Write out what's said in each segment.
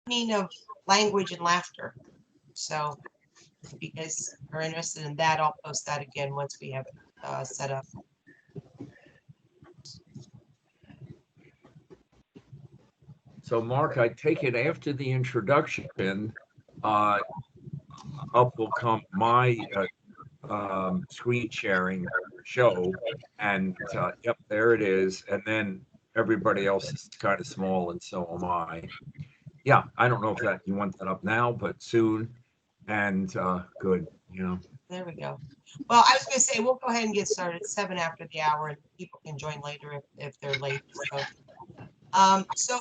meaning of language and laughter. So if you guys are interested in that, I'll post that again once we have it set up. So, Mark, I take it after the introduction, uh, up will come my screen sharing show, and yep, there it is. And then everybody else is kind of small, and so am I. Yeah, I don't know if that you want that up now, but soon. And good, you know. There we go. Well, I was going to say we'll go ahead and get started. It's 7 after the hour, and people can join later if they're late. So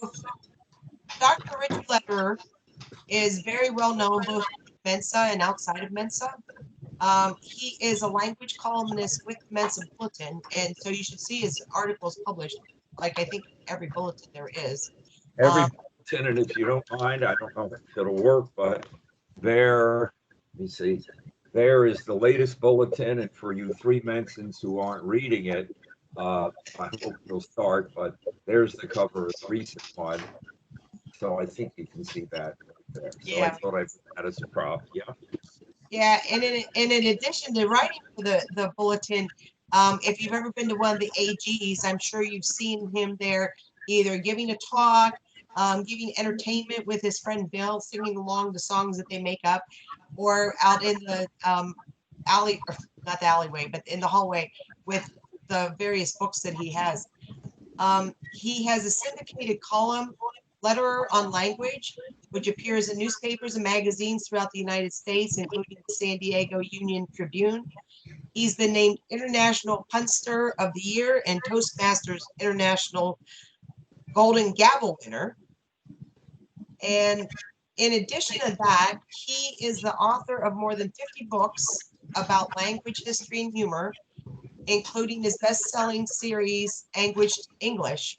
Dr. Richard Lederer is very well known both Mensa and outside of Mensa. He is a language columnist with Mensa Bulletin, and so you should see his articles published, like I think every bulletin there is. Every bulletin, and if you don't mind, I don't know if it'll work, but there, let me see, there is the latest bulletin, and for you three Mensons who aren't reading it, I hope you'll start, but there's the cover of the recent one. So I think you can see that right there. So I Yeah. thought I'd put that as a prop. Yeah. Yeah, and in addition to writing for the bulletin, if you've ever been to one of the AGs, I'm sure you've seen him there either giving a talk, giving entertainment with his friend Bill, singing along the songs that they make up, or out in the alley, or not the alleyway, but in the hallway with the various books that he has. He has a syndicated column, Letterer on Language, which appears in newspapers and magazines throughout the United States, including the San Diego Union Tribune. He's been named International Punster of the Year and Toastmasters International Golden Gavel winner. And in addition to that, he is the author of more than 50 books about language, history, and humor, including his best-selling series, Anguished English.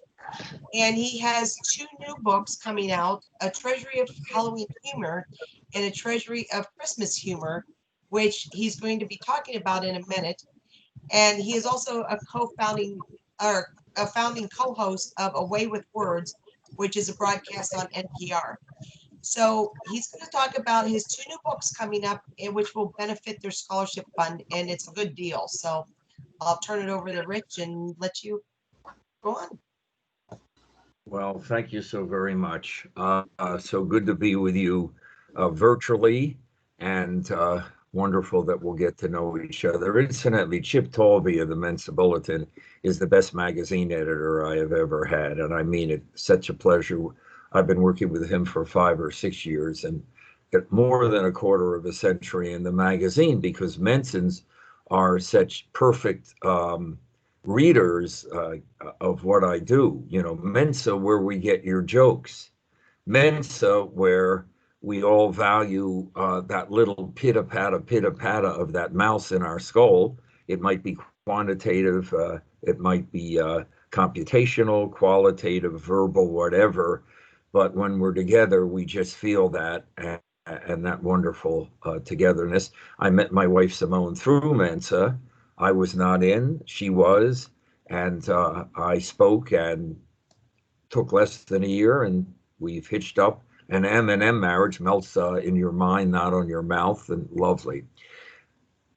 And he has two new books coming out, A Treasury of Halloween Humor and A Treasury of Christmas Humor, which he's going to be talking about in a minute. And he is also a co-founding or a founding co-host of Away with Words, which is a broadcast on NPR. So he's going to talk about his two new books coming up, which will benefit their scholarship fund, and it's a good deal. So I'll turn it over to Rich and let you go on. Well, thank you so very much. So good to be with you virtually, and wonderful that we'll get to know each other. Incidentally, Chip Talby of the Mensa Bulletin is the best magazine editor I have ever had, and I mean it. Such a pleasure. I've been working with him for 5 or 6 years, and got more than a quarter of a century in the magazine because Mensans are such perfect. Readers of what I do. You know, Mensa, where we get your jokes. Mensa, where we all value that little pitter patter of that mouse in our skull. It might be quantitative, it might be computational, qualitative, verbal, whatever. But when we're together, we just feel that and that wonderful togetherness. I met my wife Simone through Mensa. I was not in, she was, and I spoke and took less than a year, and we've hitched up. An M&M marriage melts in your mind, not on your mouth, and lovely.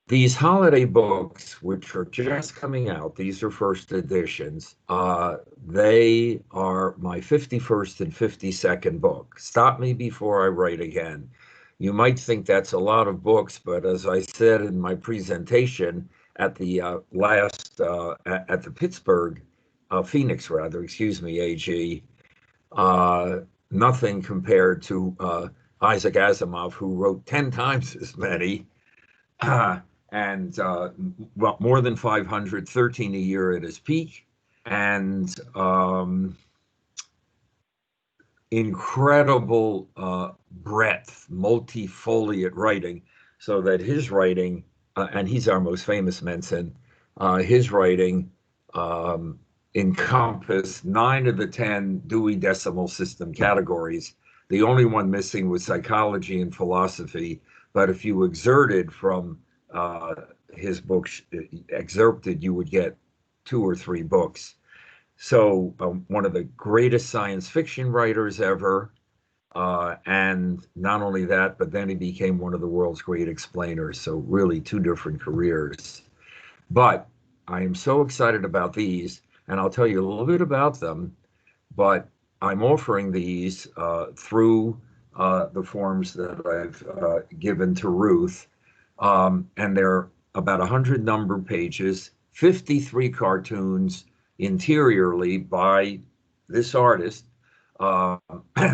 These holiday books, which are just coming out, these are first editions. They are my 51st and 52nd book. Stop me before I write again. You might think that's a lot of books, but as I said in my presentation at the at the Pittsburgh, Phoenix rather, excuse me, AG, nothing compared to Isaac Asimov, who wrote 10 times as many. And well, more than 500, 13 a year at his peak, and incredible breadth, multifoliate writing, so that his writing, and he's our most famous Menson, his writing encompassed 9 of the 10 Dewey Decimal System categories. The only one missing was psychology and philosophy, but if you exerted from his books, excerpted, you would get 2 or 3 books. So one of the greatest science fiction writers ever, And not only that, but then he became one of the world's great explainers. So really two different careers. But I am so excited about these, and I'll tell you a little bit about them. But I'm offering these through the forms that I've given to Ruth, and they're about 100 numbered pages, 53 cartoons interiorly by this artist, uh,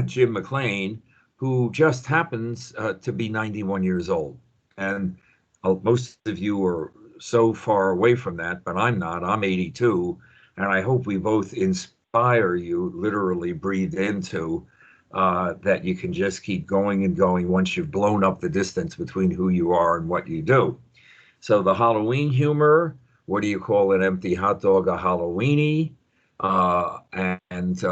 Jim McLean, who just happens to be 91 years old. And most of you are so far away from that, but I'm not. I'm 82, and I hope we both inspire you, literally breathe into that you can just keep going and going once you've blown up the distance between who you are and what you do. So the Halloween humor, what do you call an empty hot dog a Halloweeny? And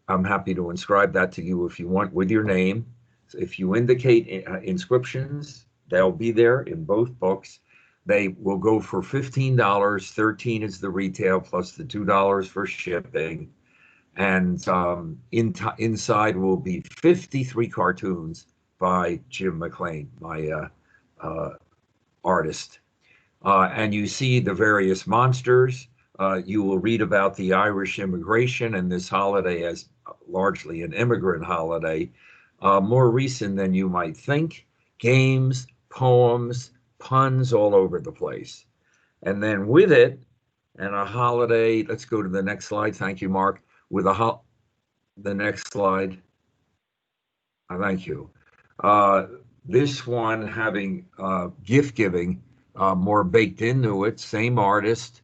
I'm happy to inscribe that to you if you want with your name. So if you indicate inscriptions, they'll be there in both books. They will go for $15. 13 is the retail plus the $2 for shipping. And inside will be 53 cartoons by Jim McLean, my uh, artist. And you see the various monsters. You will read about the Irish immigration and this holiday as largely an immigrant holiday, more recent than you might think. Games, poems, puns all over the place. And then with it, and a holiday, let's go to the next slide. Thank you, Mark. With the next slide. Thank you. Uh, this one having gift giving more baked into it, same artist,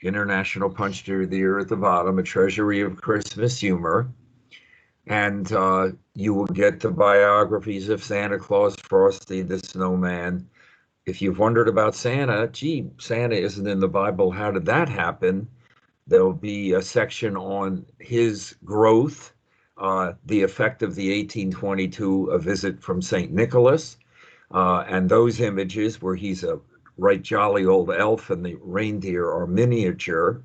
International Punch of the Year at the bottom, a treasury of Christmas humor. And you will get the biographies of Santa Claus, Frosty the Snowman. If you've wondered about Santa, gee, Santa isn't in the Bible. How did that happen? There'll be a section on his growth, the effect of the 1822 A Visit from St. Nicholas, and those images where he's a right jolly old elf and the reindeer are miniature.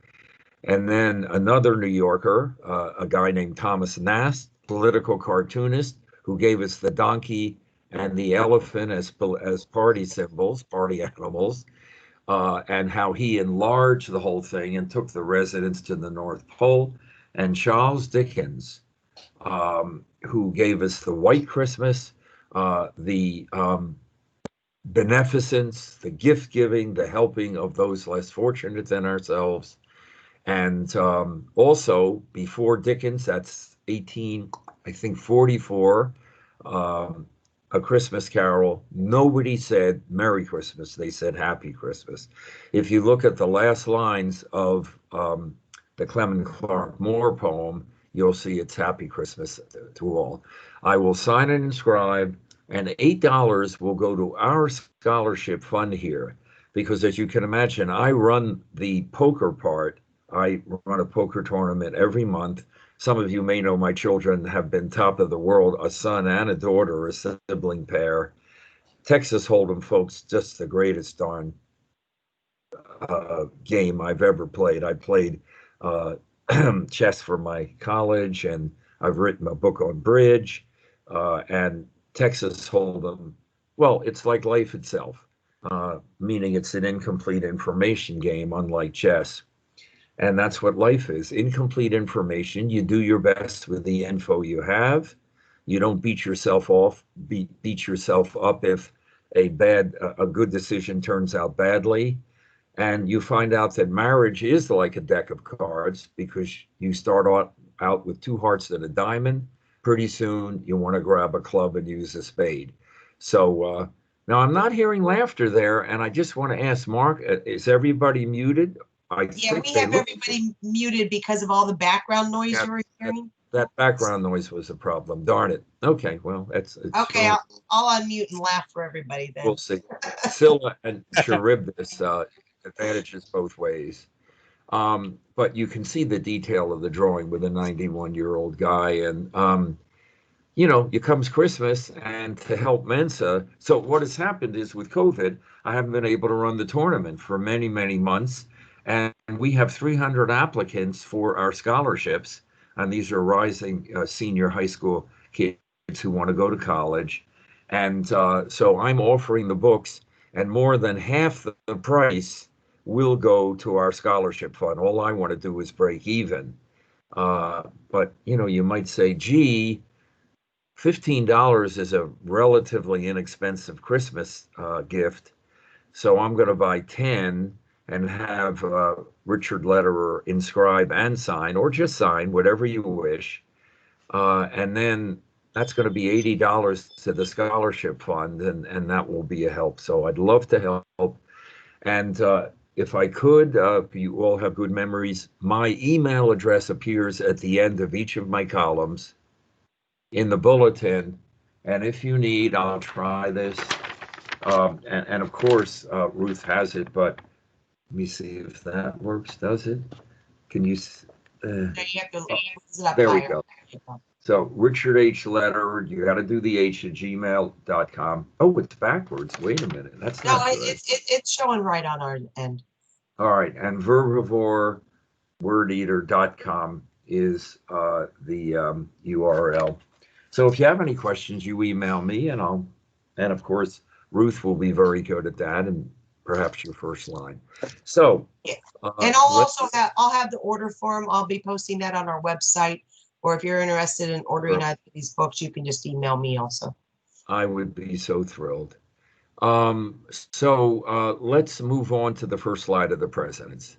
And then another New Yorker, a guy named Thomas Nast, political cartoonist, who gave us the donkey and the elephant as party symbols, party animals, and how he enlarged the whole thing and took the residents to the North Pole. And Charles Dickens, who gave us the White Christmas, the beneficence, the gift giving, the helping of those less fortunate than ourselves. And also before Dickens, that's 18, I think 44, A Christmas Carol. Nobody said Merry Christmas. They said Happy Christmas. If you look at the last lines of the Clement Clarke Moore poem, you'll see it's Happy Christmas to all. I will sign and inscribe, and $8 will go to our scholarship fund here. Because as you can imagine, I run the poker part. I run a poker tournament every month. Some of you may know my children have been top of the world, a son and a daughter, a sibling pair. Texas Hold'em folks, just the greatest darn game I've ever played. I played chess for my college, and I've written a book on bridge. And Texas Hold'em, well, it's like life itself, meaning it's an incomplete information game, unlike chess. And that's what life is, incomplete information. You do your best with the info you have. You don't beat yourself off, beat yourself up if a good decision turns out badly. And you find out that marriage is like a deck of cards because you start out with two hearts and a diamond. Pretty soon you want to grab a club and use a spade. So now I'm not hearing laughter there, and I just want to ask Mark, is everybody muted? Yeah, we have everybody muted because of all the background noise you were hearing. That background noise was a problem. Darn it. Okay, well, it's okay. I'll unmute and laugh for everybody then. We'll see. Scylla and Charybdis advantages both ways. But you can see the detail of the drawing with a 91-year-old guy. And, it comes Christmas and to help Mensa. So what has happened is with COVID, I haven't been able to run the tournament for many, many months. And we have 300 applicants for our scholarships. and these are rising senior high school kids who want to go to college. And so I'm offering the books, and more than half the price will go to our scholarship fund. All I want to do is break even. But you might say, gee, $15 is a relatively inexpensive Christmas gift. So I'm going to buy 10 and have Richard Lederer inscribe and sign, or just sign, whatever you wish. And then that's going to be $80 to the scholarship fund, and that will be a help. So I'd love to help. And if I could, you all have good memories. My email address appears at the end of each of my columns in the bulletin. And if you need, I'll try this. And of course, Ruth has it, but let me see if that works. Does it? Can you? You have to raise it up There we higher. go. So Richard H. Letter, you got to do the H at gmail.com. Oh, it's backwards. Wait a minute. That's No, not good. it's showing right on our end. All right. And verbivorewordeater.com is the URL. So if you have any questions, you email me, and of course, Ruth will be very good at that, and perhaps your first line. So, Yeah. And I'll have the order form. I'll be posting that on our website. Or if you're interested in ordering either of these books, you can just email me also. I would be so thrilled. So let's move on to the first slide of the presidents.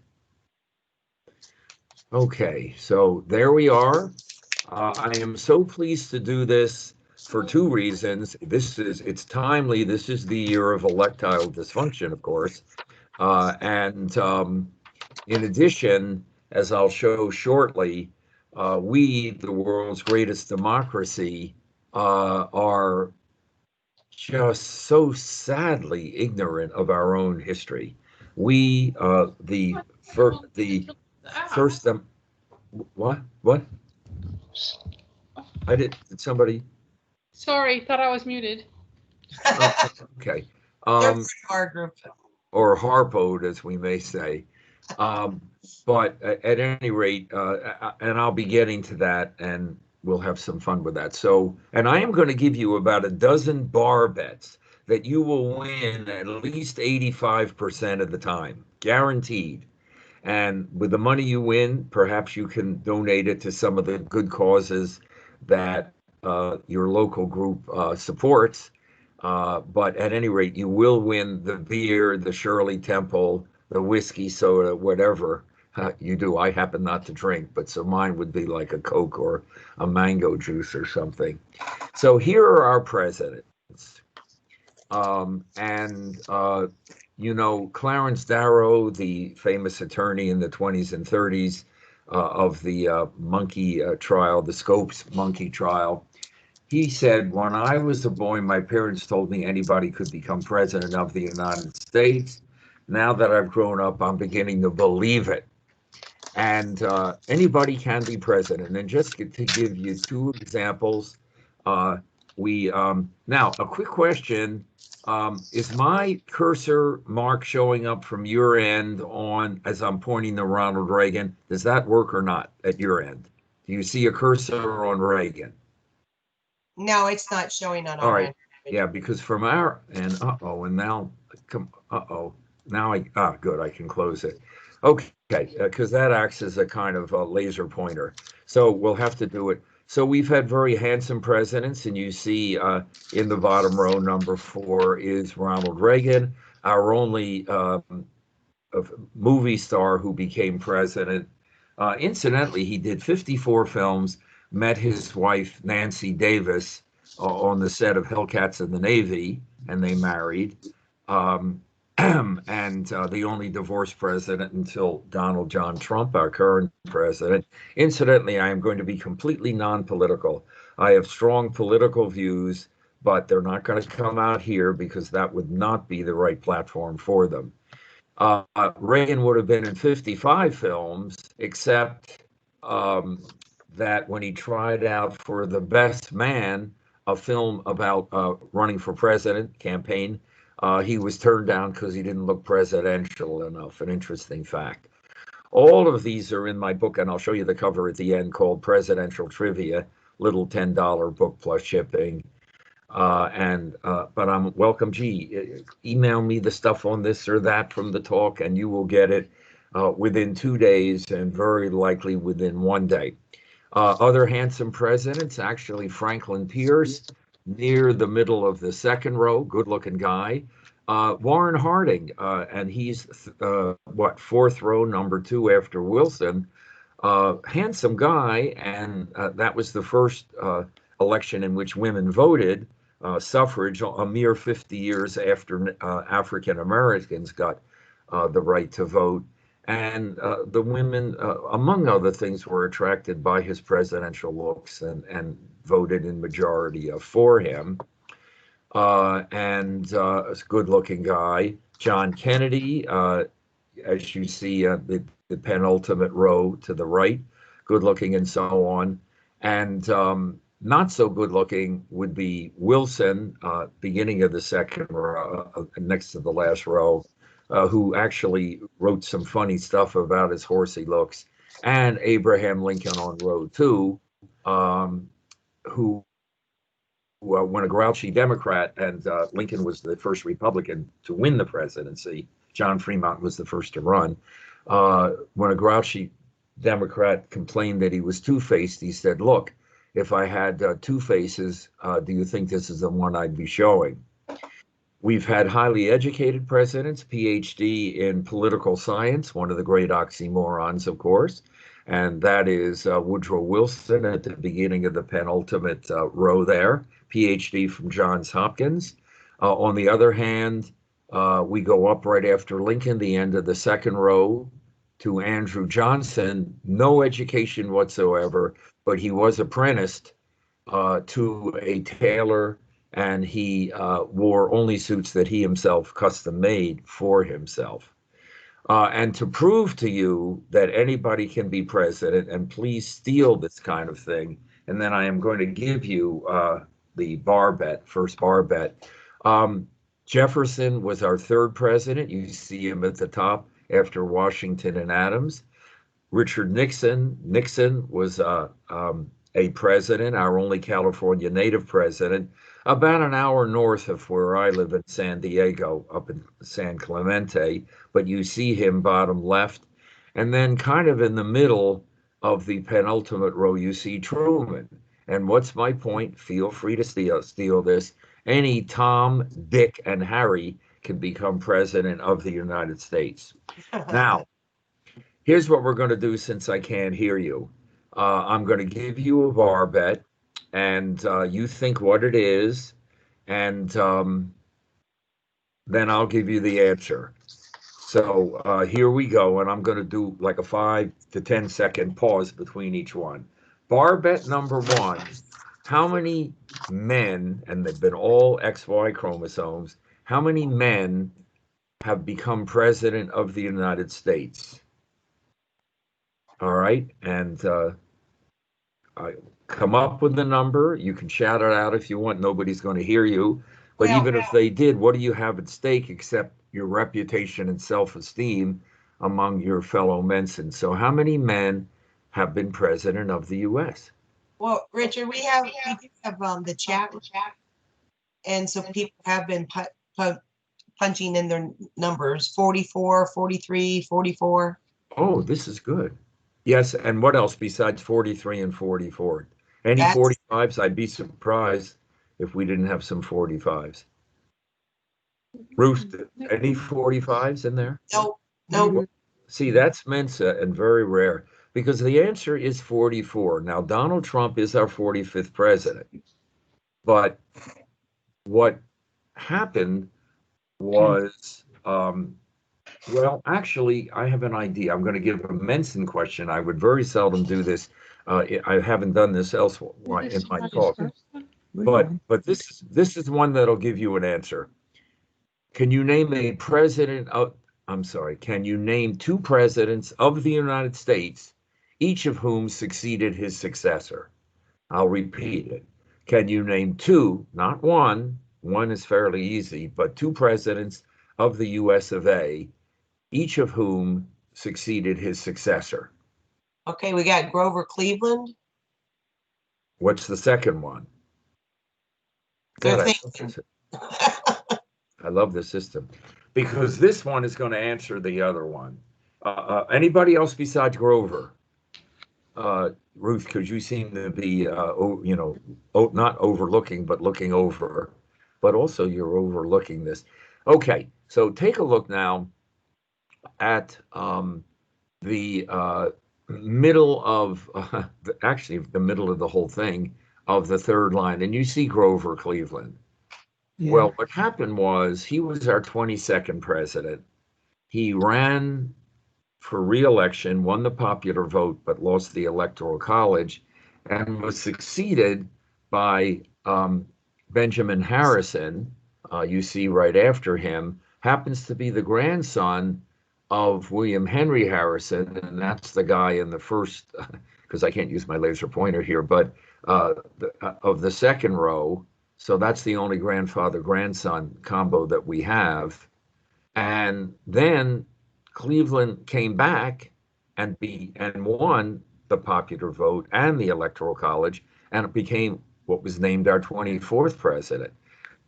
Okay, so there we are. I am so pleased to do this for two reasons. It's timely. This is the year of electile dysfunction, of course. And in addition, as I'll show shortly, we, the world's greatest democracy, are just so sadly ignorant of our own history. We, the first, what? Did somebody? Sorry, thought I was muted. Okay. Our group. Or harpoed, as we may say. But at any rate, and I'll be getting to that, and we'll have some fun with that. So, and I am going to give you about a dozen bar bets that you will win at least 85% of the time, guaranteed. And with the money you win, perhaps you can donate it to some of the good causes that your local group supports. But at any rate, you will win the beer, the Shirley Temple, the whiskey, soda, whatever you do. I happen not to drink, but so mine would be like a Coke or a mango juice or something. So here are our presidents. Clarence Darrow, the famous attorney in the 20s and 30s of the monkey trial, the Scopes monkey trial, he said, when I was a boy, my parents told me anybody could become president of the United States. Now that I've grown up, I'm beginning to believe it. And anybody can be president. And just to give you two examples, now a quick question. Is my cursor mark showing up from your end on as I'm pointing to Ronald Reagan? Does that work or not at your end? Do you see a cursor on Reagan? No, it's not showing on All our right. end. Yeah, because from our end, and now, now good, I can close it. Okay, because that acts as a kind of a laser pointer. So we'll have to do it. So we've had very handsome presidents, and you see in the bottom row, number 4 is Ronald Reagan, our only movie star who became president. Incidentally, he did 54 films, met his wife, Nancy Davis, on the set of Hellcats in the Navy, and they married. And the only divorced president until Donald John Trump, our current president. Incidentally, I am going to be completely non-political. I have strong political views, but they're not going to come out here because that would not be the right platform for them. Reagan would have been in 55 films, except that when he tried out for The Best Man, a film about running for president campaign, he was turned down because he didn't look presidential enough. An interesting fact. All of these are in my book, and I'll show you the cover at the end, called Presidential Trivia, little $10 book plus shipping. But I'm welcome. Email me the stuff on this or that from the talk, and you will get it within 2 days, and very likely within 1 day. Other handsome presidents, actually Franklin Pierce, near the middle of the second row, good-looking guy. Warren Harding, and he's fourth row, number 2 after Wilson. Handsome guy, and that was the first election in which women voted. Suffrage, a mere 50 years after African Americans got the right to vote. And the women, among other things, were attracted by his presidential looks and voted in majority for him. And a good-looking guy. John Kennedy, as you see, the penultimate row to the right, good-looking and so on. And not so good looking would be Wilson, beginning of the second row, next to the last row, who actually wrote some funny stuff about his horsey looks, and Abraham Lincoln on row 2, who when a grouchy Democrat, and Lincoln was the first Republican to win the presidency. John Fremont was the first to run. When a grouchy Democrat complained that he was two-faced, he said, look, if I had 2 faces, do you think this is the one I'd be showing? We've had highly educated presidents, PhD in political science, one of the great oxymorons, of course, and that is Woodrow Wilson at the beginning of the penultimate row there, PhD from Johns Hopkins. On the other hand, we go up right after Lincoln, the end of the second row, to Andrew Johnson, no education whatsoever, but he was apprenticed to a tailor, and he wore only suits that he himself custom made for himself. And to prove to you that anybody can be president, and please steal this kind of thing, and then I am going to give you the first bar bet. Jefferson was our 3rd president. You see him at the top after Washington and Adams. Richard Nixon was a president, our only California native president, about an hour north of where I live in San Diego, up in San Clemente, but you see him bottom left. And then kind of in the middle of the penultimate row, you see Truman. And what's my point? Feel free to steal this. Any Tom, Dick, and Harry can become president of the United States. Now, here's what we're going to do since I can't hear you. I'm going to give you a bar bet, and you think what it is, and then I'll give you the answer. So here we go, and I'm going to do like a 5 to 10 second pause between each one. Bar bet number 1, how many men, and they've been all XY chromosomes, how many men have become president of the United States? All right, and come up with the number. You can shout it out if you want. Nobody's going to hear you. But even if they did, what do you have at stake except your reputation and self-esteem among your fellow Mensans? So how many men have been president of the U.S.? Well, Richard, we do have the chat, and so people have been punching in their numbers, 44, 43, 44. Oh, this is good. Yes, and what else besides 43 and 44? Any 45s? I'd be surprised if we didn't have some 45s. Ruth, any 45s in there? No. See, that's Mensa and very rare, because the answer is 44. Now, Donald Trump is our 45th president. But what happened was, well, actually, I have an idea. I'm going to give a Mensa question. I would very seldom do this. I haven't done this elsewhere in my talk. But this is one that'll give you an answer. Can you name a president of, I'm sorry, can you name 2 presidents of the United States, each of whom succeeded his successor? I'll repeat it. Can you name 2, not 1, 1 is fairly easy, but 2 presidents of the US of A, each of whom succeeded his successor? Okay, we got Grover Cleveland. What's the second one? Good God, thinking. I love the system because this one is going to answer the other one. Anybody else besides Grover? Ruth, because you seem to be, not overlooking, but looking over, but also you're overlooking this. Okay, so take a look now at the middle of, actually the middle of the whole thing of the third line, and you see Grover Cleveland. Yeah. Well, what happened was he was our 22nd president. He ran for re-election, won the popular vote, but lost the electoral college, and was succeeded by Benjamin Harrison. You see right after him, happens to be the grandson of William Henry Harrison, and that's the guy in the first, because I can't use my laser pointer here, but of the second row. So that's the only grandfather-grandson combo that we have. And then Cleveland came back and won the popular vote and the electoral college, and it became what was named our 24th president.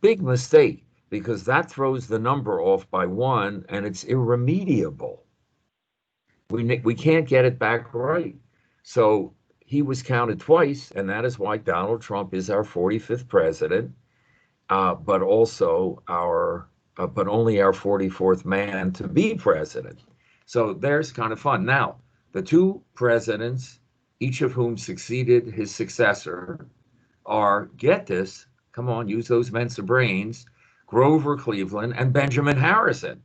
Big mistake, because that throws the number off by one, and it's irremediable. We can't get it back right. So he was counted twice, and that is why Donald Trump is our 45th president, but also but only our 44th man to be president. So there's kind of fun. Now, the two presidents, each of whom succeeded his successor, are, get this, come on, use those Mensa brains, Grover Cleveland and Benjamin Harrison.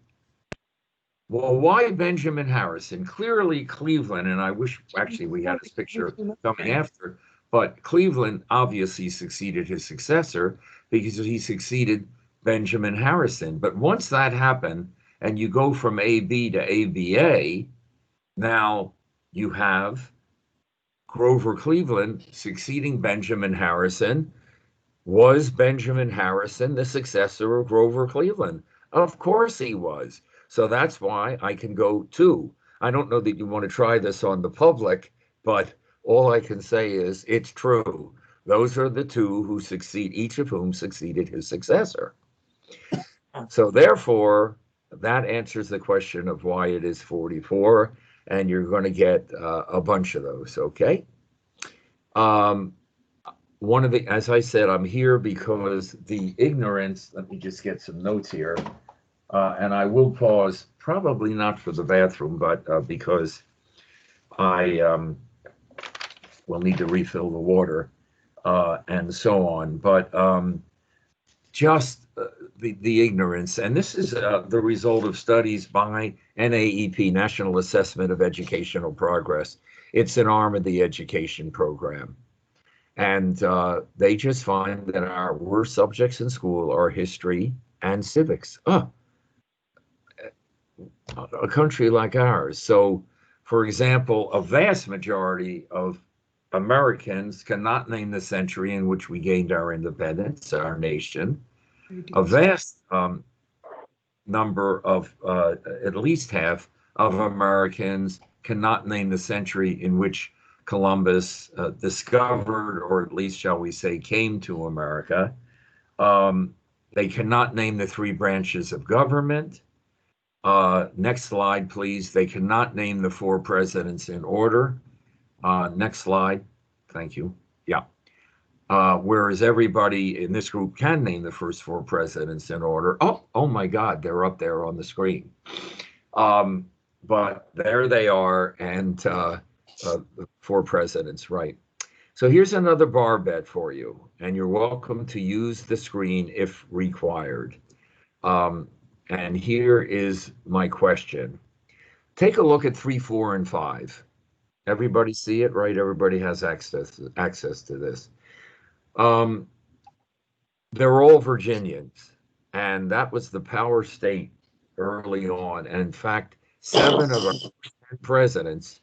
Well, why Benjamin Harrison? Clearly Cleveland, and I wish actually we had his picture coming after, but Cleveland obviously succeeded his successor because he succeeded Benjamin Harrison. But once that happened, and you go from AB to ABA, now you have Grover Cleveland succeeding Benjamin Harrison. Was Benjamin Harrison the successor of Grover Cleveland? Of course he was. So that's why I can go two. I don't know that you want to try this on the public, but all I can say is it's true. Those are the two who succeed, each of whom succeeded his successor. So therefore, that answers the question of why it is 44, and you're going to get a bunch of those, okay? As I said, I'm here because the ignorance, let me just get some notes here, and I will pause, probably not for the bathroom, but because I will need to refill the water and so on. But just the ignorance, and this is the result of studies by NAEP, National Assessment of Educational Progress. It's an arm of the education program. And they just find that our worst subjects in school are history and civics. A country like ours. So, for example, a vast majority of Americans cannot name the century in which we gained our independence, our nation. A vast number of, at least half of Americans cannot name the century in which Columbus discovered, or at least, shall we say, came to America. They cannot name the three branches of government. Next slide, please. They cannot name the four presidents in order. Next slide. Thank you. Yeah. Whereas everybody in this group can name the first four presidents in order. Oh my God, they're up there on the screen. But there they are, and four presidents, right. So here's another bar bet for you, and you're welcome to use the screen if required. And here is my question. Take a look at 3, 4, and 5. Everybody see it, right? Everybody has access to this. They're all Virginians, and that was the power state early on. And in fact, 7 of our presidents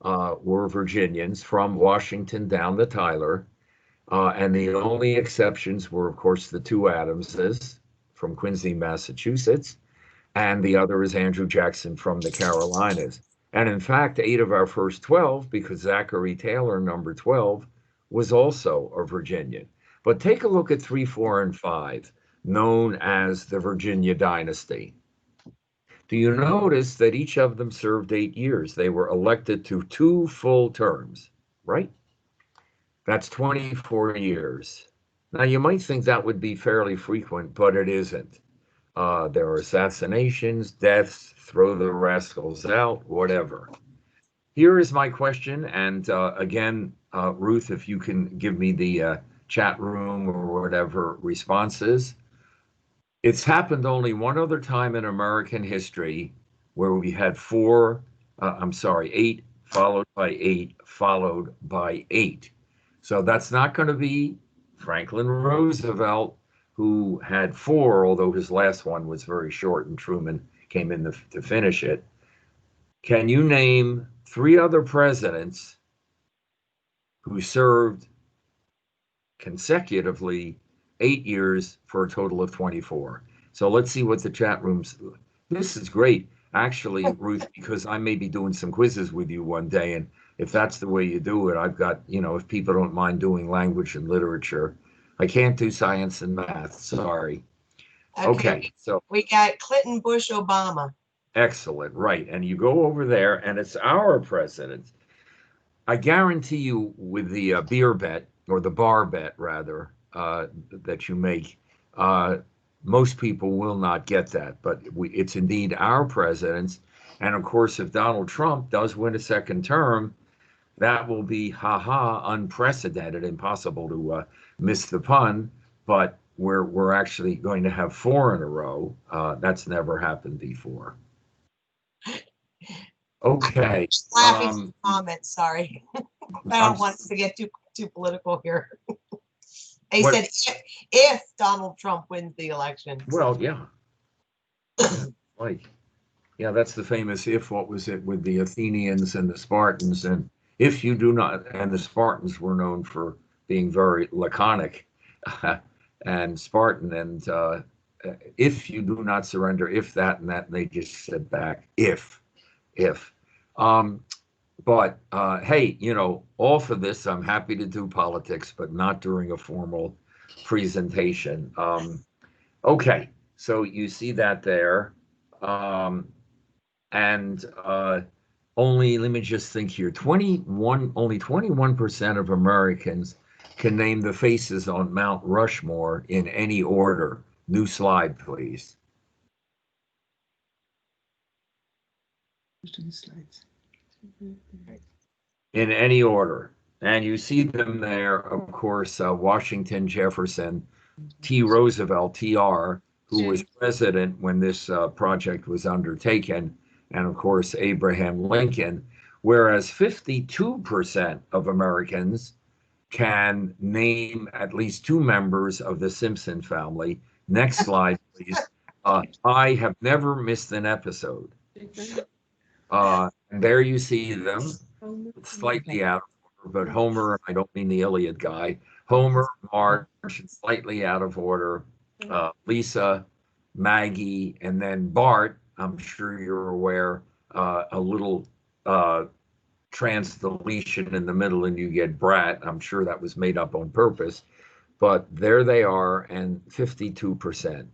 were Virginians, from Washington down to Tyler. And the only exceptions were, of course, the 2 Adamses from Quincy, Massachusetts, and the other is Andrew Jackson from the Carolinas. And in fact, 8 of our first 12, because Zachary Taylor, number 12, was also a Virginian. But take a look at 3, 4, and 5, known as the Virginia Dynasty. Do you notice that each of them served 8 years? They were elected to 2 full terms, right? That's 24 years. Now, you might think that would be fairly frequent, but it isn't. There are assassinations, deaths, throw the rascals out, whatever. Here is my question, and again, Ruth, if you can give me the chat room or whatever responses. It's happened only one other time in American history where we had 8, followed by 8, followed by 8. So that's not going to be Franklin Roosevelt, who had 4, although his last one was very short and Truman came in to finish it. Can you name 3 other presidents who served consecutively 8 years for a total of 24? So let's see what the chat room's. This is great, actually, Ruth, because I may be doing some quizzes with you one day, and if that's the way you do it, I've got, if people don't mind doing language and literature. I can't do science and math, sorry. Okay, so we got Clinton, Bush, Obama. Excellent, right. And you go over there, and it's our president. I guarantee you with the beer bet, or the bar bet, rather, that you make, most people will not get that. But it's indeed our president's. And of course, if Donald Trump does win a second term, that will be, unprecedented, impossible to miss the pun. But we're actually going to have 4 in a row. That's never happened before. Okay. Laughing comments, sorry. I don't want us to get too political here. They said if Donald Trump wins the election. Well, yeah. Yeah, that's the famous if, what was it, with the Athenians and the Spartans, and if you do not, and the Spartans were known for being very laconic and Spartan, and if you do not surrender, if that and that, and they just said back, if. But hey, all for this, I'm happy to do politics, but not during a formal presentation. Okay, so you see that there. And only, let me just think here, only 21% of Americans can name the faces on Mount Rushmore in any order. New slide, please. In any order. And you see them there, of course, Washington, Jefferson, T. Roosevelt, TR, who was president when this project was undertaken, and of course, Abraham Lincoln, whereas 52% of Americans can name at least 2 members of the Simpson family. Next slide, please. I have never missed an episode. And there you see them, slightly out of order, but Homer, I don't mean the Iliad guy, Homer, Marge, slightly out of order, Lisa, Maggie, and then Bart, I'm sure you're aware, a little trans-deletion in the middle and you get Brat. I'm sure that was made up on purpose, but there they are, and 52%.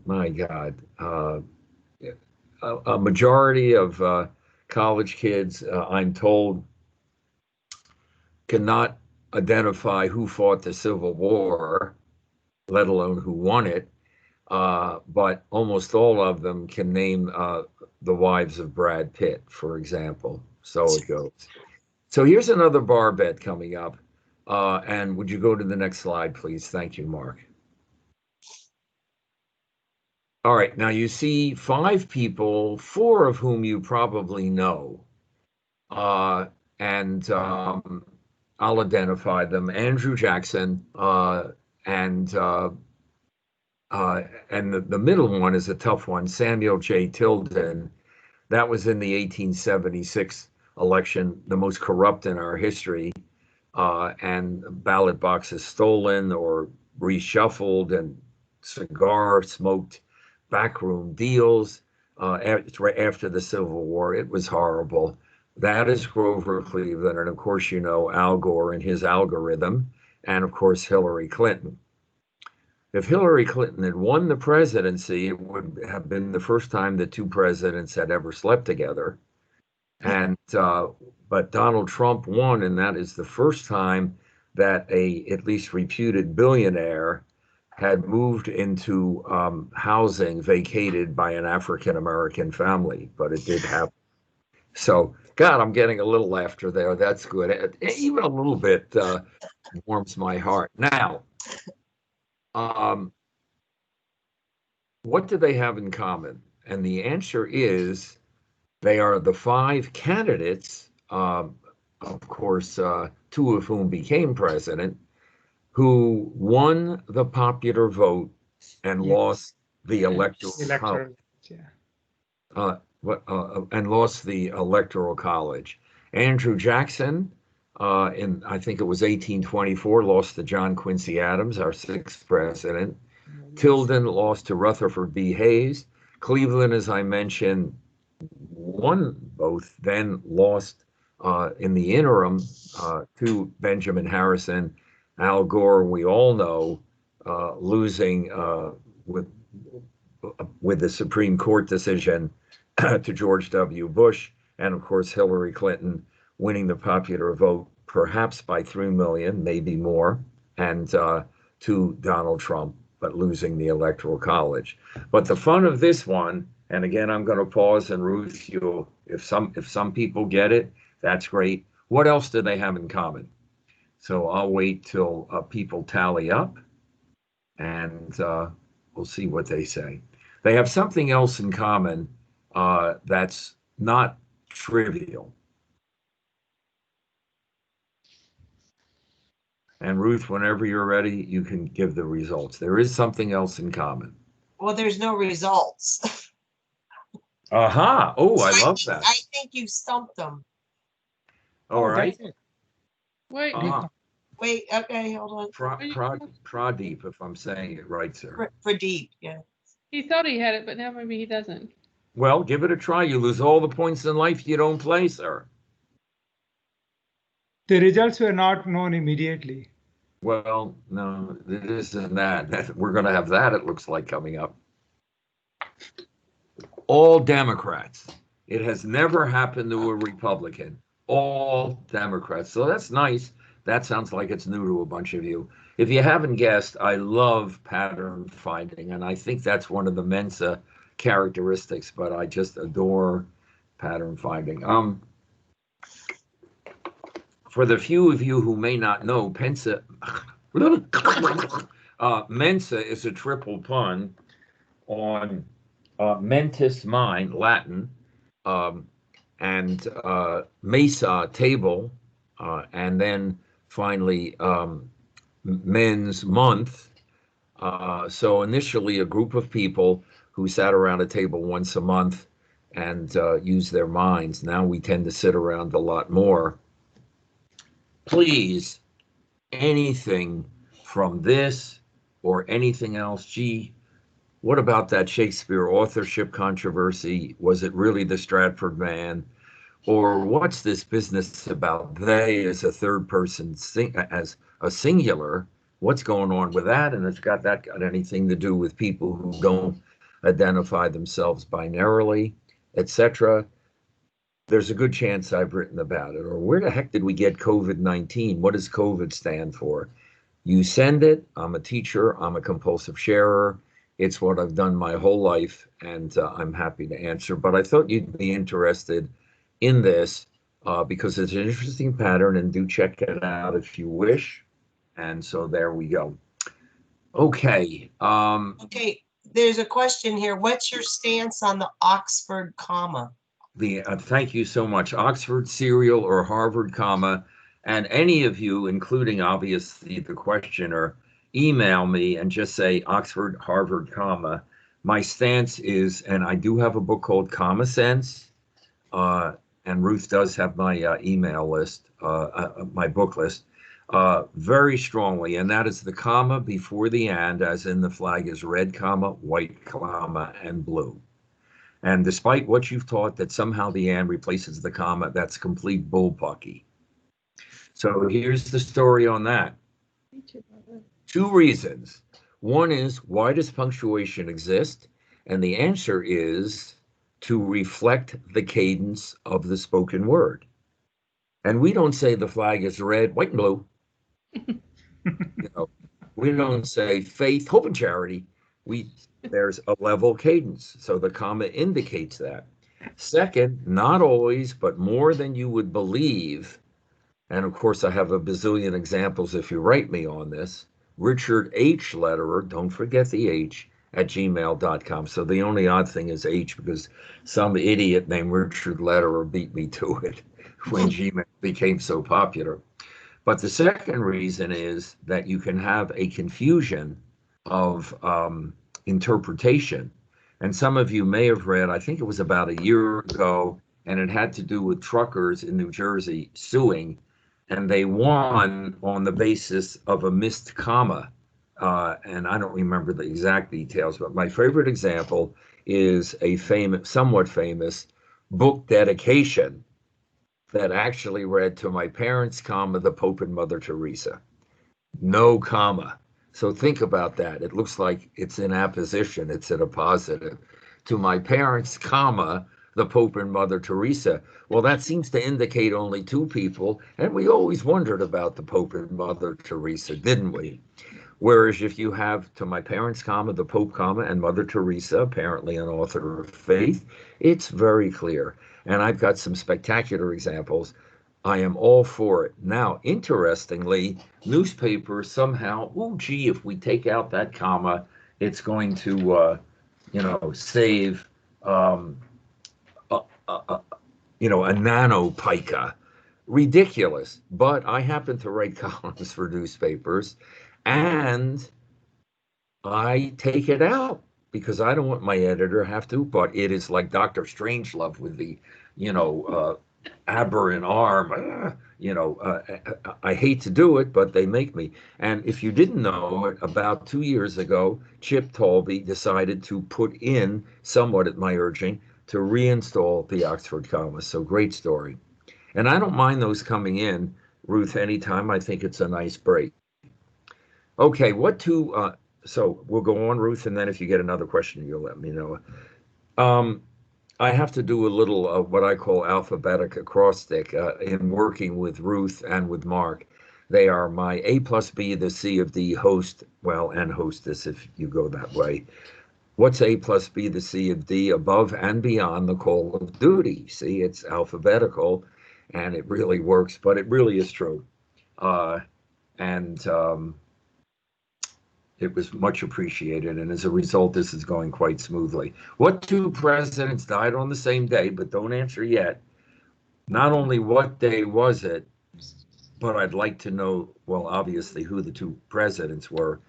My God. A majority of college kids, I'm told, cannot identify who fought the Civil War, let alone who won it. But almost all of them can name the wives of Brad Pitt, for example. So it goes. So here's another bar bet coming up. And would you go to the next slide, please? Thank you, Mark. All right, now you see 5 people, 4 of whom you probably know. And I'll identify them. Andrew Jackson, and the middle one is a tough one, Samuel J. Tilden. That was in the 1876 election, the most corrupt in our history. And ballot boxes stolen or reshuffled, and cigar smoked backroom deals. right after the Civil War. It was horrible. That is Grover Cleveland, and of course, you know Al Gore and his algorithm, and of course, Hillary Clinton. If Hillary Clinton had won the presidency, it would have been the first time that two presidents had ever slept together. And but Donald Trump won, and that is the first time that a at least reputed billionaire had moved into housing vacated by an African American family. But it did happen. So, God, I'm getting a little laughter there. That's good. Even a little bit warms my heart. Now, um, what do they have in common? And the answer is they are the five candidates, of course, two of whom became president, who won the popular vote and Yes. lost the electoral college. Electoral. Yeah. And lost the electoral college. Andrew Jackson, in I think it was 1824, lost to John Quincy Adams, our sixth president. Tilden lost to Rutherford B. Hayes. Cleveland, as I mentioned, won both, then lost in the interim to Benjamin Harrison. Al Gore, we all know, losing with the Supreme Court decision to George W. Bush, and of course Hillary Clinton winning the popular vote, perhaps by 3 million, maybe more, and to Donald Trump, but losing the Electoral College. But the fun of this one, and again, I'm going to pause, and Ruth, you, if some people get it, that's great. What else do they have in common? So I'll wait till people tally up, and we'll see what they say. They have something else in common that's not trivial. And Ruth, whenever you're ready, you can give the results. There is something else in common. Well, there's no results. Aha. Oh, I love I that. think you stumped them. All right. That's it. Wait, Wait, okay, hold on. Pradeep, if I'm saying it right, sir. For deep, yeah. he thought he had it, but now maybe he doesn't. Well, give it a try. You lose all the points in life you don't play, sir. The results were not known immediately. Well, no, it isn't that. We're going to have that, it looks like, coming up. All Democrats. It has never happened to a Republican. All Democrats. So that's nice. That sounds like it's new to a bunch of you. If you haven't guessed, I love pattern finding, and I think that's one of the Mensa characteristics, but I just adore pattern finding. For the few of you who may not know, Mensa is a triple pun on mentis, mind, Latin, and mesa, table, and then finally men's month. So initially a group of people who sat around a table once a month and used their minds. Now we tend to sit around a lot more. Please, anything from this or anything else, gee, what about that Shakespeare authorship controversy? Was it really the Stratford man? Or what's this business about they as a third person, as a singular? What's going on with that? And it's got anything to do with people who don't identify themselves binarily, etc.? There's a good chance I've written about it. Or where the heck did we get COVID-19? What does COVID stand for? You send it. I'm a teacher. I'm a compulsive sharer. It's what I've done my whole life, and I'm happy to answer. But I thought you'd be interested in this because it's an interesting pattern, and do check it out if you wish. And so there we go. Okay. Okay, there's a question here. What's your stance on the Oxford comma? Thank you so much. Oxford serial or Harvard comma, and any of you, including obviously the questioner, email me and just say Oxford, Harvard comma. My stance is, and I do have a book called Comma Sense, and Ruth does have my email list, my book list, very strongly, and that is the comma before the and, as in the flag is red comma, white comma, and blue. And despite what you've taught that somehow the and replaces the comma, that's complete bullpucky. So here's the story on that. Two reasons. One is, why does punctuation exist? And the answer is to reflect the cadence of the spoken word. And we don't say the flag is red, white, and blue. You know, we don't say faith, hope, and charity. There's a level cadence. So the comma indicates that. Second, not always, but more than you would believe. And of course, I have a bazillion examples if you write me on this. Richard H. Letterer, don't forget the H, at gmail.com. So the only odd thing is H, because some idiot named Richard Letterer beat me to it when Gmail became so popular. But the second reason is that you can have a confusion of interpretation. And some of you may have read, I think it was about a year ago, and it had to do with truckers in New Jersey suing, and they won on the basis of a missed comma. And I don't remember the exact details, but my favorite example is a somewhat famous book dedication that actually read, "To my parents, comma, the Pope and Mother Teresa." No comma. So think about that. It looks like it's in apposition. It's in a positive. "To my parents, comma, the Pope and Mother Teresa." Well, that seems to indicate only two people, and we always wondered about the Pope and Mother Teresa, didn't we? Whereas if you have "To my parents, comma, the Pope, comma, and Mother Teresa," apparently an author of faith, it's very clear. And I've got some spectacular examples. I am all for it. Now, interestingly, newspapers somehow, oh, gee, if we take out that comma, it's going to, save, a nanopica. Ridiculous. But I happen to write columns for newspapers, and I take it out because I don't want my editor to have to, but it is like Dr. Strangelove with the, aberrant arm. I hate to do it, but they make me. And if you didn't know it, about 2 years ago, Chip Talby decided to put in, somewhat at my urging, to reinstall the Oxford comma. So great story. And I don't mind those coming in, Ruth, anytime. I think it's a nice break. Okay, so we'll go on, Ruth, and then if you get another question, you'll let me know. I have to do a little what I call alphabetic acrostic in working with Ruth and with Mark. They are my A plus B, the C of D host, and hostess if you go that way. What's A plus B, the C of D, above and beyond the call of duty? See, it's alphabetical, and it really works, but it really is true. It was much appreciated, and as a result, this is going quite smoothly. What two presidents died on the same day, but don't answer yet? Not only what day was it, but I'd like to know, well, obviously, who the two presidents were.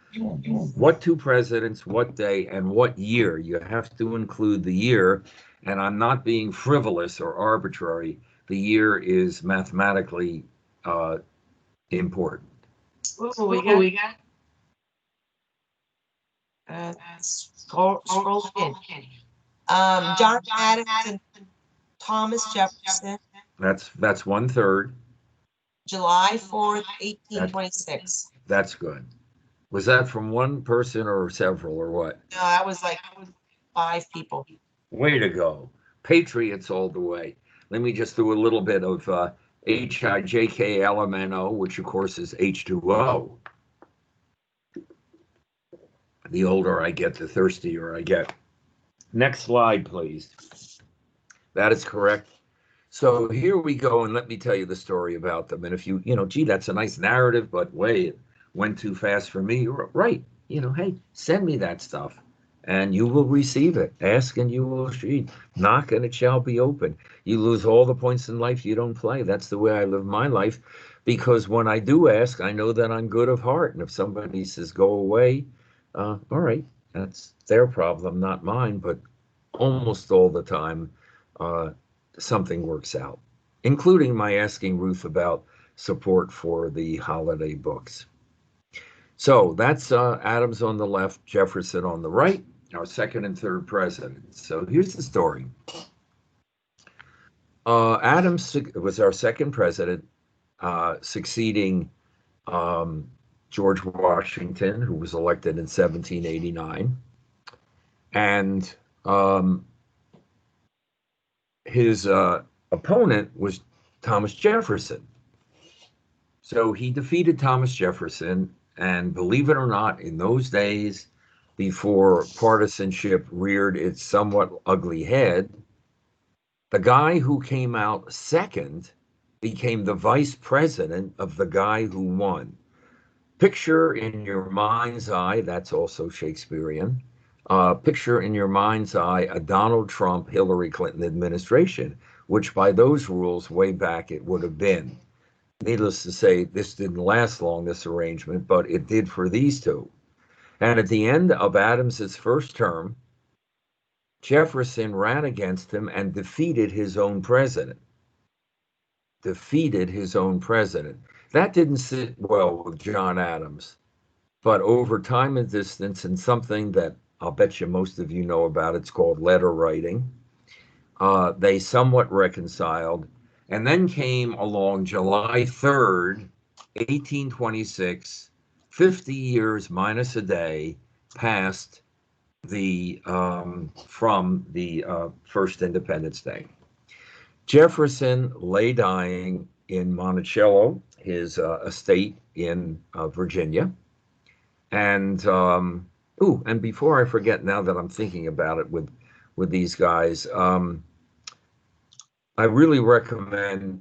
What two presidents, what day, and what year? You have to include the year, and I'm not being frivolous or arbitrary. The year is mathematically important. Oh, we got scroll in. John Adams and Thomas Jefferson, That's 1/3. July 4th, 1826. That's good. Was that from one person or several or what? No, that was like 5 people. Way to go. Patriots all the way. Let me just do a little bit of HIJKLMNO, which of course is H2O. The older I get, the thirstier I get. Next slide, please. That is correct. So here we go, and let me tell you the story about them. And if you gee, that's a nice narrative, but it went too fast for me. Right. Hey, send me that stuff, and you will receive it. Ask and you will receive. Knock and it shall be open. You lose all the points in life you don't play. That's the way I live my life, because when I do ask, I know that I'm good of heart. And if somebody says, go away, all right, that's their problem, not mine. But almost all the time, something works out, including my asking Ruth about support for the holiday books. So that's Adams on the left, Jefferson on the right. our second and third presidents. So here's the story. Adams was our second president, succeeding George Washington, who was elected in 1789. And his opponent was Thomas Jefferson. So he defeated Thomas Jefferson, and believe it or not, in those days, before partisanship reared its somewhat ugly head, the guy who came out second became the vice president of the guy who won. Picture in your mind's eye, that's also Shakespearean, picture in your mind's eye a Donald Trump, Hillary Clinton administration, which by those rules way back it would have been. Needless to say, this didn't last long, this arrangement, but it did for these two. And at the end of Adams's first term, Jefferson ran against him and defeated his own president. Defeated his own president. That didn't sit well with John Adams. But over time and distance, and something that I'll bet you most of you know about, it's called letter writing, they somewhat reconciled. And then came along July 3rd, 1826, 50 years minus a day past the from the first Independence Day. Jefferson lay dying in Monticello, his estate in Virginia. And and before I forget, now that I'm thinking about it with these guys, I really recommend,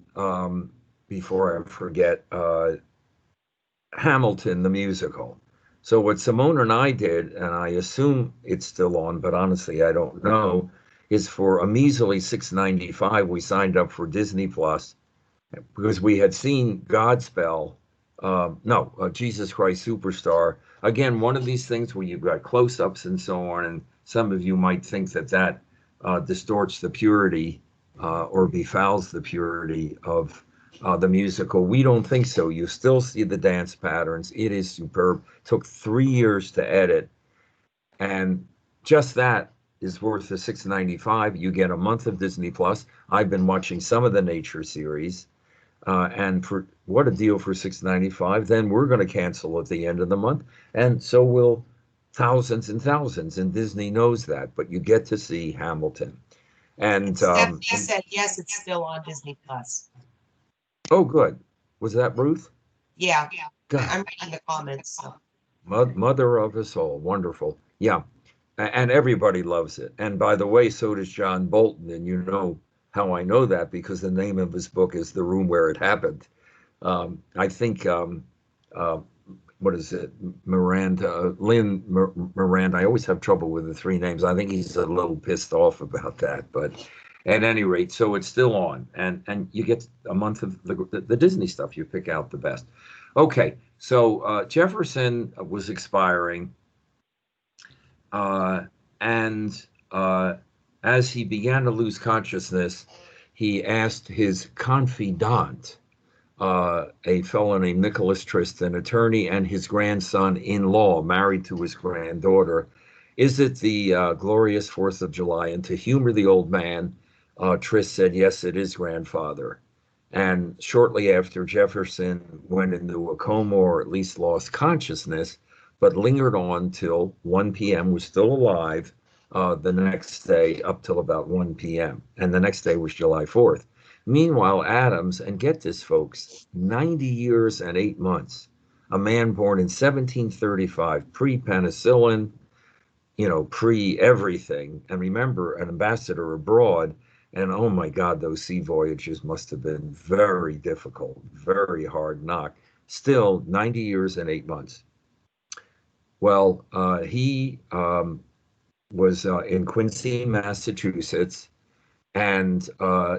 before I forget, Hamilton, the musical. So what Simone and I did, and I assume it's still on, but honestly, I don't know, is for a measly $6.95, we signed up for Disney Plus because we had seen Godspell, Jesus Christ Superstar. Again, one of these things where you've got close-ups and so on, and some of you might think that distorts the purity or befouls the purity of the musical. We don't think so. You still see the dance patterns. It is superb. Took 3 years to edit, and just that is worth the $6.95. You get a month of Disney Plus. I've been watching some of the nature series, and for what a deal for $6.95. Then we're going to cancel at the end of the month, and so will thousands and thousands. And Disney knows that. But you get to see Hamilton. And Stephanie said yes, it's still on Disney Plus. oh, good. Was that Ruth? Yeah, God, I'm reading the comments. So. mother of us all. Wonderful. Yeah. And everybody loves it. And by the way, so does John Bolton. And you know how I know that, because the name of his book is The Room Where It Happened. I think, what is it? Lynn Miranda. I always have trouble with the three names. I think he's a little pissed off about that. But at any rate, so it's still on. And you get a month of the Disney stuff. You pick out the best. Okay. So Jefferson was expiring. And as he began to lose consciousness, he asked his confidant, a fellow named Nicholas Tristan, attorney, and his grandson-in-law, married to his granddaughter, is it the glorious 4th of July? And to humor the old man, Tris said, yes, it is, grandfather. And shortly after, Jefferson went into a coma, or at least lost consciousness, but lingered on till 1 p.m., was still alive the next day up till about 1 p.m. And the next day was July 4th. Meanwhile, Adams, and get this, folks, 90 years and 8 months, a man born in 1735, pre-penicillin, pre-everything. And remember, an ambassador abroad, and oh my God, those sea voyages must have been very difficult, very hard knock. Still, 90 years and 8 months. Well, he was in Quincy, Massachusetts, and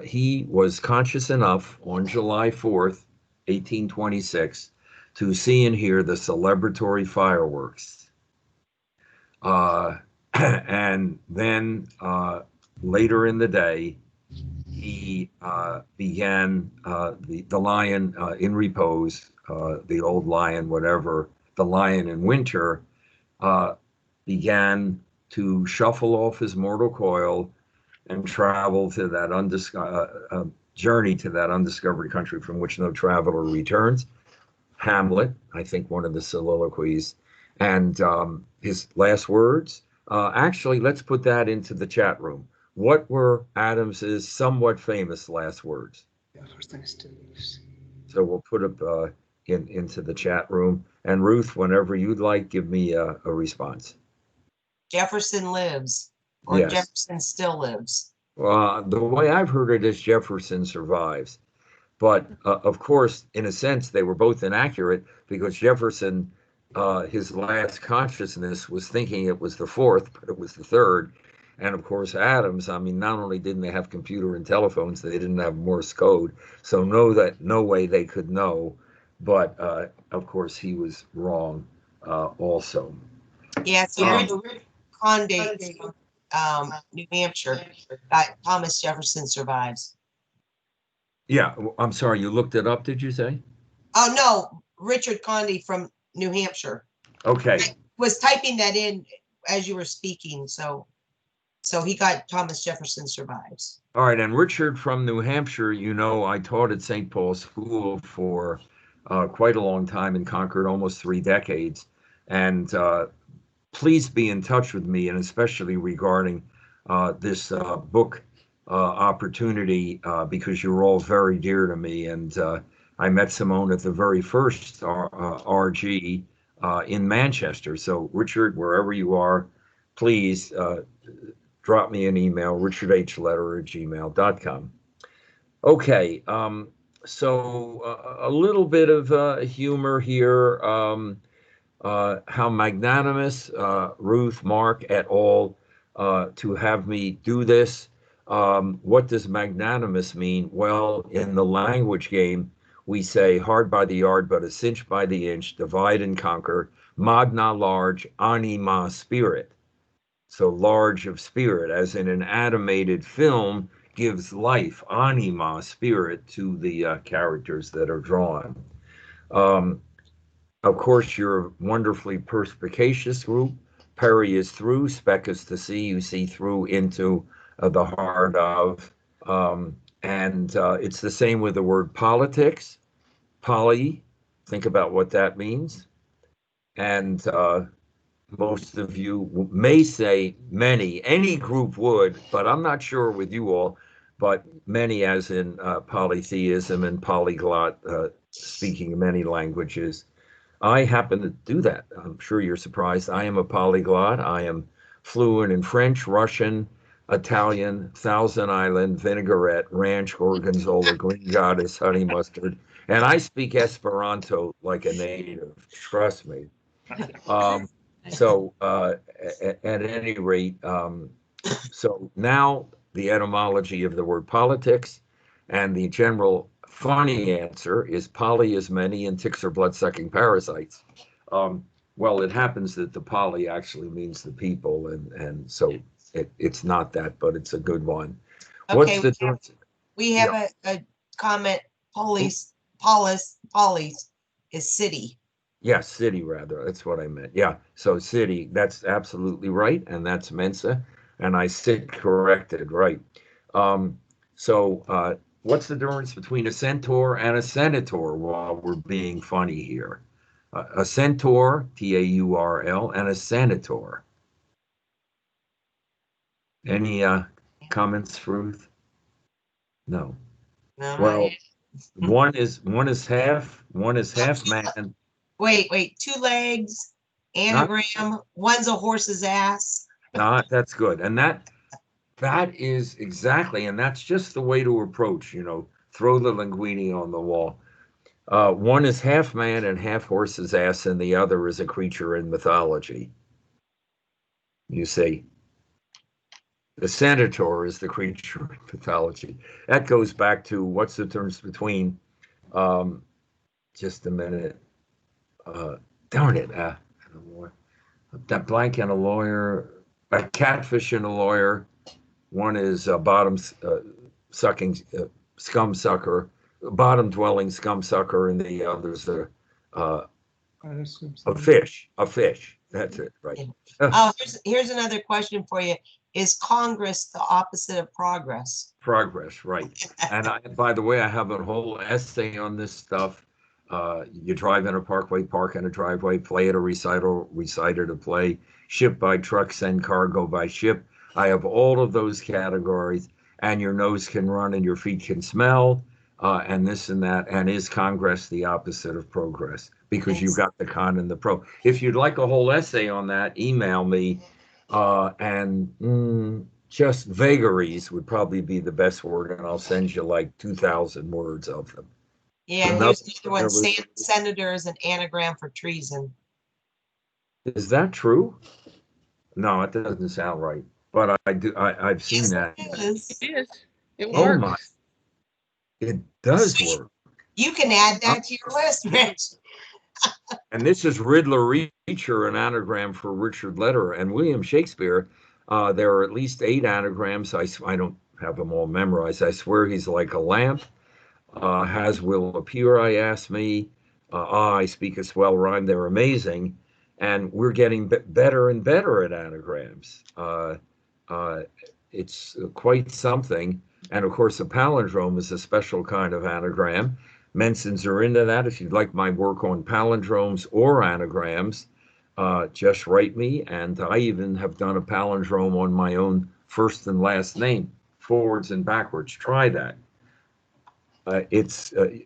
he was conscious enough on July 4th, 1826, to see and hear the celebratory fireworks. And then later in the day, he began the lion in repose, the old lion, whatever, the lion in winter, began to shuffle off his mortal coil and travel to that journey to that undiscovered country from which no traveler returns. Hamlet, I think one of the soliloquies, and his last words. Actually, let's put that into the chat room. What were Adams's somewhat famous last words? So we'll put it into the chat room. And Ruth, whenever you'd like, give me a response. Jefferson lives, or Yes. Jefferson still lives. The way I've heard it is Jefferson survives. But of course, in a sense, they were both inaccurate because Jefferson, his last consciousness was thinking it was the fourth, but it was the third. And of course, Adams, I mean, not only didn't they have computer and telephones, they didn't have Morse code. So no way they could know. But of course, he was wrong also. Yeah, so Richard Condé from New Hampshire, Thomas Jefferson survives. Yeah, I'm sorry, you looked it up, did you say? Oh, no, Richard Condé from New Hampshire. Okay. I was typing that in as you were speaking, so he got Thomas Jefferson survives. All right, and Richard from New Hampshire, you know, I taught at St. Paul's School for quite a long time in Concord, almost 3 decades. And please be in touch with me, and especially regarding this book opportunity, because you're all very dear to me. And I met Simone at the very first RG in Manchester. So Richard, wherever you are, please drop me an email, richardhletter@gmail.com. Okay, so a little bit of humor here. How magnanimous, Ruth, Mark, et al., to have me do this. What does magnanimous mean? Well, in the language game, we say hard by the yard, but a cinch by the inch, divide and conquer, magna large, anima spirit. So large of spirit, as in an animated film, gives life, anima, spirit, to the characters that are drawn. Of course, you're a wonderfully perspicacious group. Peri is through, spec is to see. You see through into the heart of. And it's the same with the word politics. Poly, think about what that means. And most of you may say many. Any group would, but I'm not sure with you all. But many, as in polytheism and polyglot, speaking many languages. I happen to do that. I'm sure you're surprised. I am a polyglot. I am fluent in French, Russian, Italian, Thousand Island, vinaigrette, ranch, gorgonzola, green goddess, honey mustard, and I speak Esperanto like a native. Trust me. So at any rate, so now the etymology of the word politics and the general funny answer is poly is many and ticks are blood-sucking parasites. Well, it happens that the poly actually means the people, and so it's not that, but it's a good one. Okay, What's the difference? we have a comment. Polis is city. Yeah, city rather. That's what I meant. Yeah, so city. That's absolutely right, and that's Mensa, and I sit corrected. Right. So what's the difference between a centaur and a senator? While we're being funny here, a centaur, Taurl, and a senator. Any comments, Ruth? No. No, Well, one is half man. Wait, 2 legs, anagram, one's a horse's ass. That's good. And that is exactly, and that's just the way to approach, throw the linguine on the wall. One is half man and half horse's ass, and the other is a creature in mythology. You see, the centaur is the creature in mythology. That goes back to what's the difference between, just a minute, darn it, that blank and a lawyer, a catfish and a lawyer. One is a bottom sucking scum sucker, bottom dwelling scum sucker, and the other's a fish. That's it, right? Oh, here's another question for you. Is Congress the opposite of progress? Progress, right. And by the way, I have a whole essay on this stuff. You drive in a parkway, park in a driveway, play at a recital, recite at a play, ship by truck, send cargo by ship. I have all of those categories, and your nose can run and your feet can smell, and this and that. And is Congress the opposite of progress? Because you've got the con and the pro. If you'd like a whole essay on that, email me. Just vagaries would probably be the best word, and I'll send you like 2,000 words of them. Yeah, and here's another one. Senator is an anagram for treason. Is that true? No, it doesn't sound right. But I've seen Yes, that. it is. It is. It Oh works. my. It does work. You can add that to your list, Rich. And this is Riddler Reacher, an anagram for Richard Lederer and William Shakespeare. There are at least 8 anagrams. I don't have them all memorized. I swear he's like a lamp. Has will appear, I ask me. I speak a swell rhyme. They're amazing. And we're getting better and better at anagrams. It's quite something. And of course, a palindrome is a special kind of anagram. Mensans are into that. If you'd like my work on palindromes or anagrams, just write me. And I even have done a palindrome on my own first and last name, forwards and backwards. Try that. The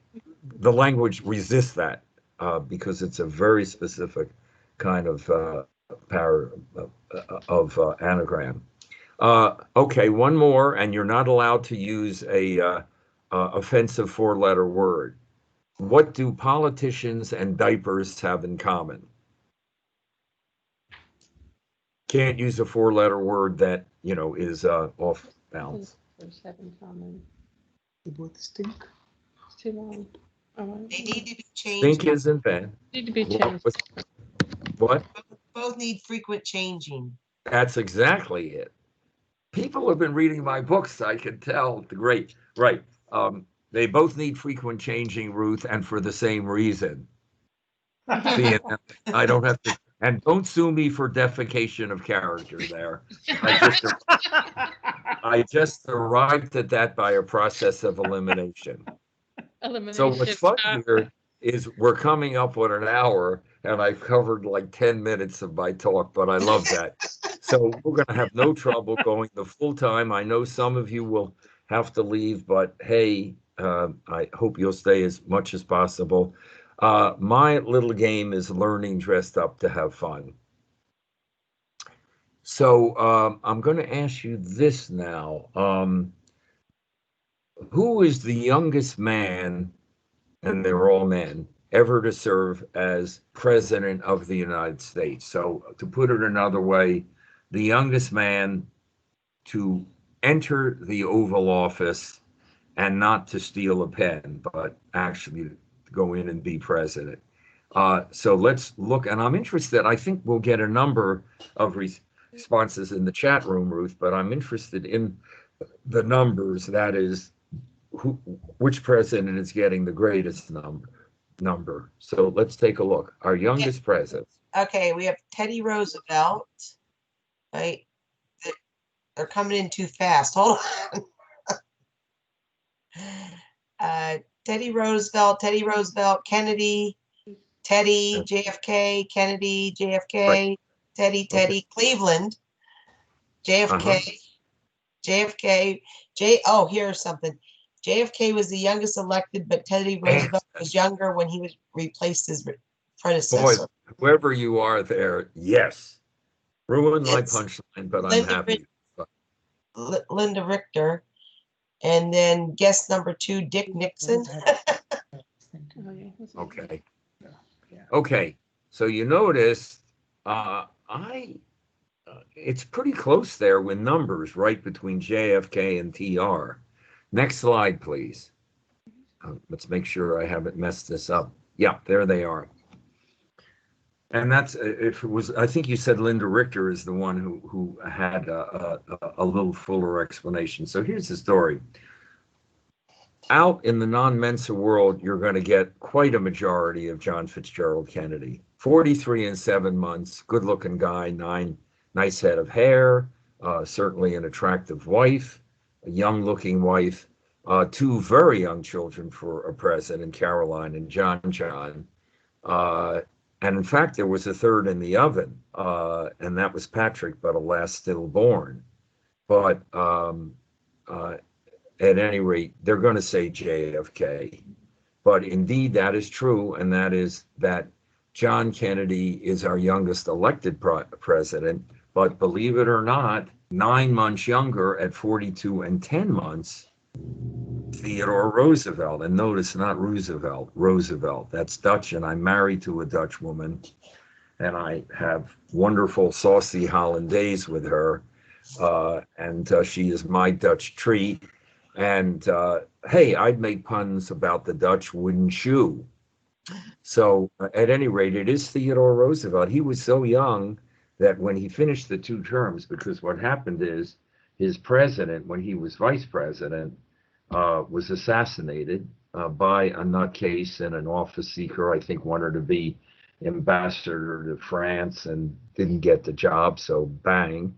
language resists that because it's a very specific kind of anagram. Okay, one more, and you're not allowed to use a offensive 4-letter word. What do politicians and diapers have in common? Can't use a 4-letter word that is off balance. They both stink. It's too long. They need to be changed. Think isn't bad. Need to be changed. What? Both need frequent changing. That's exactly it. People have been reading my books. I can tell. Great, right? They both need frequent changing, Ruth, and for the same reason. See, I don't have to. And don't sue me for defecation of character. There, I just arrived at that by a process of elimination. So what's fun here is we're coming up on an hour, and I've covered like 10 minutes of my talk, but I love that. So we're going to have no trouble going the full time. I know some of you will have to leave, but hey, I hope you'll stay as much as possible. My little game is learning dressed up to have fun. So I'm going to ask you this now. Who is the youngest man, and they're all men, ever to serve as president of the United States? So to put it another way, the youngest man to enter the Oval Office and not to steal a pen, but actually to go in and be president. So let's look, and I'm interested, I think we'll get a number of responses in the chat room, Ruth, but I'm interested in the numbers, that is, which president is getting the greatest number. So let's take a look. Our youngest president. Okay, we have Teddy Roosevelt. Right, they're coming in too fast. Hold on. Teddy Roosevelt, Kennedy, Teddy, JFK, Kennedy, JFK, right. Teddy, okay. Cleveland, JFK, JFK, Oh, here's something. JFK was the youngest elected, but Teddy Roosevelt was younger when he was replaced his predecessor. Boy, whoever you are there, yes. Ruined my punchline, but I'm happy. Linda Richter. And then guest number 2, Dick Nixon. Okay. Okay. So you notice it's pretty close there with numbers right between JFK and TR. Next slide, please. Let's make sure I haven't messed this up. Yeah, there they are. And that's, if it was, I think you said Linda Richter is the one who had a little fuller explanation. So here's the story. Out in the non-Mensa world, you're going to get quite a majority of John Fitzgerald Kennedy. 43 and 7 months, good looking guy, nice head of hair, certainly an attractive wife, a young looking wife, two very young children for a president, Caroline and John. And in fact, there was a third in the oven, and that was Patrick, but alas, stillborn. But at any rate, they're going to say JFK. But indeed, that is true, and that is that John Kennedy is our youngest elected president. But believe it or not, 9 months younger at 42 and 10 months, Theodore Roosevelt. And notice, not Roosevelt, Roosevelt. That's Dutch, and I'm married to a Dutch woman, and I have wonderful saucy hollandaise with her, and she is my Dutch treat. And hey, I'd make puns about the Dutch, wouldn't you? So at any rate, it is Theodore Roosevelt. He was so young that when he finished the 2 terms, because what happened is his president, when he was vice president, was assassinated by a nutcase and an office seeker. I think wanted to be ambassador to France and didn't get the job, so bang.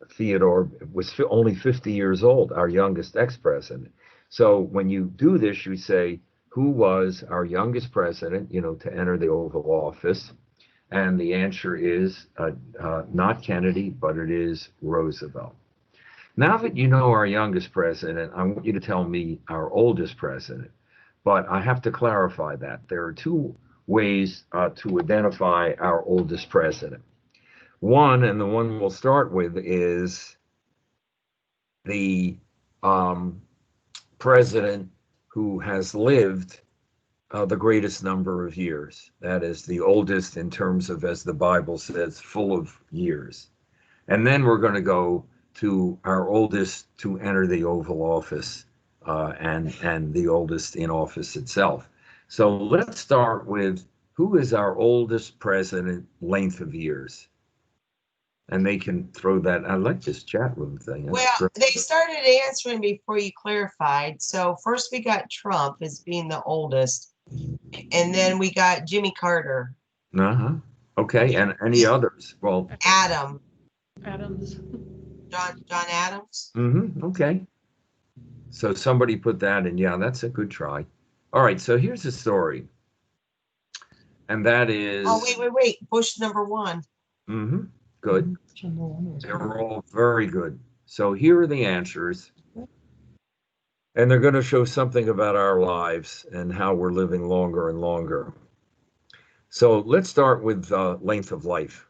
Theodore was only 50 years old, our youngest ex-president. So when you do this, you say, who was our youngest president, to enter the Oval Office? And the answer is not Kennedy, but it is Roosevelt. Now that you know our youngest president, I want you to tell me our oldest president. But I have to clarify that. There are 2 ways to identify our oldest president. One, and the one we'll start with, is the president who has lived the greatest number of years. That is the oldest in terms of, as the Bible says, full of years. And then we're going to go to our oldest to enter the Oval Office and the oldest in office itself. So let's start with who is our oldest president length of years? And they can throw that. I like this chat room thing. Well, they started answering before you clarified. So first we got Trump as being the oldest, and then we got Jimmy Carter. Okay, and any others? Well, Adams. John Adams. Okay. So somebody put that in. Yeah, that's a good try. All right, so here's the story. And that is... Oh, wait. Bush number 1. Good. They were all very good. So here are the answers. And they're going to show something about our lives and how we're living longer and longer. So let's start with length of life.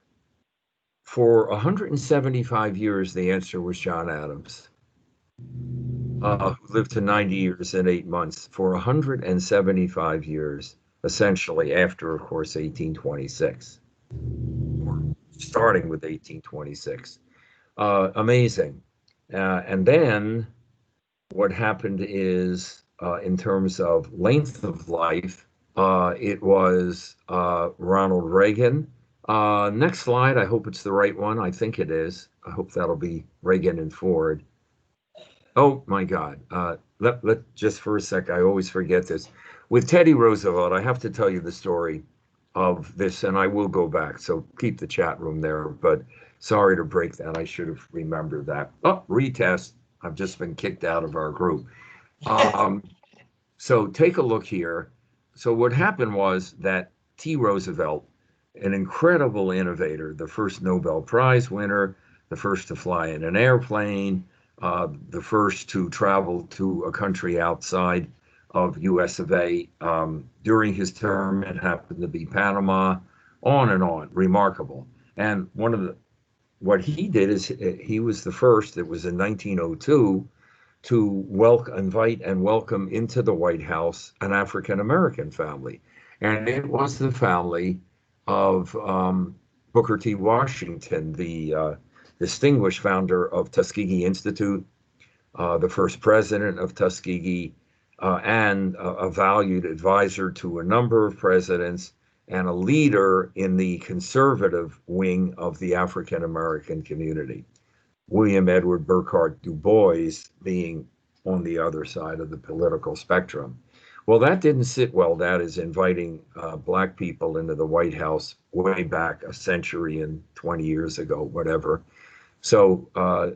For 175 years, the answer was John Adams, who lived to 90 years and 8 months. For 175 years, essentially after, of course, 1826. Starting with 1826. Amazing. And then what happened is, in terms of length of life, it was Ronald Reagan. Next slide. I hope it's the right one. I think it is. I hope that'll be Reagan and Ford. Oh my God. Let just for a sec, I always forget this. With Teddy Roosevelt, I have to tell you the story of this, and I will go back, so keep the chat room there, but sorry to break that. I should have remembered that. Oh, retest. I've just been kicked out of our group. So take a look here. So what happened was that T. Roosevelt, an incredible innovator, the first Nobel Prize winner, the first to fly in an airplane, the first to travel to a country outside of US of A. During his term, it happened to be Panama, on and on, remarkable. And what he did is he was the first, it was in 1902, to invite and welcome into the White House an African-American family. And it was the family of Booker T. Washington, the distinguished founder of Tuskegee Institute, the first president of Tuskegee, and a valued advisor to a number of presidents, and a leader in the conservative wing of the African American community. William Edward Burghardt Du Bois being on the other side of the political spectrum. Well, that didn't sit well. That is inviting black people into the White House way back a century and 20 years ago, whatever. So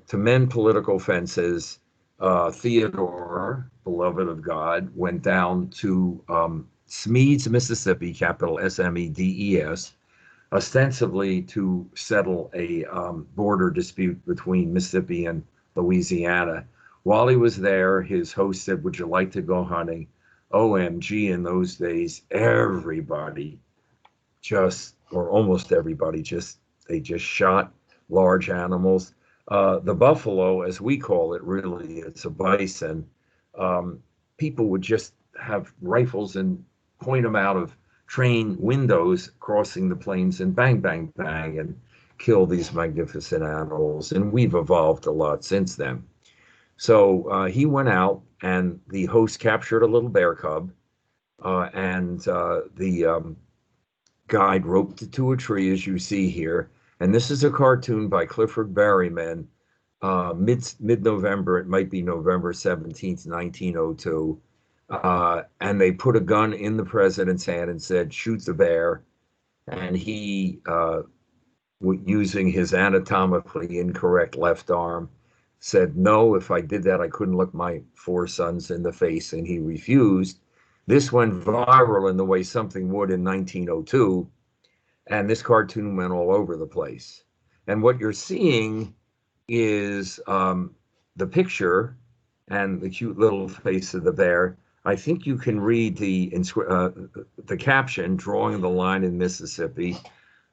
to mend political fences, Theodore, beloved of God, went down to Smedes, Mississippi, capital Smedes, ostensibly to settle a border dispute between Mississippi and Louisiana. While he was there, his host said, "Would you like to go hunting?" OMG, in those days, everybody or almost everybody, they just shot large animals. The buffalo, as we call it, really, it's a bison. People would just have rifles and point them out of train windows crossing the plains and bang, bang, bang, and kill these magnificent animals. And we've evolved a lot since then. So he went out, and the host captured a little bear cub, and the guide roped it to a tree, as you see here. And this is a cartoon by Clifford Berryman, mid-November. It might be November 17th, 1902. And they put a gun in the president's hand and said, "Shoot the bear." And he, using his anatomically incorrect left arm, said, "No, if I did that, I couldn't look my 4 sons in the face." And he refused. This went viral in the way something would in 1902, and this cartoon went all over the place. And what you're seeing is the picture and the cute little face of the bear. I think you can read the caption, "Drawing the line in Mississippi,"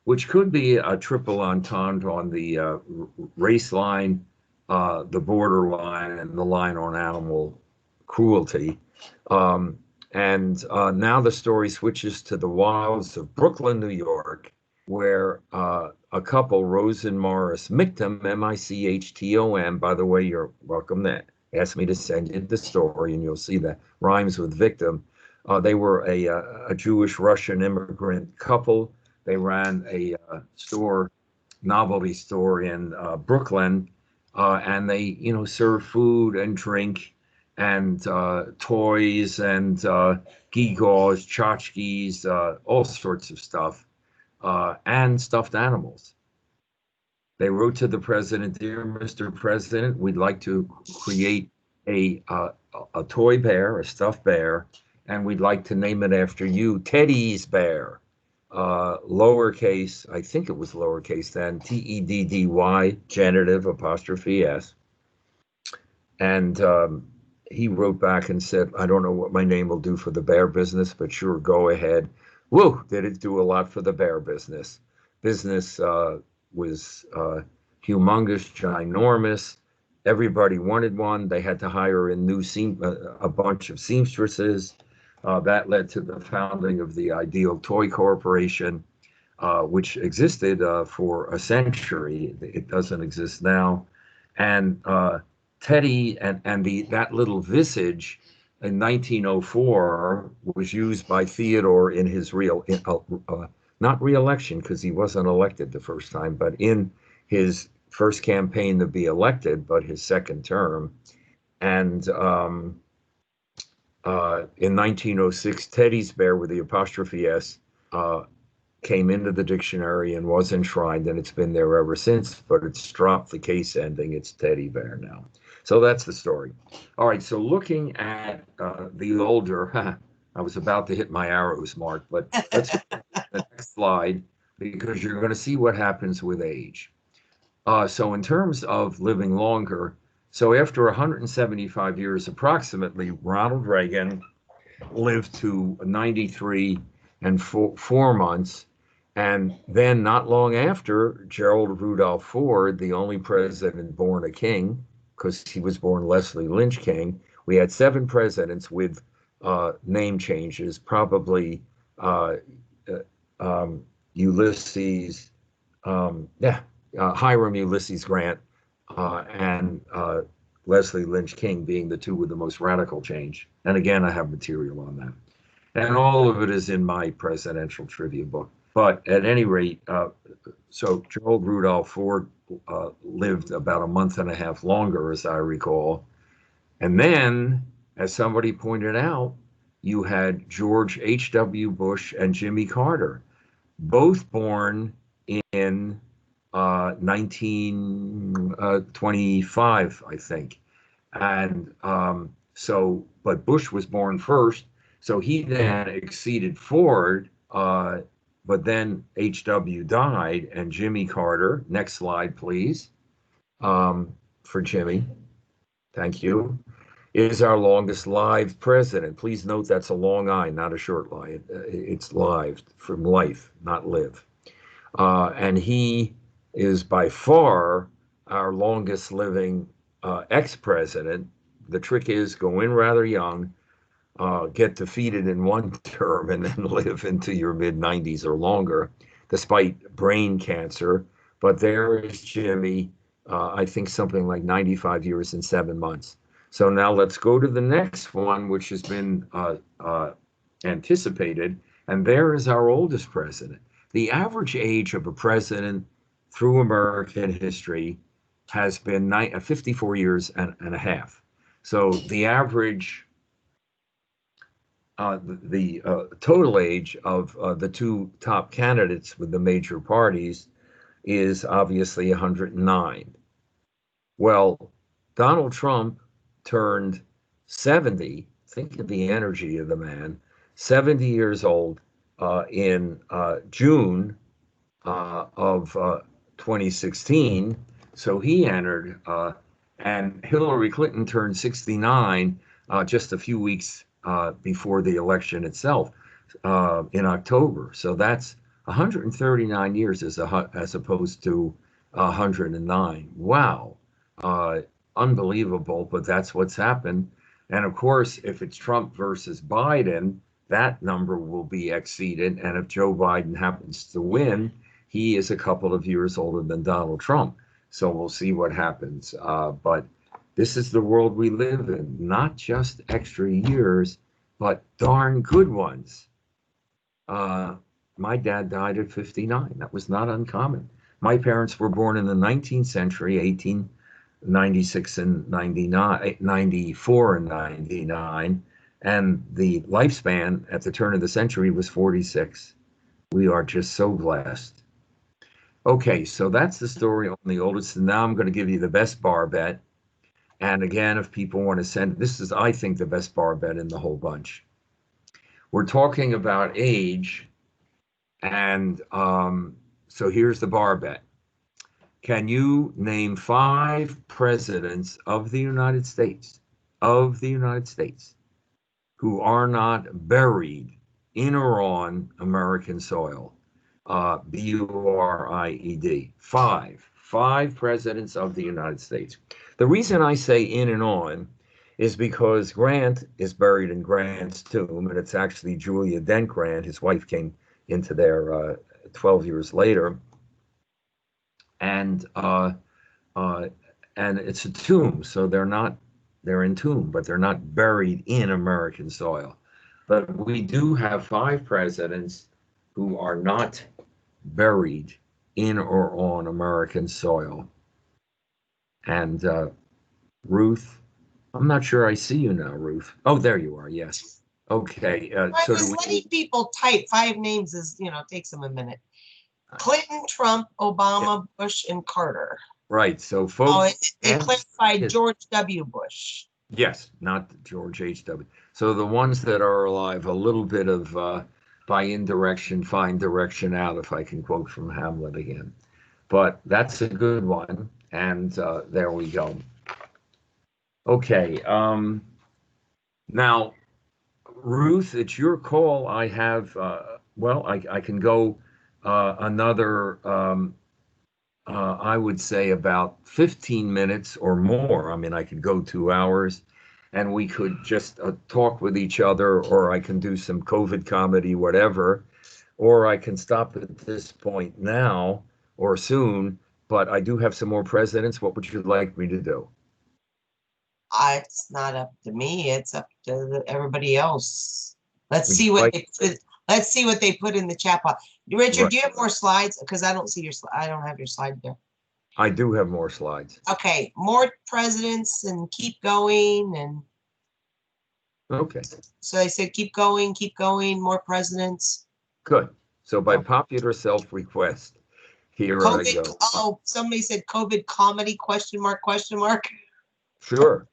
which could be a triple entendre on the race line, the border line, and the line on animal cruelty. And now the story switches to the wilds of Brooklyn, New York, where a couple, Rose and Morris Michtom, Michtom, by the way, you're welcome to ask me to send you the story, and you'll see that rhymes with victim. They were a Jewish-Russian immigrant couple. They ran a novelty store in Brooklyn, and they, served food and drink and toys and gewgaws, tchotchkes, all sorts of stuff, and stuffed animals. They wrote to the president, "Dear Mr. President, we'd like to create a toy bear, a stuffed bear, and we'd like to name it after you, Teddy's Bear." Lowercase, I think it was lowercase then, Teddy, genitive, apostrophe S. And he wrote back and said, "I don't know what my name will do for the bear business, but sure, go ahead." Woo, did it do a lot for the bear business. Business was humongous, ginormous. Everybody wanted one. They had to hire in a bunch of seamstresses. That led to the founding of the Ideal Toy Corporation, which existed for a century. It doesn't exist now. And Teddy and that little visage in 1904 was used by Theodore in his not re-election, because he wasn't elected the first time, but in his first campaign to be elected, but his second term. And in 1906, Teddy's Bear with the apostrophe S came into the dictionary and was enshrined, and it's been there ever since, but it's dropped the case ending. It's Teddy Bear now. So that's the story. All right, so looking at the older, I was about to hit my arrows, Mark, but let's go to the next slide, because you're going to see what happens with age. So in terms of living longer, so after 175 years approximately, Ronald Reagan lived to 93 and 4 months. And then not long after, Gerald Rudolph Ford, the only president born a king, because he was born Leslie Lynch King. We had 7 presidents with name changes, probably Ulysses, Hiram Ulysses Grant, and Leslie Lynch King being the 2 with the most radical change. And again, I have material on that. And all of it is in my presidential trivia book. But at any rate, so Gerald Rudolph Ford lived about a month and a half longer, as I recall. And then, as somebody pointed out, you had George H.W. Bush and Jimmy Carter, both born in 1925, I think. And but Bush was born first, so he then exceeded Ford. But then H.W. died, and Jimmy Carter, next slide, please, for Jimmy, thank you, is our longest lived president. Please note that's a long I, not a short lie. It's live from life, not live. And he is by far our longest living ex-president. The trick is go in rather young, get defeated in one term, and then live into your mid-90s or longer, despite brain cancer. But there is Jimmy, I think something like 95 years and 7 months. So now let's go to the next one, which has been anticipated. And there is our oldest president. The average age of a president through American history has been 54 years and a half. So the average, the total age of the two top candidates with the major parties is obviously 109. Well, Donald Trump turned 70. Think of the energy of the man, 70 years old in June of 2016. So he entered, and Hillary Clinton turned 69 just a few weeks before the election itself in October. So that's 139 years as opposed to 109. Wow. Unbelievable, but that's what's happened. And of course, if it's Trump versus Biden, that number will be exceeded. And if Joe Biden happens to win, he is a couple of years older than Donald Trump. So we'll see what happens. But this is the world we live in, not just extra years, but darn good ones. My dad died at 59. That was not uncommon. My parents were born in the 19th century, 1896 and 99, 94 and 99, and the lifespan at the turn of the century was 46. We are just so blessed. Okay, so that's the story on the oldest, and now I'm going to give you the best bar bet. And again, if people want to send, this is, I think, the best bar bet in the whole bunch. We're talking about age, and so here's the bar bet. Can you name 5 presidents of the United States, who are not buried in or on American soil? Buried. 5 presidents of the United States. The reason I say in and on is because Grant is buried in Grant's tomb, and it's actually Julia Dent Grant. His wife came into there 12 years later. And it's a tomb, so they're entombed, but they're not buried in American soil. But we do have 5 presidents who are not buried in or on American soil. And Ruth, I'm not sure I see you now, Ruth. Oh, there you are. Yes. Okay. So letting people type 5 names is, takes them a minute. Clinton, Trump, Obama, Bush, and Carter. Right. So folks. They clarified George W. Bush. Yes, not George H.W. So the ones that are alive, a little bit of by indirection, find direction out, if I can quote from Hamlet again. But that's a good one. And there we go. Okay. Now, Ruth, it's your call. I have, I can go another, I would say about 15 minutes or more. I mean, I could go 2 hours and we could just talk with each other, or I can do some COVID comedy, whatever, or I can stop at this point now or soon, but I do have some more presidents. What would you like me to do? It's not up to me. It's up to everybody else. Let's see what they put in the chat box. Richard, right. Do you have more slides? Because I don't see your slide. I don't have your slide there. I do have more slides. Okay, more presidents and keep going. And Okay, So they said, keep going, more presidents. good. So by popular self-request, here I COVID, go. oh, somebody said COVID comedy, question mark, question mark. Sure.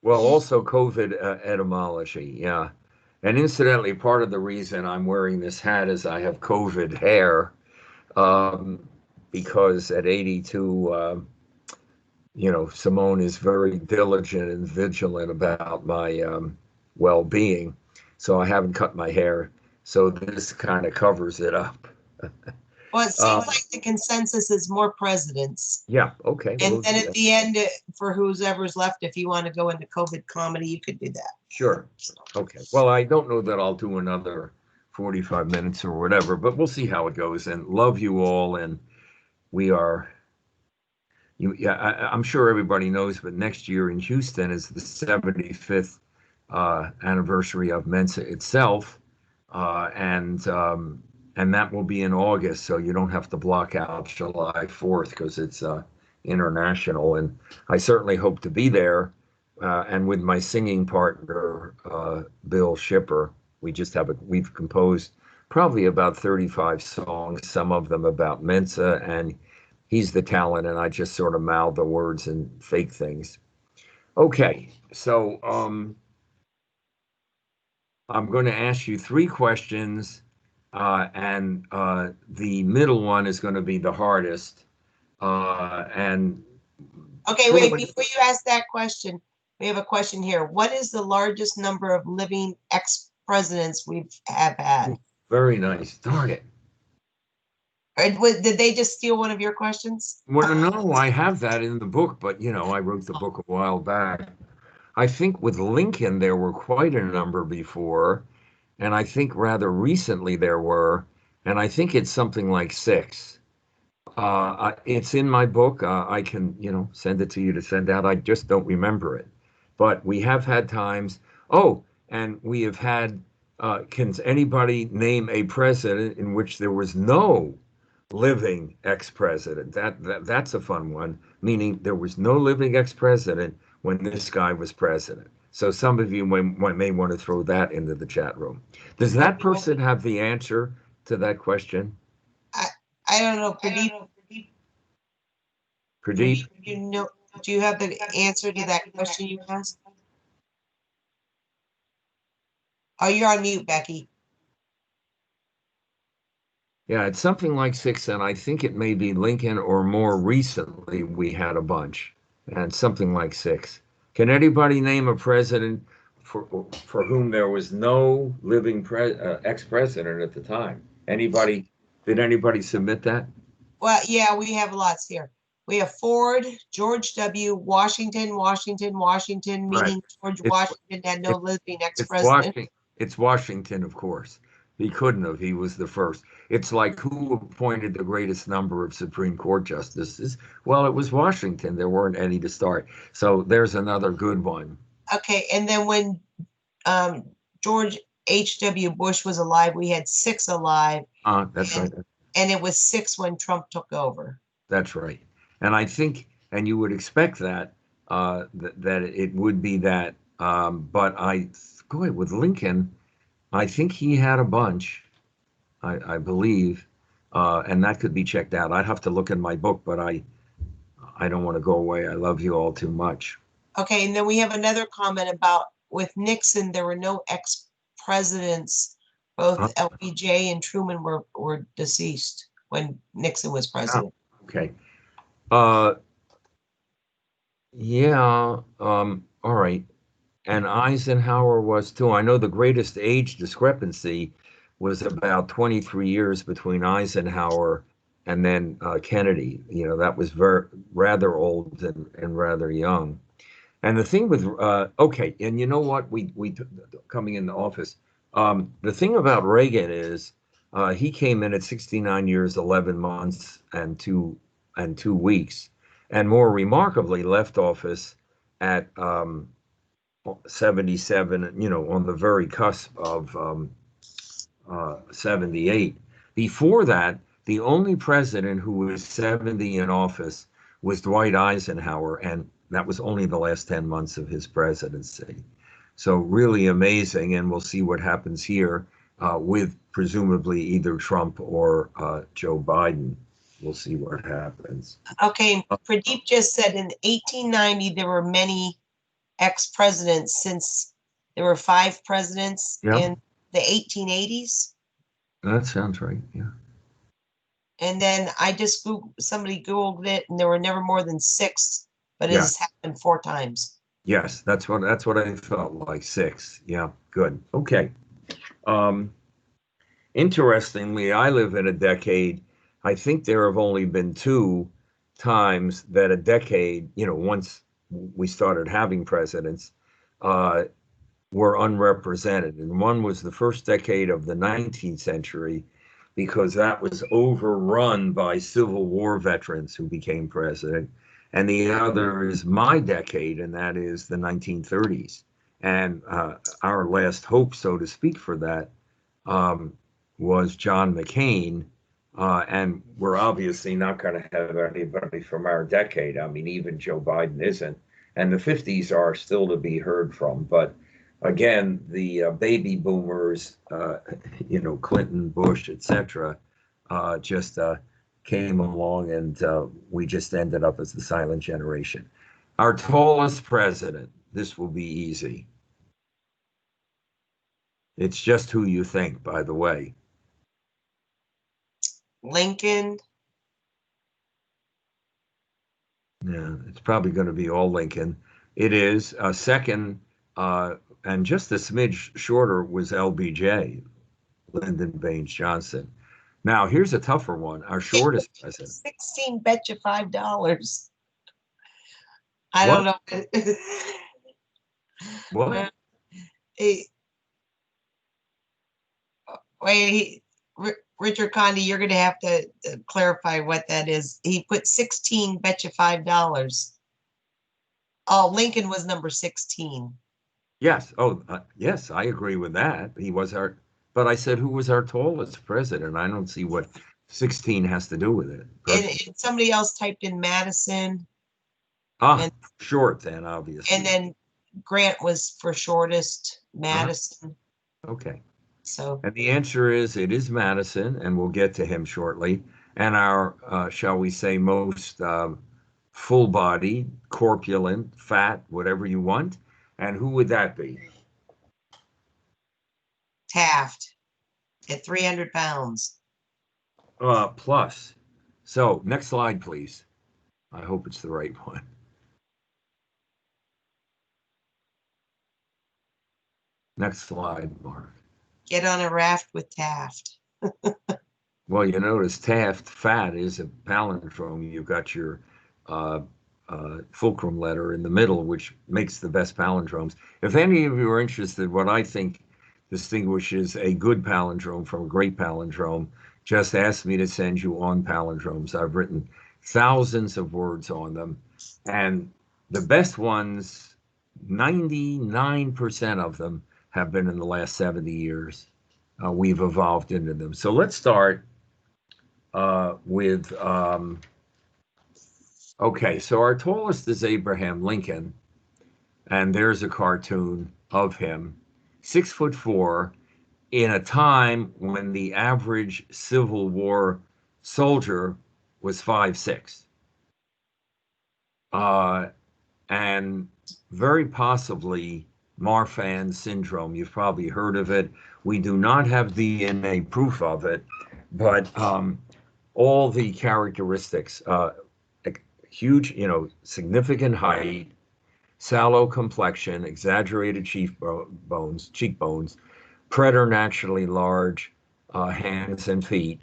Well, also COVID etymology, yeah. And incidentally, part of the reason I'm wearing this hat is I have COVID hair, um, because at 82, Simone is very diligent and vigilant about my well-being. So I haven't cut my hair. So this kind of covers it up. Well, it seems like the consensus is more presidents. Yeah, okay. And We'll then do at that. the end, for whoever's left, if you want to go into COVID comedy, you could do that. Sure. Okay. Well, I don't know that I'll do another 45 minutes or whatever, but we'll see how it goes. And love you all. And we are, I'm sure everybody knows, but next year in Houston is the 75th anniversary of Mensa itself. And that will be in August. So you don't have to block out July 4th because it's international. And I certainly hope to be there. And with my singing partner, Bill Shipper, we've composed probably about 35 songs, some of them about Mensa, and he's the talent, and I just sort of mouth the words and fake things. Okay, so I'm going to ask you three questions, and the middle one is going to be the hardest. And Okay, wait, before you ask that question, we have a question here. What is the largest number of living ex-presidents we have had? Very nice. Darn it. Did they just steal one of your questions? Well, no, I have that in the book, but I wrote the book a while back. I think with Lincoln, there were quite a number before, and I think rather recently there were, and I think it's something like six. It's in my book. I can, send it to you to send out. I just don't remember it. But we have had times. Oh, and we have had. Can anybody name a president in which there was no living ex-president? That's a fun one. Meaning there was no living ex-president when this guy was president. So some of you may want to throw that into the chat room. Does that person have the answer to that question? I don't know, Pradeep. Pradeep? Do you have the answer to that question you asked? Oh, you're on mute, Becky. Yeah, it's something like six, and I think it may be Lincoln, or more recently we had a bunch, and something like six. Can anybody name a president for whom there was no living ex-president at the time? Anybody? Did anybody submit that? Well, yeah, we have lots here. We have Ford, George W., Washington, meaning George Washington had no living ex-president. It's Washington, of course. He couldn't have. He was the first. It's like who appointed the greatest number of Supreme Court justices? Well, it was Washington. There weren't any to start. So there's another good one. Okay, and then when George H.W. Bush was alive, we had six alive. That's right. And it was six when Trump took over. That's right. And I think, and you would expect that, that it would be that. But with Lincoln, I think he had a bunch, I believe, and that could be checked out. I'd have to look in my book, but I don't want to go away. I love you all too much. Okay, and then we have another comment about with Nixon, there were no ex-presidents. Both LBJ and Truman were deceased when Nixon was president. Okay. Yeah. All right. And Eisenhower was too. I know the greatest age discrepancy was about 23 years between Eisenhower and then Kennedy. That was rather old and rather young. And the thing with okay, and you know what? We coming in the office. The thing about Reagan is he came in at 69 years, 11 months, and 2 weeks, and more remarkably, left office at 77, on the very cusp of 78. Before that, the only president who was 70 in office was Dwight Eisenhower, and that was only the last 10 months of his presidency. So really amazing, and we'll see what happens here with presumably either Trump or Joe Biden. We'll see what happens. Okay, Pradeep just said in 1890 there were many ex-presidents since there were 5 presidents Yeah. in the 1880s. That sounds right. Yeah. And then I just somebody Googled it and there were never more than 6, but it Yeah. has happened 4 times. Yes, that's what I felt like. 6. Yeah, good. Okay. Interestingly, I live in a decade. I think there have only been 2 times that a decade, once we started having presidents, were unrepresented. And one was the first decade of the 19th century, because that was overrun by Civil War veterans who became president. And the other is my decade, and that is the 1930s. And our last hope, so to speak, for that was John McCain. And we're obviously not going to have anybody from our decade. I mean, even Joe Biden isn't. And the 50s are still to be heard from. But again, the baby boomers, Clinton, Bush, etc., just came along, and we just ended up as the silent generation. Our tallest president, this will be easy. It's just who you think, by the way. Lincoln. Yeah, it's probably going to be all Lincoln. It is. Second, and just a smidge shorter, was LBJ, Lyndon Baines Johnson. Now, here's a tougher one. Our shortest president. 16 bet you $5. I What? don't know. What? Wait, Richard Condi, you're going to have to clarify what that is. He put 16 bet you $5. Oh, Lincoln was number 16. Yes. Oh, yes, I agree with that. He was but I said, who was our tallest president? I don't see what 16 has to do with it. And somebody else typed in Madison. Short then, obviously. And then Grant was for shortest, Madison. Okay. So. And the answer is, it is Madison, and we'll get to him shortly. And our, shall we say, most full-bodied, corpulent, fat, whatever you want. And who would that be? Taft at 300 pounds. Plus. So next slide, please. I hope it's the right one. Next slide, Mark. Get on a raft with Taft. Well, you notice Taft, fat, is a palindrome. You've got your fulcrum letter in the middle, which makes the best palindromes. If any of you are interested, what I think distinguishes a good palindrome from a great palindrome, just ask me to send you on palindromes. I've written thousands of words on them, and the best ones, 99% of them, have been in the last 70 years. We've evolved into them. So let's start with, okay, so our tallest is Abraham Lincoln, and there's a cartoon of him, 6'4", in a time when the average Civil War soldier was 5'6". And very possibly Marfan syndrome. You've probably heard of it. We do not have DNA proof of it, but all the characteristics, huge, significant height, sallow complexion, exaggerated cheekbones, preternaturally large hands and feet.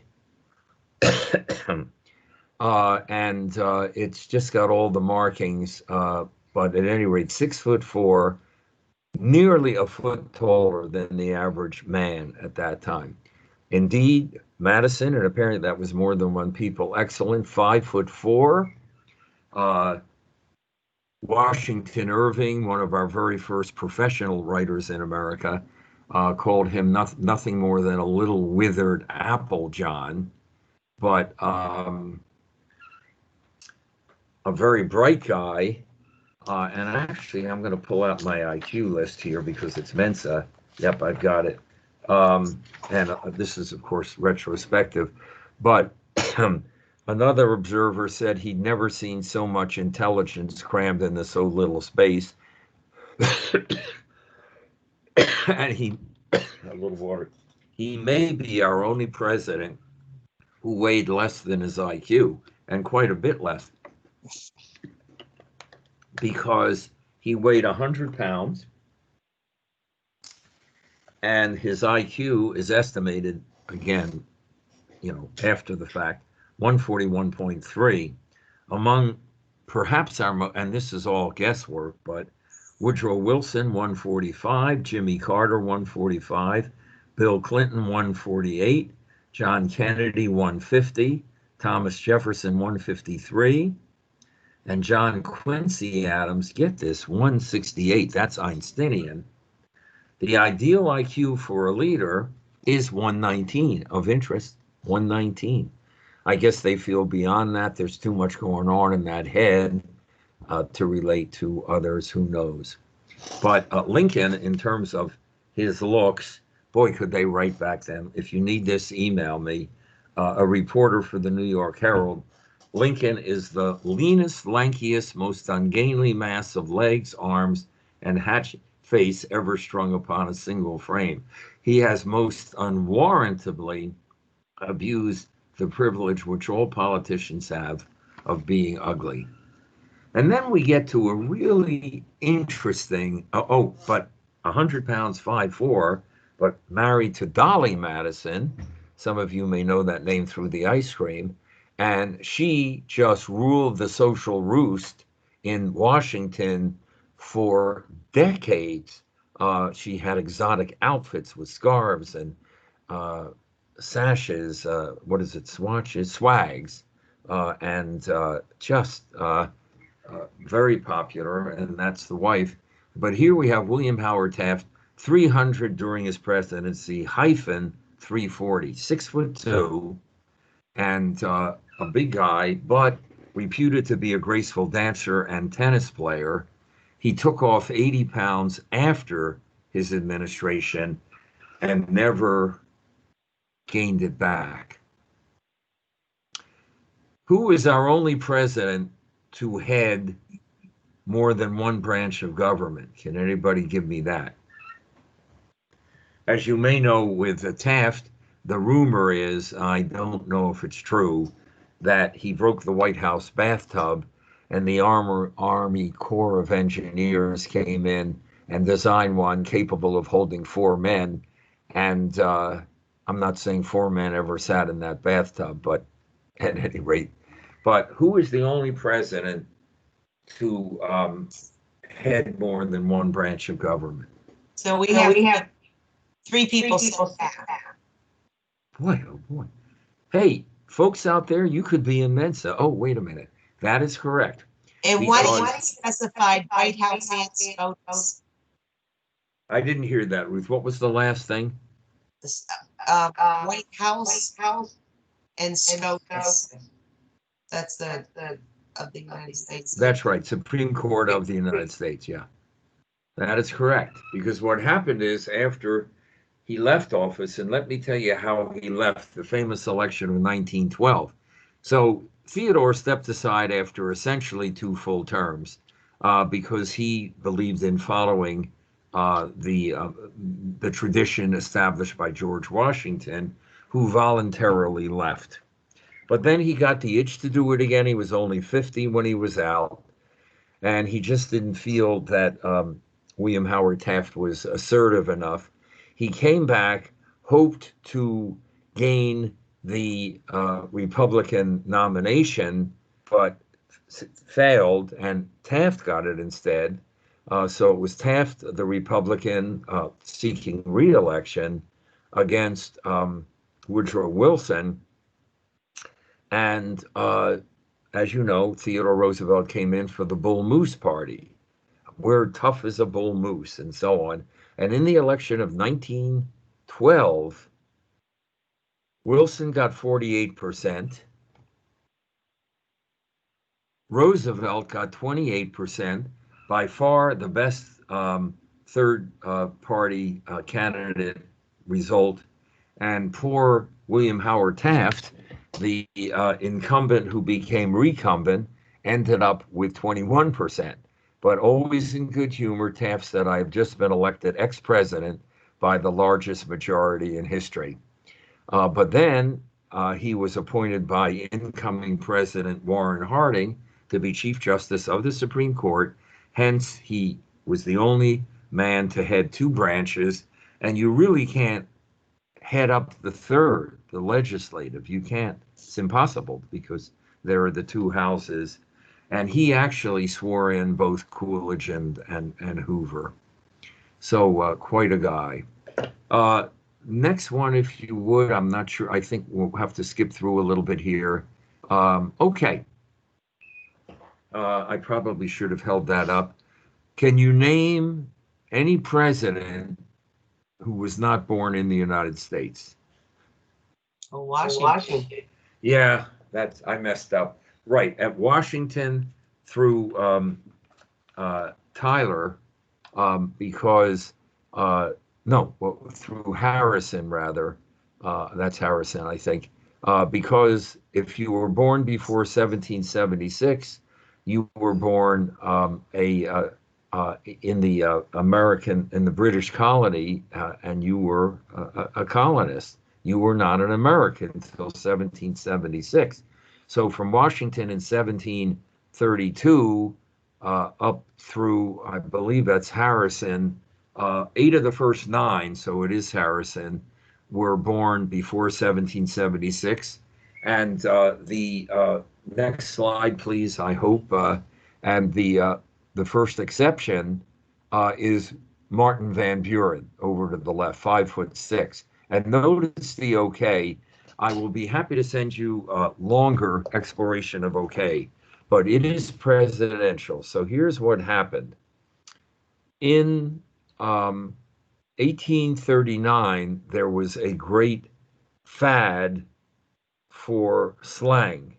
And it's just got all the markings, but at any rate, 6'4", nearly a foot taller than the average man at that time. Indeed, Madison, and apparently that was more than one people, excellent, 5'4". Washington Irving, one of our very first professional writers in America, called him nothing more than a little withered apple John, but a very bright guy, And actually, I'm going to pull out my IQ list here because it's Mensa. Yep, I've got it. And this is, of course, retrospective. But another observer said he'd never seen so much intelligence crammed into so little space. And a little water. He may be our only president who weighed less than his IQ, and quite a bit less, because he weighed 100 pounds and his IQ is estimated, again, after the fact, 141.3. Among perhaps and this is all guesswork, but Woodrow Wilson, 145, Jimmy Carter, 145, Bill Clinton, 148, John Kennedy, 150, Thomas Jefferson, 153, and John Quincy Adams, get this, 168. That's Einsteinian. The ideal IQ for a leader is 119, of interest, 119. I guess they feel beyond that, there's too much going on in that head to relate to others, who knows. But Lincoln, in terms of his looks, boy, could they write back then. If you need this, email me. A reporter for the New York Herald. Lincoln is the leanest, lankiest, most ungainly mass of legs, arms, and hatchet face ever strung upon a single frame. He has most unwarrantably abused the privilege which all politicians have of being ugly. And then we get to a really interesting, but 100 pounds, 5'4", but married to Dolly Madison. Some of you may know that name through the ice cream. And she just ruled the social roost in Washington for decades. She had exotic outfits with scarves and sashes, swatches, swags, and just very popular, and that's the wife. But here we have William Howard Taft, 300 during his presidency, hyphen 340, 6'2", and a big guy, but reputed to be a graceful dancer and tennis player. He took off 80 pounds after his administration and never gained it back. Who is our only president to head more than one branch of government? Can anybody give me that? As you may know, with Taft, the rumor is, I don't know if it's true, that he broke the White House bathtub and the Army Corps of Engineers came in and designed one capable of holding 4 men. And I'm not saying 4 men ever sat in that bathtub, but at any rate. But who is the only president to head more than one branch of government? So we have 3 people so far. Boy, oh boy. Hey, folks out there, you could be in Mensa. Oh, wait a minute. That is correct. And what is specified White House and SCOTUS? I didn't hear that, Ruth. What was the last thing? White House and SCOTUS. That's the of the United States. That's right. Supreme Court of the United States. Yeah, that is correct. Because what happened is, after he left office, and let me tell you how he left the famous election of 1912. So Theodore stepped aside after essentially 2 full terms because he believed in following the tradition established by George Washington, who voluntarily left. But then he got the itch to do it again. He was only 50 when he was out, and he just didn't feel that William Howard Taft was assertive enough. He came back, hoped to gain the Republican nomination, but failed, and Taft got it instead. So it was Taft, the Republican, seeking re-election against Woodrow Wilson. And as you know, Theodore Roosevelt came in for the Bull Moose Party. We're tough as a bull moose, and so on. And in the election of 1912, Wilson got 48%. Roosevelt got 28%. by far the best third party candidate result. And poor William Howard Taft, the incumbent who became recumbent, ended up with 21%. But always in good humor, Taft said, "I've just been elected ex-president by the largest majority in history." But then he was appointed by incoming President Warren Harding to be Chief Justice of the Supreme Court. Hence, he was the only man to head two branches. And you really can't head up the third, the legislative. You can't. It's impossible because there are the two houses. And he actually swore in both Coolidge and Hoover. So quite a guy. Next one, if you would, I'm not sure. I think we'll have to skip through a little bit here. Okay. I probably should have held that up. Can you name any president who was not born in the United States? Oh, Washington. Yeah, I messed up. Right, at Washington through Tyler, because no, well, through Harrison rather. That's Harrison, I think. Because if you were born before 1776, you were born in the British colony, and you were a colonist. You were not an American until 1776. So from Washington in 1732 up through, I believe that's Harrison, 8 of the first 9, so it is Harrison, were born before 1776. And the next slide, please, I hope. And the first exception is Martin Van Buren over to the left, 5'6". And notice the OK. I will be happy to send you a longer exploration of OK, but it is presidential. So here's what happened. In 1839, there was a great fad for slang,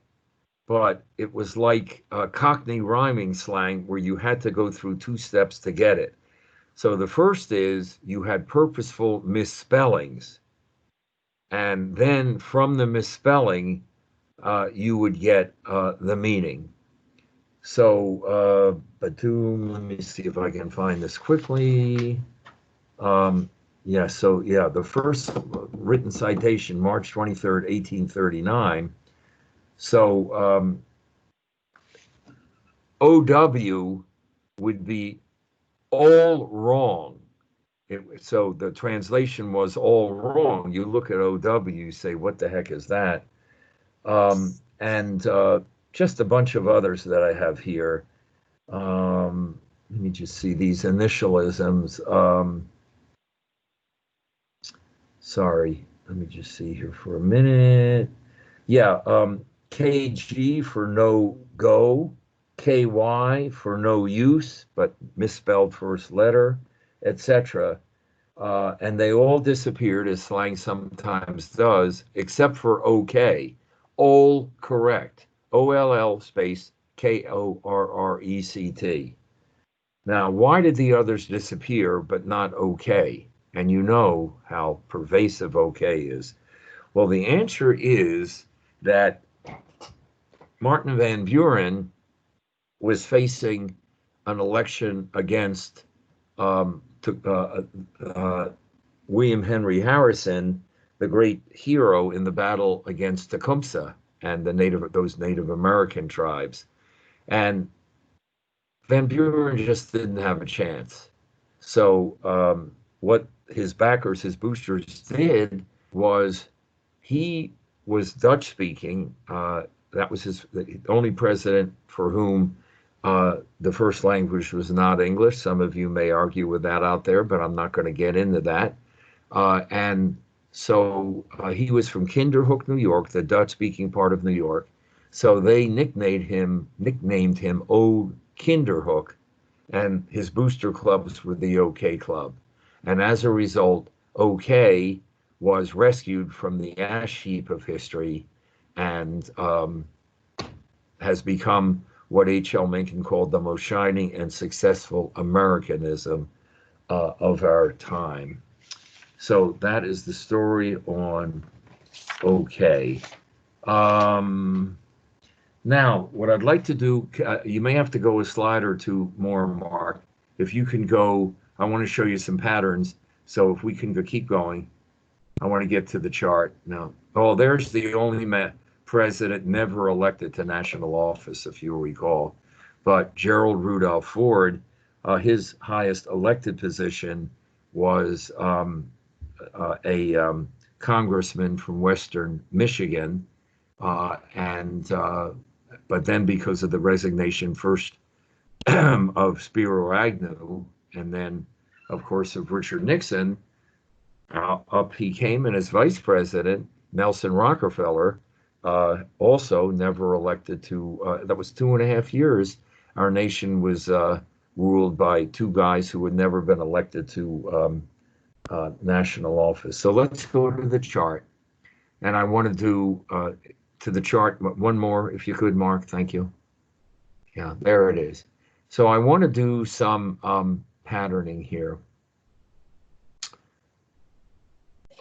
but it was like Cockney rhyming slang where you had to go through 2 steps to get it. So the first is you had purposeful misspellings. And then from the misspelling, you would get the meaning. So, Batum, let me see if I can find this quickly. Yeah, so yeah, the first written citation, March 23rd, 1839. So OW would be all wrong. So the translation was all wrong. You look at OW, you say, what the heck is that? And just a bunch of others that I have here. Let me just see these initialisms. Sorry, let me just see here for a minute. Yeah, KG for no go, KY for no use, but misspelled first letter, etc. And they all disappeared, as slang sometimes does, except for OK. All correct. OLL space KORRECT. Now, why did the others disappear but not OK? And you know how pervasive OK is. Well, the answer is that Martin Van Buren was facing an election against William Henry Harrison, the great hero in the battle against Tecumseh and those Native American tribes. And Van Buren just didn't have a chance. So what his backers, his boosters did was he was Dutch speaking. That was the only president for whom the first language was not English. Some of you may argue with that out there, but I'm not going to get into that. And so he was from Kinderhook, New York, the Dutch-speaking part of New York. So they nicknamed him Ode Kinderhook, and his booster clubs were the OK Club. And as a result, OK was rescued from the ash heap of history and has become what H.L. Mencken called the most shining and successful Americanism of our time. So that is the story on OK. Now, what I'd like to do, you may have to go a slide or two more, Mark. If you can go, I want to show you some patterns. So if we can go, keep going, I want to get to the chart now. Oh, there's the only president never elected to national office, if you recall. But Gerald Rudolph Ford, his highest elected position was a congressman from Western Michigan. But then because of the resignation first of Spiro Agnew, and then, of course, of Richard Nixon, up he came, and as vice president, Nelson Rockefeller, also never elected to, that was 2.5 years. Our nation was ruled by two guys who had never been elected to national office. So let's go to the chart. And I want to do to the chart one more, if you could, Mark. Thank you. Yeah, there it is. So I want to do some patterning here.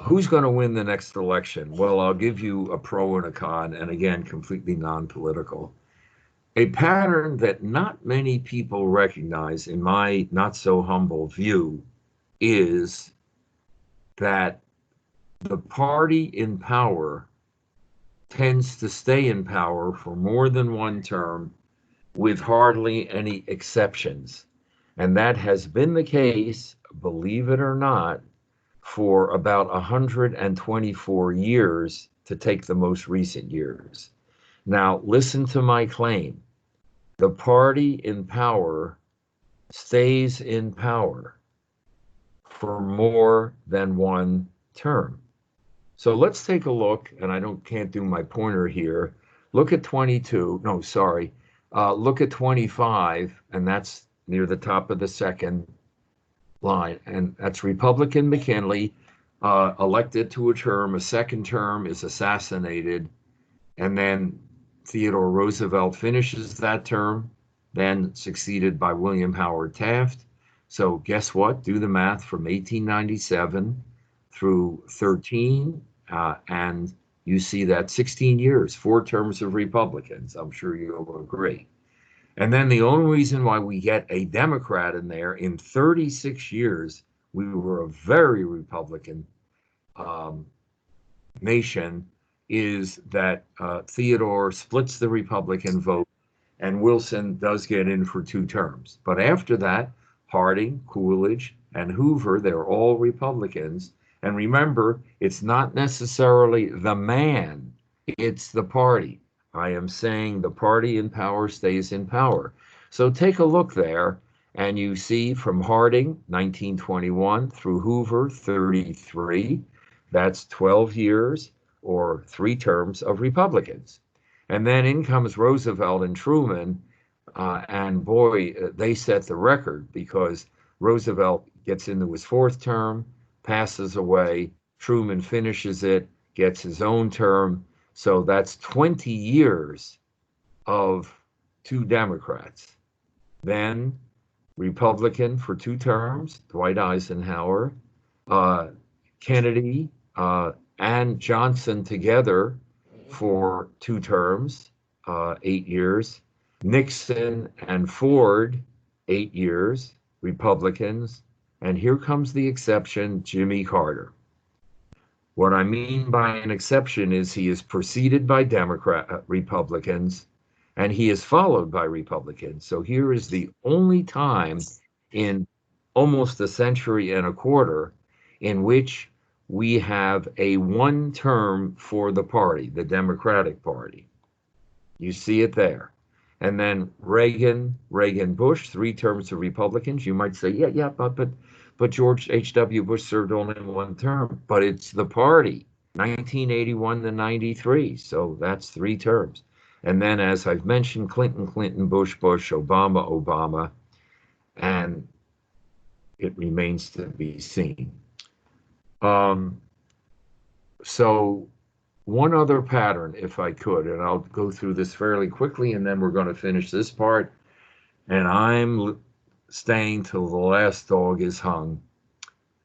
Who's going to win the next election? Well, I'll give you a pro and a con, and again, completely non-political. A pattern that not many people recognize, in my not so humble view, is that the party in power tends to stay in power for more than one term with hardly any exceptions. And that has been the case, believe it or not, for about 124 years, to take the most recent years. Now, listen to my claim. The party in power stays in power for more than one term. So let's take a look, and I can't do my pointer here. Look at 22, no, sorry. Look at 25, and that's near the top of the second line, and that's Republican McKinley, elected to a term. A second term is assassinated, and then Theodore Roosevelt finishes that term, then succeeded by William Howard Taft. So guess what? Do the math from 1897 through 13, and you see that 16 years, 4 terms of Republicans. I'm sure you'll agree. And then the only reason why we get a Democrat in there, in 36 years, we were a very Republican nation, is that Theodore splits the Republican vote, and Wilson does get in for 2 terms. But after that, Harding, Coolidge, and Hoover, they're all Republicans. And remember, it's not necessarily the man, it's the party. I am saying the party in power stays in power. So take a look there, and you see from Harding, 1921, through Hoover, 33, that's 12 years or 3 terms of Republicans. And then in comes Roosevelt and Truman, and boy, they set the record, because Roosevelt gets into his 4th term, passes away, Truman finishes it, gets his own term. So that's 20 years of 2 Democrats. Then Republican for 2 terms, Dwight Eisenhower, Kennedy and Johnson together for 2 terms, 8 years. Nixon and Ford, 8 years, Republicans. And here comes the exception, Jimmy Carter. What I mean by an exception is he is preceded by Republicans, and he is followed by Republicans. So here is the only time in almost a century and a quarter in which we have a 1 term for the party, the Democratic Party. You see it there. And then Reagan, Bush, 3 terms of Republicans. You might say, yeah, but George H.W. Bush served only 1 term. But it's the party, 1981 to 93. So that's 3 terms. And then, as I've mentioned, Clinton, Bush, Obama, and it remains to be seen. So One other pattern, if I could, and I'll go through this fairly quickly, and then we're going to finish this part. And I'm staying till the last dog is hung.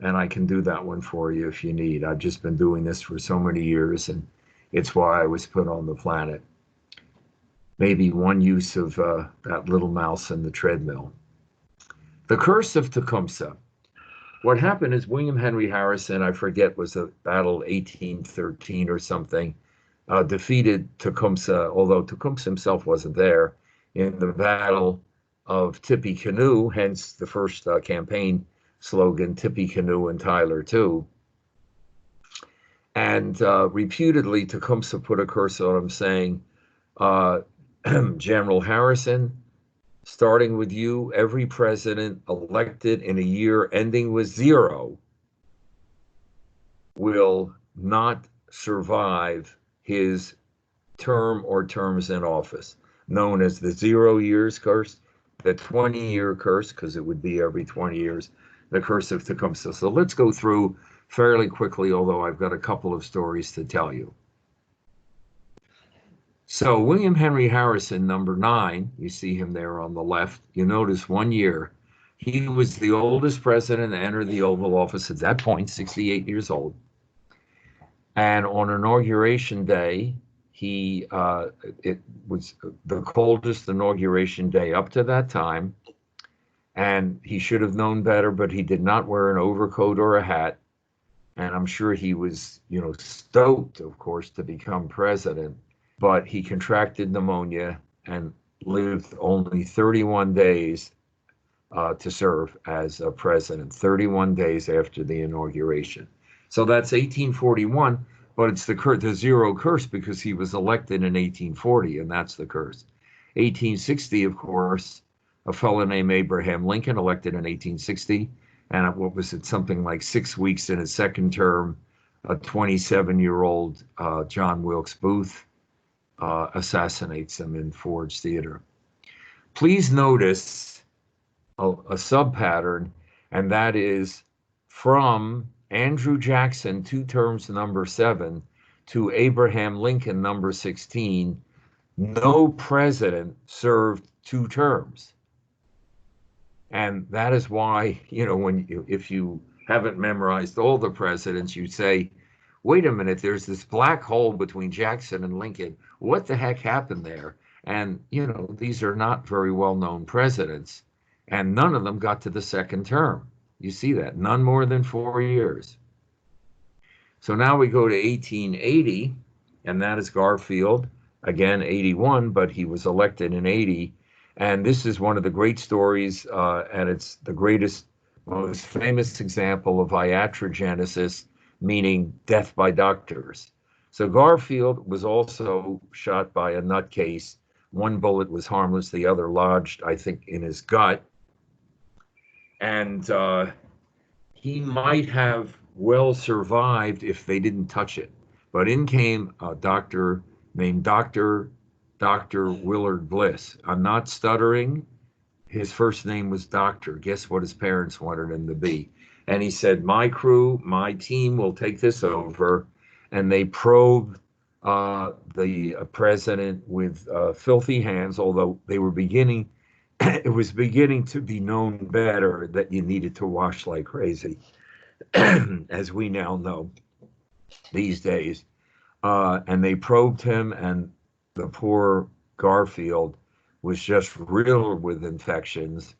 And I can do that one for you if you need. I've just been doing this for so many years, and it's why I was put on the planet. Maybe one use of that little mouse in the treadmill. The Curse of Tecumseh. What happened is William Henry Harrison, I forget, was a battle 1813 or something, defeated Tecumseh, although Tecumseh himself wasn't there, in the Battle of Tippecanoe, hence the first campaign slogan, Tippecanoe and Tyler too. And reputedly, Tecumseh put a curse on him saying, General Harrison, starting with you, every president elected in a year ending with 0 will not survive his term or terms in office, known as the 0 years curse, the 20-year curse, because it would be every 20 years, the curse of Tecumseh. So let's go through fairly quickly, although I've got a couple of stories to tell you. So William Henry Harrison, number 9, you see him there on the left. You notice 1 year. He was the oldest president to enter the Oval Office at that point, 68 years old. And on Inauguration Day, it was the coldest inauguration day up to that time. And he should have known better, but he did not wear an overcoat or a hat. And I'm sure he was, stoked, of course, to become president. But he contracted pneumonia and lived only 31 days to serve as a president, 31 days after the inauguration. So that's 1841, but it's the 0 curse because he was elected in 1840, and that's the curse. 1860, of course, a fellow named Abraham Lincoln, elected in 1860, and what was it, something like 6 weeks in his second term, a 27-year-old John Wilkes Booth assassinates him in Ford's Theater. Please notice a sub-pattern, and that is from Andrew Jackson, 2 terms, number 7, to Abraham Lincoln, number 16, no president served 2 terms. And that is why, if you haven't memorized all the presidents, you say, wait a minute, there's this black hole between Jackson and Lincoln. What the heck happened there? And, these are not very well-known presidents, and none of them got to the second term. You see that, none more than 4 years. So now we go to 1880, and that is Garfield, again, 81, but he was elected in 80. And this is one of the great stories, and it's the greatest, most famous example of iatrogenesis, meaning death by doctors. So Garfield was also shot by a nutcase. One bullet was harmless, the other lodged, I think, in his gut. And he might have well survived if they didn't touch it. But in came a doctor named Dr. Willard Bliss. I'm not stuttering. His first name was Doctor. Guess what his parents wanted him to be? And he said, my crew, my team will take this over. And they probed the president with filthy hands, although they were beginning, it was beginning to be known better that you needed to wash like crazy, as we now know these days. And they probed him, and the poor Garfield was just riddled with infections.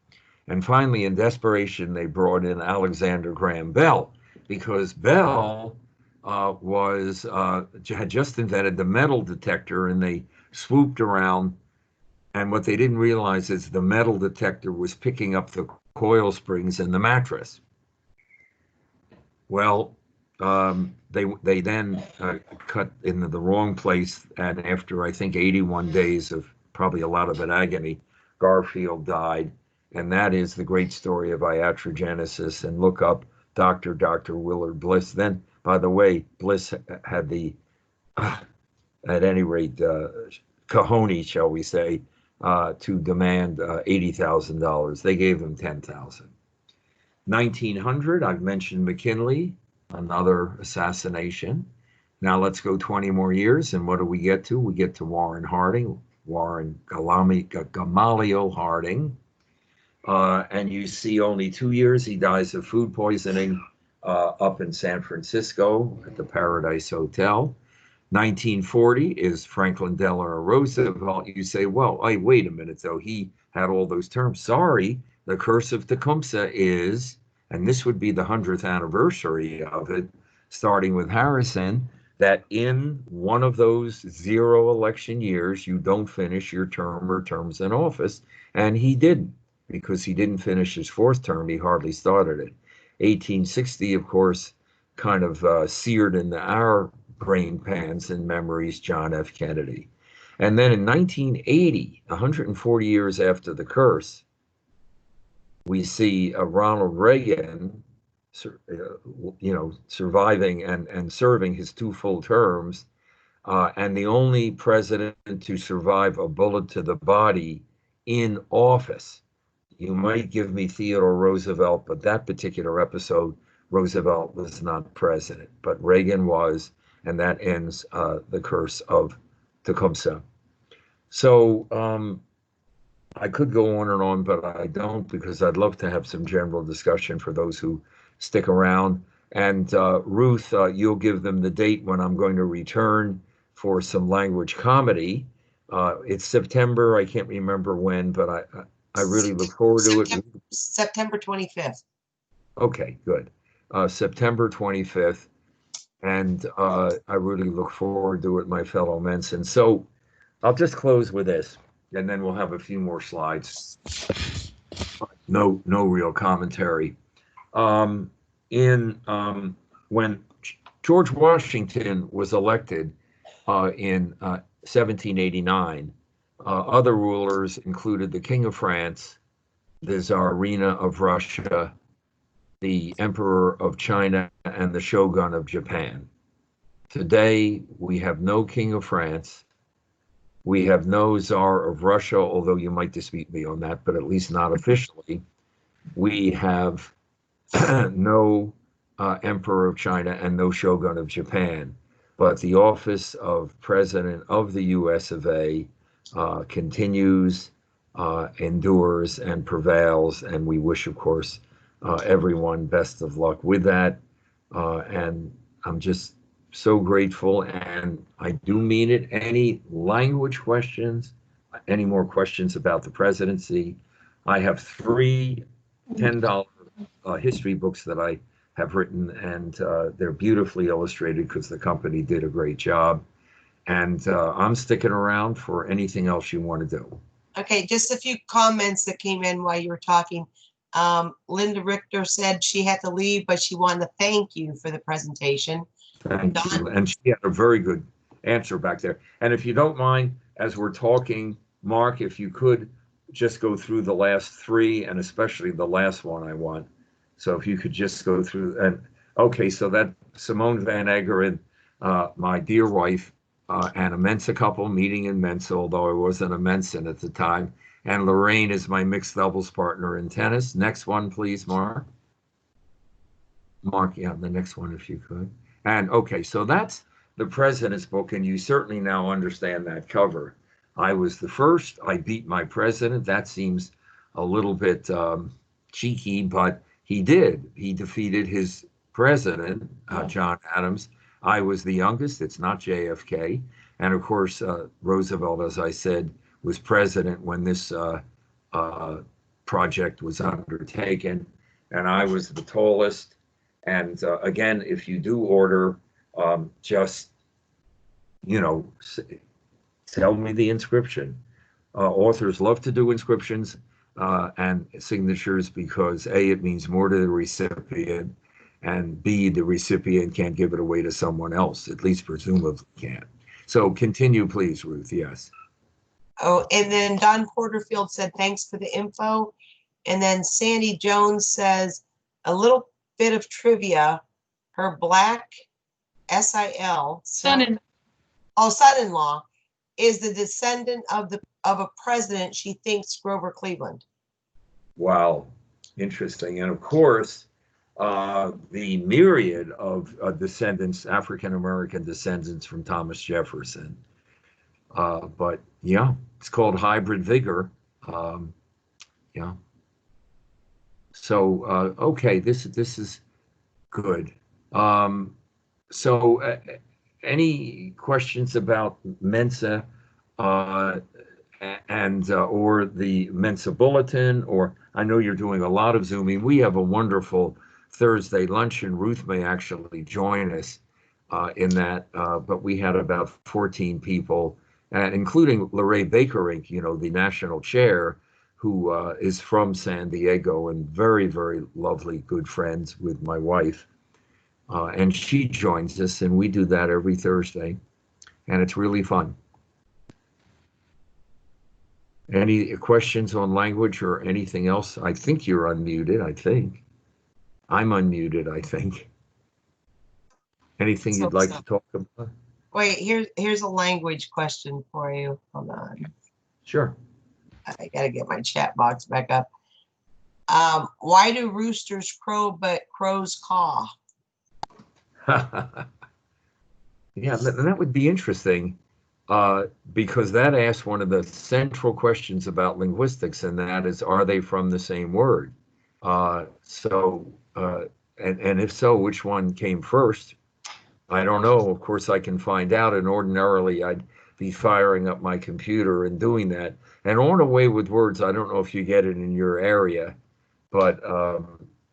And finally, in desperation, they brought in Alexander Graham Bell, because Bell had just invented the metal detector, and they swooped around. And what they didn't realize is the metal detector was picking up the coil springs in the mattress. Well, they then cut into the wrong place, and after, I think, 81 days of probably a lot of agony, Garfield died. And that is the great story of iatrogenesis. And look up Dr. Willard Bliss. Then, by the way, Bliss had the, at any rate, cojones, shall we say, to demand $80,000. They gave him $10,000. 1900, I've mentioned McKinley, another assassination. Now let's go 20 more years, and what do we get to? We get to Warren Harding, Gamaliel Harding. And you see only 2 years, he dies of food poisoning up in San Francisco at the Paradise Hotel. 1940 is Franklin Delano Roosevelt. You say, well, wait a minute, though. He had all those terms. Sorry, the Curse of Tecumseh is, and this would be the 100th anniversary of it, starting with Harrison, that in one of those 0 election years, you don't finish your term or terms in office. And he didn't, because he didn't finish his 4th term. He hardly started it. 1860, of course, kind of seared into our brain pans and memories, John F. Kennedy. And then in 1980, 140 years after the curse, we see Ronald Reagan, surviving and serving his 2 full terms, and the only president to survive a bullet to the body in office. You might give me Theodore Roosevelt, but that particular episode, Roosevelt was not president, but Reagan was, and that ends the curse of Tecumseh. So I could go on and on, but I don't, because I'd love to have some general discussion for those who stick around. And Ruth, you'll give them the date when I'm going to return for some language comedy. It's September. I can't remember when, but I really look forward to it. September 25th. Okay, good. September 25th. And I really look forward to it, my fellow Mensa. So I'll just close with this, and then we'll have a few more slides. No real commentary. When George Washington was elected in 1789, other rulers included the King of France, the Tsarina of Russia, the Emperor of China, and the Shogun of Japan. Today, we have no King of France. We have no Tsar of Russia, although you might dispute me on that, but at least not officially. We have no Emperor of China and no Shogun of Japan. But the office of President of the US of A continues, endures, and prevails. And we wish, of course, everyone best of luck with that. And I'm just so grateful, and I do mean it. Any language questions, any more questions about the presidency? I have 3 $10 history books that I have written, and they're beautifully illustrated because the company did a great job. And I'm sticking around for anything else you want to do. Okay, just a few comments that came in while you were talking. Linda Richter said she had to leave, but she wanted to thank you for the presentation. Thank you. And she had a very good answer back there. And if you don't mind, as we're talking, Mark, if you could just go through the last 3, and especially the last one I want. So if you could just go through, and okay, so that Simone Van Eggeren, my dear wife, and a Mensa couple meeting in Mensa, although I wasn't a Mensan at the time. And Lorraine is my mixed doubles partner in tennis. Next one, please, Mark. Mark, yeah, the next one, if you could. And okay, so that's the president's book, and you certainly now understand that cover. I was the first. I beat my president. That seems a little bit cheeky, but he did. He defeated his president, John Adams. I was the youngest. It's not JFK. And of course, Roosevelt, as I said, was president when this project was undertaken. And I was the tallest. And again, if you do order, just, tell me the inscription. Authors love to do inscriptions and signatures because A, it means more to the recipient, and B, the recipient can't give it away to someone else, at least presumably can't. So continue, please, Ruth. Yes. Oh, and then Don Porterfield said, thanks for the info. And then Sandy Jones says, a little bit of trivia. Her black SIL son-in-law is the descendant of a president she thinks, Grover Cleveland. Wow, interesting. And of course, the myriad of descendants, African American descendants from Thomas Jefferson. But yeah, it's called hybrid vigor. Yeah. So okay, this is good. So any questions about Mensa and or the Mensa Bulletin? Or I know you're doing a lot of Zooming. We have a wonderful Thursday luncheon. Ruth may actually join us in that, but we had about 14 people, including Lorraine Bakerink, you know, the national chair, who is from San Diego and very, very lovely, good friends with my wife. And she joins us, and we do that every Thursday, and it's really fun. Any questions on language or anything else? I think you're unmuted, I think. I'm unmuted, I think. Anything you'd like to talk about? Wait, here's a language question for you. Hold on. Sure. I gotta get my chat box back up. Why do roosters crow but crows caw? Yeah, that would be interesting, because that asks one of the central questions about linguistics, and that is, are they from the same word? And if so, which one came first? I don't know. Of course, I can find out, and ordinarily I'd be firing up my computer and doing that. And on a way with words, I don't know if you get it in your area, but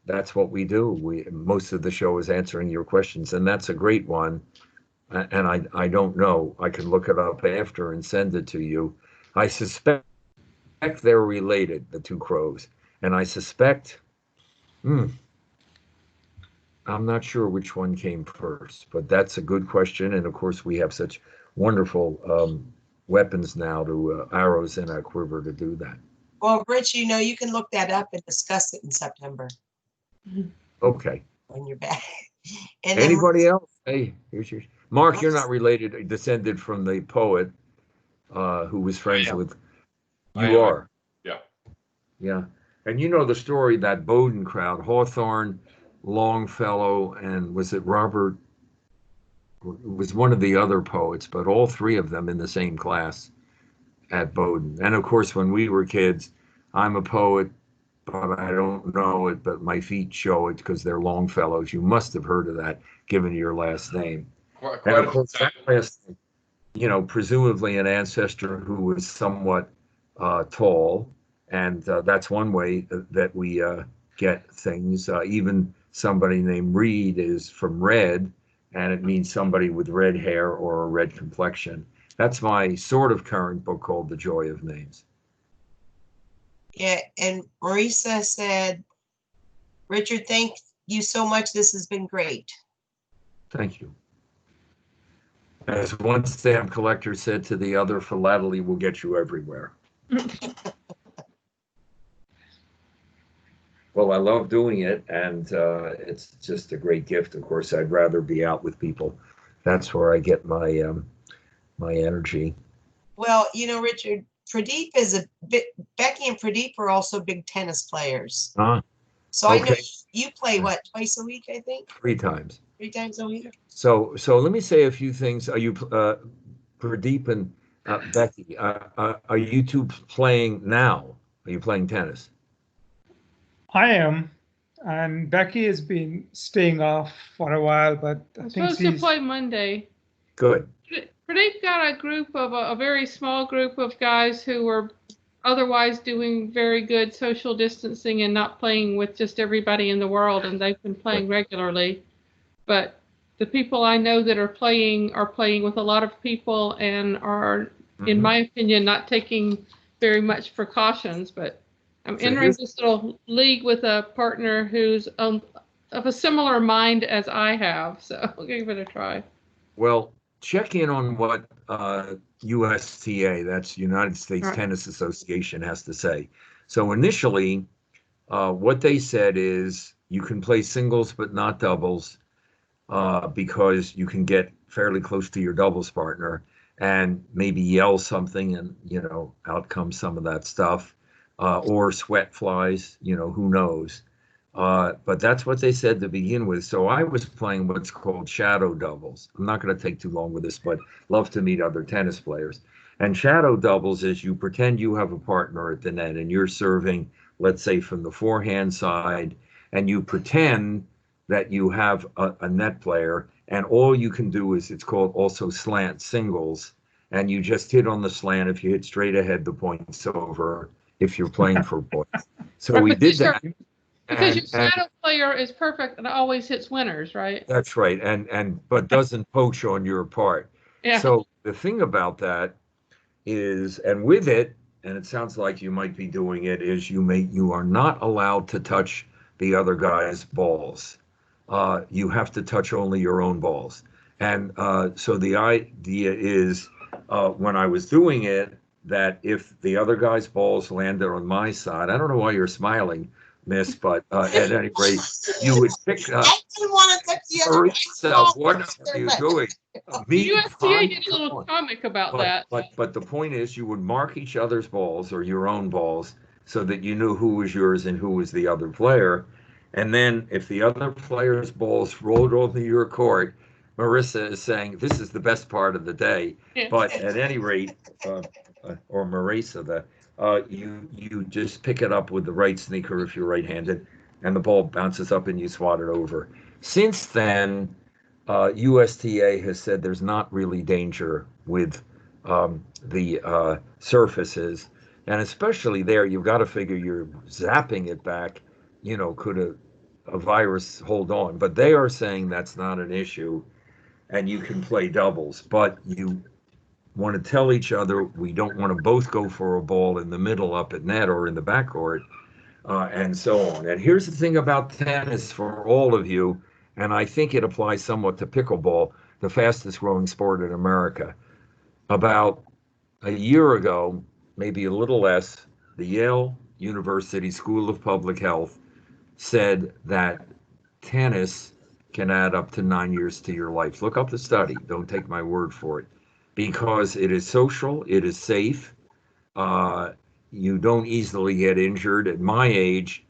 that's what we do. Most of the show is answering your questions, and that's a great one. And I don't know. I can look it up after and send it to you. I suspect they're related, the two crows, and I suspect, I'm not sure which one came first, but that's a good question. And of course, we have such wonderful weapons now, to arrows in our quiver to do that. Well, Rich, you know, you can look that up and discuss it in September Okay. when you're back. And then Anybody else? Hey, here's your Mark. You're not related, descended from the poet who was friends with. You are. Yeah. Yeah. And you know the story, that Bowdoin crowd, Hawthorne, Longfellow, and was it Robert? It was one of the other poets, but all three of them in the same class at Bowdoin. And of course, when we were kids, I'm a poet, but I don't know it, but my feet show it because they're Longfellows. You must have heard of that, given your last name. Quite And of course, that last name, you know, presumably an ancestor who was somewhat tall. And that's one way that we get things. Even somebody named Reed is from red, and it means somebody with red hair or a red complexion. That's my sort of current book called The Joy of Names. yeah, and Marisa said, Richard, thank you so much. This has been great. Thank you. As one stamp collector said to the other, philately will get you everywhere. Well, I love doing it, and it's just a great gift. Of course, I'd rather be out with people. That's where I get my my energy. Well, you know, Richard, Pradeep is a bit, Becky and Pradeep are also big tennis players. So I know Okay. you play what, twice a week, I think? 3 times. 3 times a week? So let me say a few things. Are you, Pradeep and Becky, are you two playing now? Are you playing tennis? I am, and Becky has been staying off for a while, but I I'm think supposed to she's play Monday. Good. Pradeep got a group of a very small group of guys who were otherwise doing very good social distancing and not playing with just everybody in the world, and they've been playing regularly. But the people I know that are playing with a lot of people and are, in my opinion, not taking very much precautions. But I'm entering this little league with a partner who's of a similar mind as I have, so I'll give it a try. Well, check in on what USTA, that's United States Tennis Association, has to say. So initially, what they said is you can play singles but not doubles, because you can get fairly close to your doubles partner and maybe yell something, and you know, out comes some of that stuff, or sweat flies, you know, who knows. But that's what they said to begin with. So I was playing what's called shadow doubles. I'm not going to take too long with this, but love to meet other tennis players. And shadow doubles is you pretend you have a partner at the net and you're serving, let's say, from the forehand side, and you pretend that you have a net player, and all you can do is, it's called also slant singles, and you just hit on the slant. If you hit straight ahead, the point's over if you're playing for points. So Right, we but did these are- that. Because your And shadow player is perfect and always hits winners, right? that's right, and but doesn't poach on your part. Yeah. So the thing about that is, and with it, and it sounds like you might be doing it, is you are not allowed to touch the other guy's balls. You have to touch only your own balls. And so the idea is, when I was doing it, that if the other guy's balls landed on my side, I don't know why you're smiling, Miss, but at any rate, you would pick up. I didn't want to touch the other Marisa, ball. what are you doing? The Me, USTA fine, did a come little on. comic about that. But the point is, you would mark each other's balls or your own balls so that you knew who was yours and who was the other player. And then if the other player's balls rolled onto your court, Marissa is saying this is the best part of the day. Yeah. But at any rate, or Marisa, you just pick it up with the right sneaker if you're right-handed, and the ball bounces up and you swat it over. Since then, USTA has said there's not really danger with the surfaces, and especially there, you've got to figure you're zapping it back. Could a virus hold on? But they are saying that's not an issue, and you can play doubles. But you want to tell each other we don't want to both go for a ball in the middle up at net or in the backcourt, and so on. And here's the thing about tennis for all of you, and I think it applies somewhat to pickleball, the fastest growing sport in America. About a year ago, maybe a little less, the Yale University School of Public Health said that tennis can add up to 9 years to your life. Look up the study. Don't take my word for it. Because it is social, it is safe. You don't easily get injured. At my age,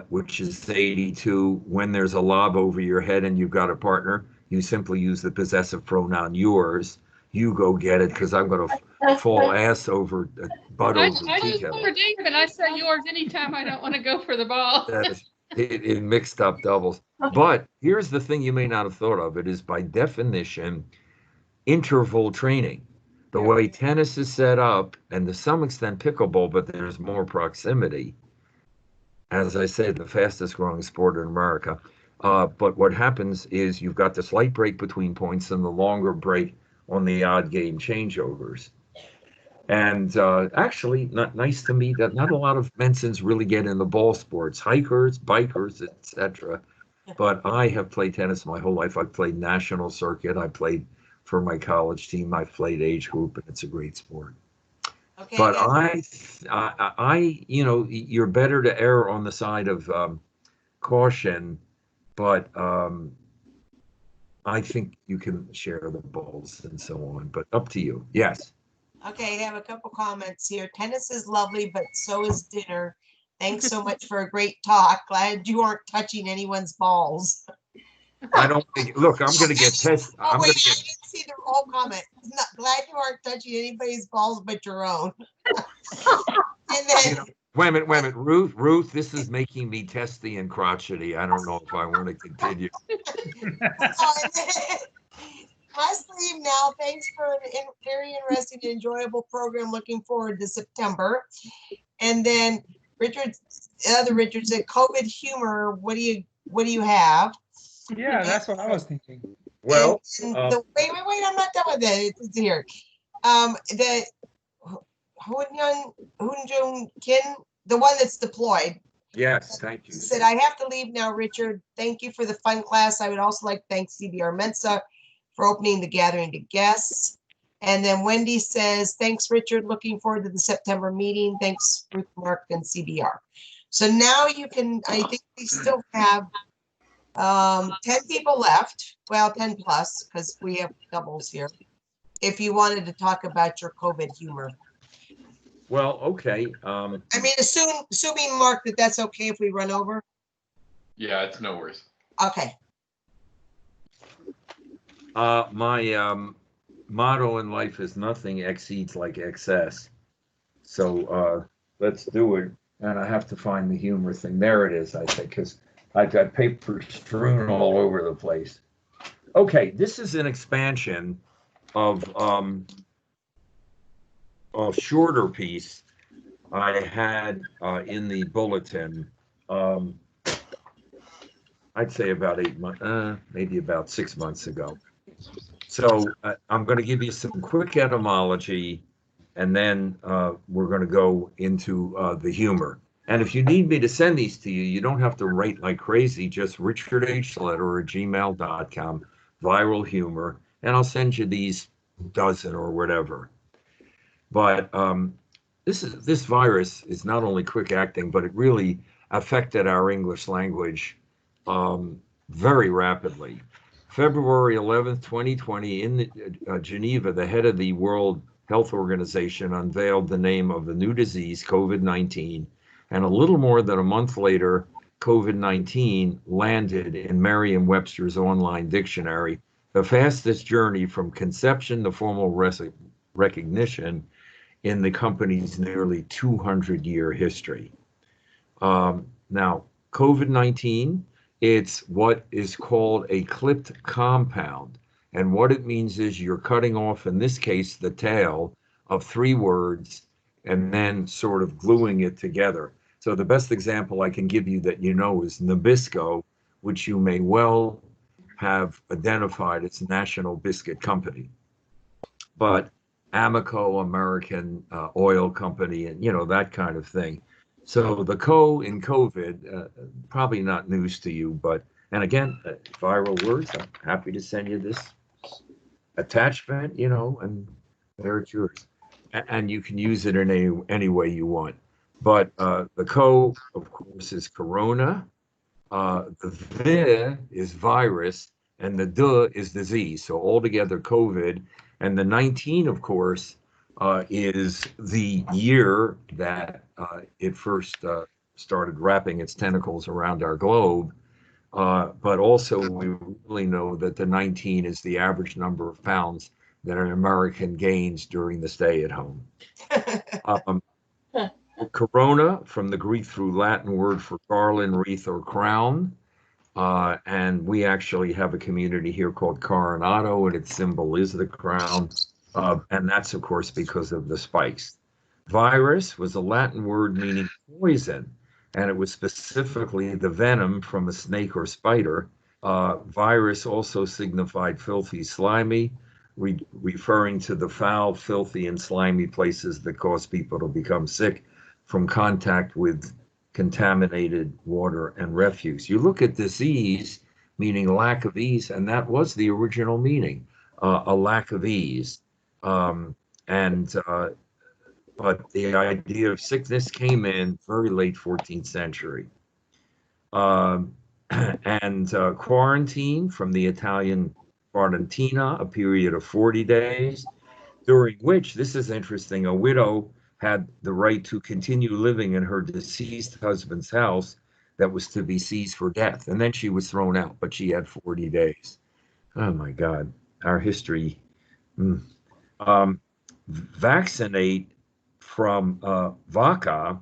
which is 82, when there's a lob over your head and you've got a partner, you simply use the possessive pronoun yours. You go get it, because I'm going to fall ass over, butt I over use tea kettle. for Dave, and I say yours anytime I don't want to go for the ball. That is in mixed up doubles. But here's the thing you may not have thought of. It is by definition interval training. The way tennis is set up, and to some extent pickleball, but there's more proximity. As I said, the fastest growing sport in America. But what happens is you've got the slight break between points and the longer break on the odd game changeovers. And actually, nice to meet that not a lot of Mensans really get into ball sports, hikers, bikers, etc. But I have played tennis my whole life. I've played national circuit. I played for my college team. I've played age group, and it's a great sport. Okay. But you're better to err on the side of caution. But I think you can share the balls and so on. But up to you. Yes. Okay, I have a couple comments here. Tennis is lovely, but so is dinner. Thanks so much for a great talk. Glad you aren't touching anyone's balls. I don't think. Look, I'm going to get tested. Oh, wait, I didn't see the whole comment. Glad you aren't touching anybody's balls but your own. And then, wait a minute, Ruth, this is making me testy and crotchety. I don't know if I want to continue. must leave now. Thanks for a very interesting and enjoyable program. Looking forward to September. And then Richard said, COVID humor. What do you have? Yeah, that's what I was thinking. Well, wait, I'm not done with it. It's here. The Hoon Kin, the one that's deployed. Yes, thank you. Said, I have to leave now, Richard. Thank you for the fun class. I would also like to thank CBR Mensa for opening the gathering to guests. And then Wendy says, thanks, Richard. Looking forward to the September meeting. Thanks, Ruth, Mark, and CBR. So now you can, I think we still have 10 people left. Well, 10 plus, because we have doubles here. If you wanted to talk about your COVID humor. Well, okay. I mean, assuming, Mark, that's okay if we run over. Yeah, it's no worries. Okay. My motto in life is nothing exceeds like excess. So let's do it. And I have to find the humor thing. There it is, I think, because I've got paper strewn all over the place. Okay, this is an expansion of a shorter piece I had in the bulletin. I'd say about 8 months, maybe about 6 months ago. So I'm going to give you some quick etymology, and then we're going to go into the humor. And if you need me to send these to you, you don't have to write like crazy, just richardhletter@gmail.com, viral humor, and I'll send you these dozen or whatever. But this virus is not only quick acting, but it really affected our English language very rapidly. February 11th, 2020, in Geneva, the head of the World Health Organization unveiled the name of the new disease, COVID-19, and a little more than a month later, COVID-19 landed in Merriam-Webster's online dictionary, the fastest journey from conception to formal recognition in the company's nearly 200-year history. Now, COVID-19, it's what is called a clipped compound. And what it means is you're cutting off, in this case, the tail of 3 words and then sort of gluing it together. So the best example I can give you that you know is Nabisco, which you may well have identified as National Biscuit Company. But Amoco, American Oil Company, and that kind of thing. So the co in COVID, probably not news to you, but, and again, viral words, I'm happy to send you this attachment, and there it's yours. And you can use it in any way you want. But the co, of course, is corona. The vi is virus, and the d is disease. So altogether, COVID. And the 19, of course, is the year that it first started wrapping its tentacles around our globe. But also, we really know that the 19 is the average number of pounds that an American gains during the stay at home. Corona, from the Greek through Latin word for garland, wreath, or crown. And we actually have a community here called Coronado, and its symbol is the crown. And that's, of course, because of the spikes. Virus was a Latin word meaning poison, and it was specifically the venom from a snake or spider. Virus also signified filthy, slimy, referring to the foul, filthy, and slimy places that cause people to become sick from contact with contaminated water and refuse. You look at disease, meaning lack of ease, and that was the original meaning, a lack of ease. But the idea of sickness came in very late 14th century. Quarantine, from the Italian quarantina, a period of 40 days, during which, this is interesting, a widow had the right to continue living in her deceased husband's house that was to be seized for death. And then she was thrown out, but she had 40 days. Oh my God, our history. Vaccinate, from vaca,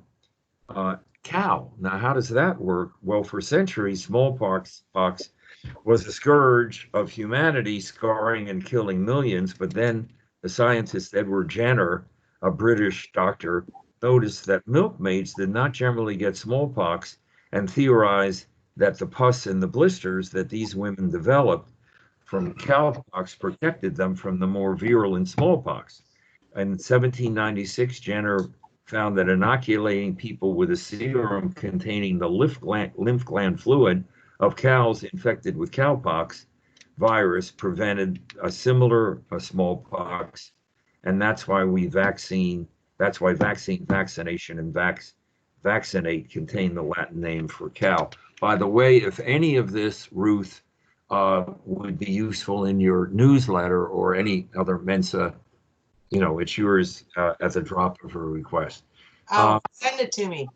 cow. Now, how does that work? Well, for centuries, smallpox was a scourge of humanity, scarring and killing millions. But then the scientist Edward Jenner, a British doctor, noticed that milkmaids did not generally get smallpox and theorized that the pus and the blisters that these women developed from cowpox protected them from the more virulent smallpox. In 1796, Jenner found that inoculating people with a serum containing the lymph gland fluid of cows infected with cowpox virus prevented a similar smallpox, and that's why vaccination, and vaccinate contain the Latin name for cow. By the way, if any of this, Ruth, would be useful in your newsletter or any other Mensa, it's yours at the drop of a request. Send it to me.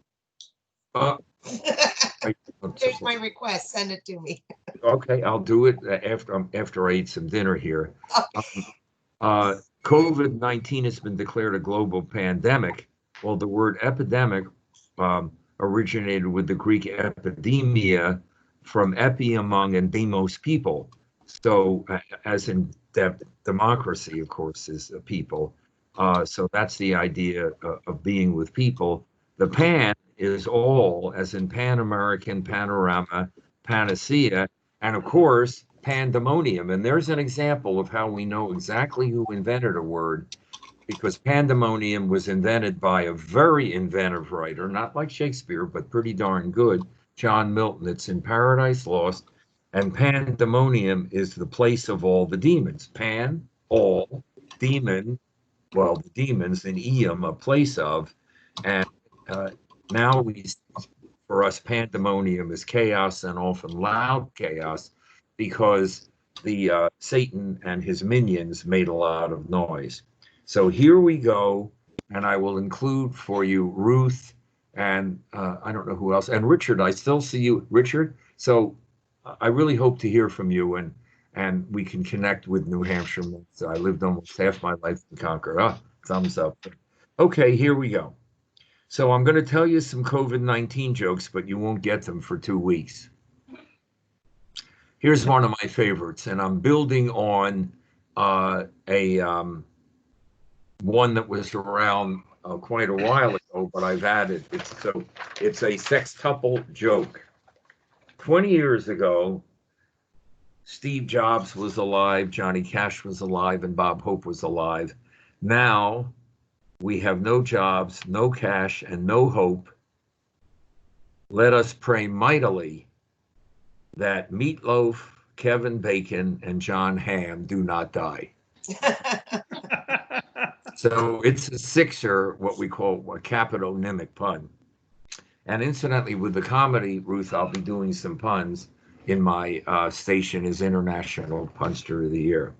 There's my request. Send it to me. Okay, I'll do it after I eat some dinner here. COVID-19 has been declared a global pandemic. Well, the word epidemic originated with the Greek epidemia, from epi, among, and demos, people. So, as in democracy, of course, is a people. So that's the idea of being with people. The pan is all, as in Pan-American, panorama, panacea, and of course, pandemonium. And there's an example of how we know exactly who invented a word, because pandemonium was invented by a very inventive writer, not like Shakespeare, but pretty darn good, John Milton. It's in Paradise Lost. And pandemonium is the place of all the demons. Pan, all, demon, well, the demons, and eum, a place of. And now for us, pandemonium is chaos, and often loud chaos, because the Satan and his minions made a lot of noise. So here we go, and I will include for you Ruth and I don't know who else, and Richard. I still see you, Richard. So I really hope to hear from you, and we can connect with New Hampshire. I lived almost half my life in Concord. Thumbs up. Okay, here we go. So I'm going to tell you some COVID-19 jokes, but you won't get them for 2 weeks. Here's one of my favorites, and I'm building on one that was around quite a while ago, but I've added. It's a sextuple joke. 20 years ago, Steve Jobs was alive, Johnny Cash was alive, and Bob Hope was alive. Now we have no Jobs, no Cash, and no Hope. Let us pray mightily that Meatloaf, Kevin Bacon, and John Hamm do not die. So it's a sixer, what we call a capitonymic pun. And incidentally, with the comedy, Ruth, I'll be doing some puns in my station as International Punster of the Year.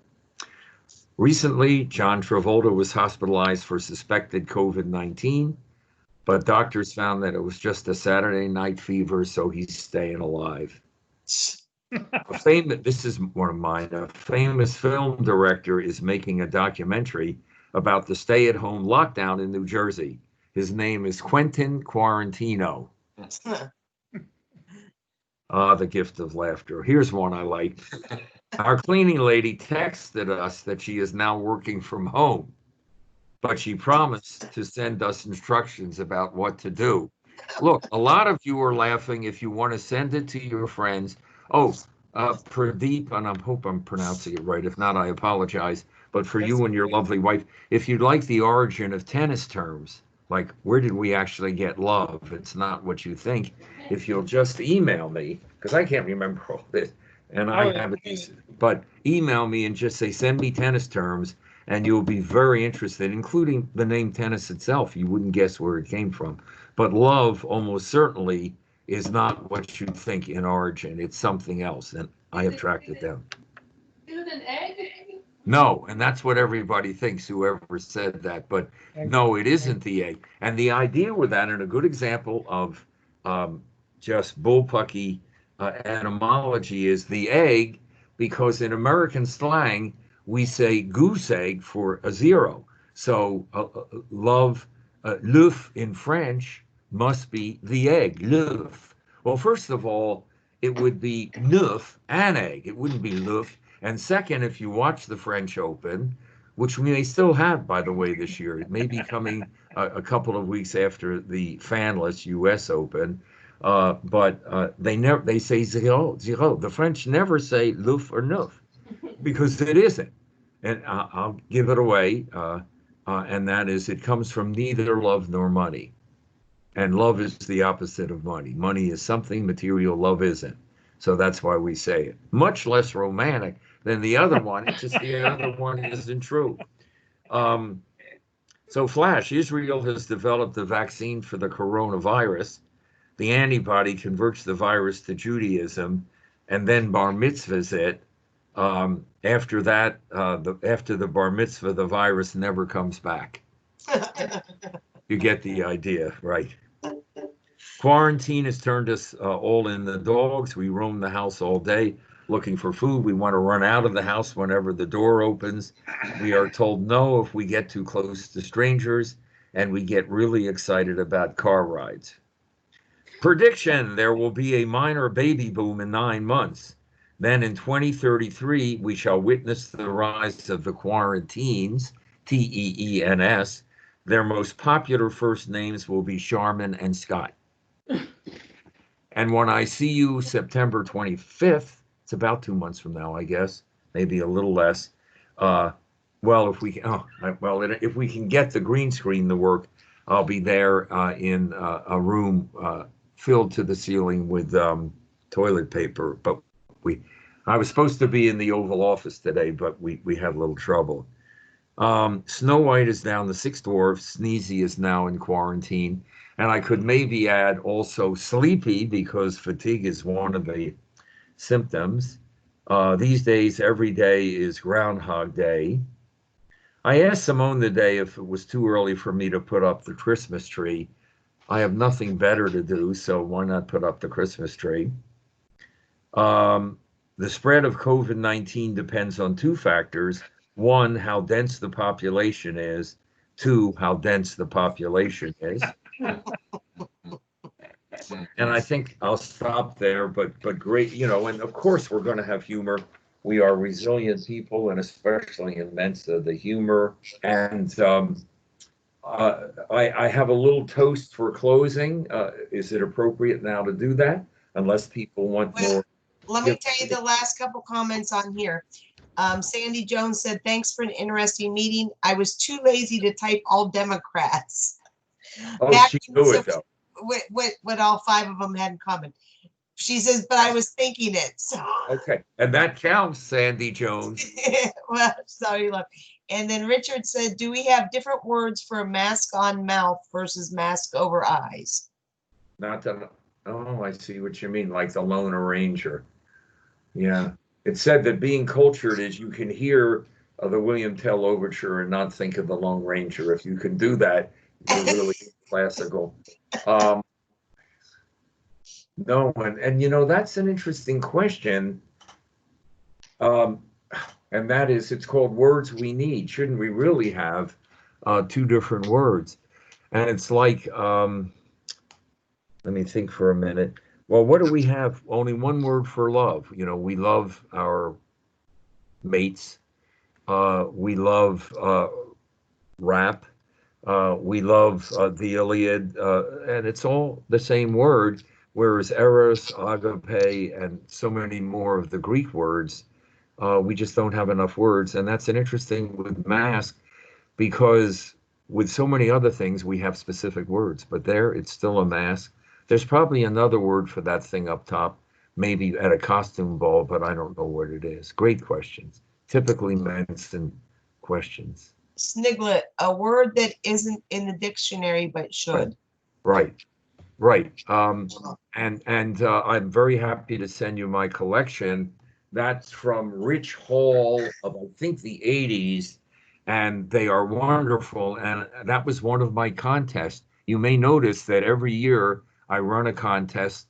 Recently, John Travolta was hospitalized for suspected COVID-19, but doctors found that it was just a Saturday night fever, so he's staying alive. This is one of mine. A famous film director is making a documentary about the stay-at-home lockdown in New Jersey. His name is Quentin Quarantino. The gift of laughter. Here's one I like. Our cleaning lady texted us that she is now working from home, but she promised to send us instructions about what to do. Look, a lot of you are laughing. If you want to send it to your friends. Pradeep, and I hope I'm pronouncing it right. If not, I apologize. But for you and your lovely wife, if you'd like the origin of tennis terms, like where did we actually get love? It's not what you think. If you'll just email me, because I can't remember all this, and I have it, but email me and just say, send me tennis terms, and you'll be very interested, including the name tennis itself. You wouldn't guess where it came from. But love almost certainly is not what you think in origin. It's something else, and I have tracked it down. Is it an egg? No, and that's what everybody thinks, whoever said that. But no, it isn't the egg. And the idea with that, and a good example of just bullpucky etymology, is the egg, because in American slang, we say goose egg for a zero. So love, l'œuf in French must be the egg, l'œuf. Well, first of all, it would be neuf, an egg. It wouldn't be l'œuf. And second, if you watch the French Open, which we may still have, by the way, this year, it may be coming a couple of weeks after the fanless U.S. Open, but they say zero. The French never say l'œuf or neuf, because it isn't. And I'll give it away, and that is, it comes from neither love nor money. And love is the opposite of money. Money is something material, love isn't. So that's why we say it. Much less romantic than the other one. It's just the other one isn't true. So Flash, Israel has developed a vaccine for the coronavirus. The antibody converts the virus to Judaism and then bar mitzvahs it. After that, after the bar mitzvah, the virus never comes back. You get the idea, right? Quarantine has turned us all in the dogs. We roam the house all day looking for food. We want to run out of the house whenever the door opens. We are told no if we get too close to strangers, and we get really excited about car rides. Prediction: there will be a minor baby boom in 9 months. Then in 2033, we shall witness the rise of the quarantines, Teens. Their most popular first names will be Charmin and Scott. And when I see you September 25th, it's about 2 months from now, I guess, maybe a little less. Well, if we if we can get the green screen to work, I'll be there in a room filled to the ceiling with toilet paper. But I was supposed to be in the Oval Office today, but we had a little trouble. Snow White is down, the Six Dwarfs. Sneezy is now in quarantine. And I could maybe add also sleepy, because fatigue is one of the symptoms. These days, every day is Groundhog Day. I asked Simone today if it was too early for me to put up the Christmas tree. I have nothing better to do, so why not put up the Christmas tree? The spread of COVID-19 depends on two factors. One, how dense the population is. Two, how dense the population is. And I think I'll stop there, but great, and of course we're going to have humor. We are resilient people, and especially in Mensa, the humor. And I have a little toast for closing. Is it appropriate now to do that? Unless people want more. Let me tell you the last couple comments on here. Sandy Jones said, thanks for an interesting meeting. I was too lazy to type all Democrats. Oh, she knew it though. What all five of them had in common. She says, but I was thinking it. So. Okay, and that counts, Sandy Jones. Well, sorry, love. And then Richard said, do we have different words for a mask on mouth versus mask over eyes? Not that, oh, I see what you mean, like the Lone Ranger. Yeah, it said that being cultured is you can hear the William Tell Overture and not think of the Lone Ranger. If you can do that, you're really classical. No, and that's an interesting question. And that is, it's called Words We Need. Shouldn't we really have two different words? And it's like, let me think for a minute. Well, what do we have? Only one word for love. We love our mates. We love rap. We love the Iliad. And it's all the same word, whereas eros, agape, and so many more of the Greek words, we just don't have enough words. And that's an interesting with mask, because with so many other things, we have specific words. But there, it's still a mask. There's probably another word for that thing up top, maybe at a costume ball, but I don't know what it is. Great questions. Typically medicine questions. Sniglet, a word that isn't in the dictionary but should. Right. And I'm very happy to send you my collection. That's from Rich Hall of, I think, the 80s, and they are wonderful. And that was one of my contests. You may notice that every year I run a contest.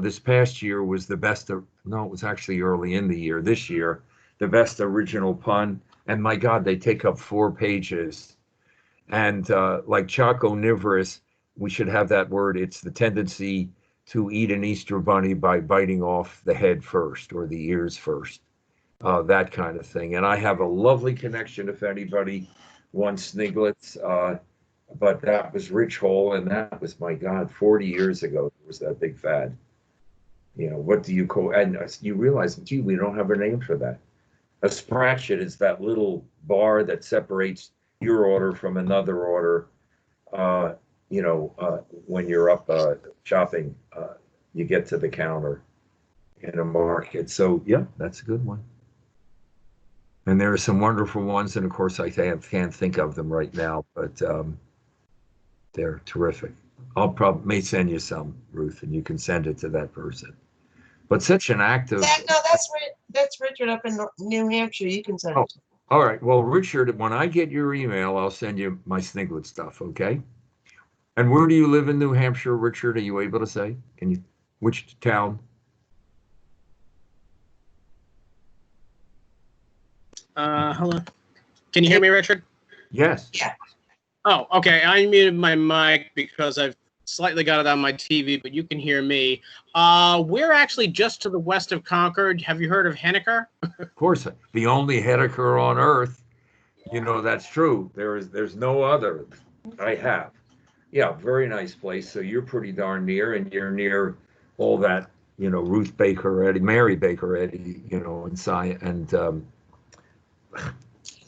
This past year was the best of, no, it was actually early in the year. This year, the best original pun. And my God, they take up 4 pages. And like choconivorous, we should have that word. It's the tendency to eat an Easter bunny by biting off the head first or the ears first, that kind of thing. And I have a lovely connection if anybody wants sniglets. But that was Rich Hall, and that was, my God, 40 years ago. There was that big fad. What do you call? And you realize, gee, we don't have a name for that. A spratchet is that little bar that separates your order from another order. When you're up shopping, you get to the counter in a market. So yeah, that's a good one. And there are some wonderful ones, and of course I can't think of them right now, but they're terrific. I'll may send you some, Ruth, and you can send it to that person. But such an active. No, that's Richard up in New Hampshire. You can send it. All right. Well, Richard, when I get your email, I'll send you my sniglet stuff. Okay. And where do you live in New Hampshire, Richard? Are you able to say? Which town? Hello. Can you hear me, Richard? Yes. Yeah. Oh, okay. I muted my mic because I've slightly got it on my TV, but you can hear me. We're actually just to the west of Concord. Have you heard of Henniker? Of course, the only Hedeker on earth. You know, that's true. There's no other. I have. Yeah, very nice place. So you're pretty darn near, and you're near all that, Ruth Baker Eddy, Mary Baker Eddy, and science and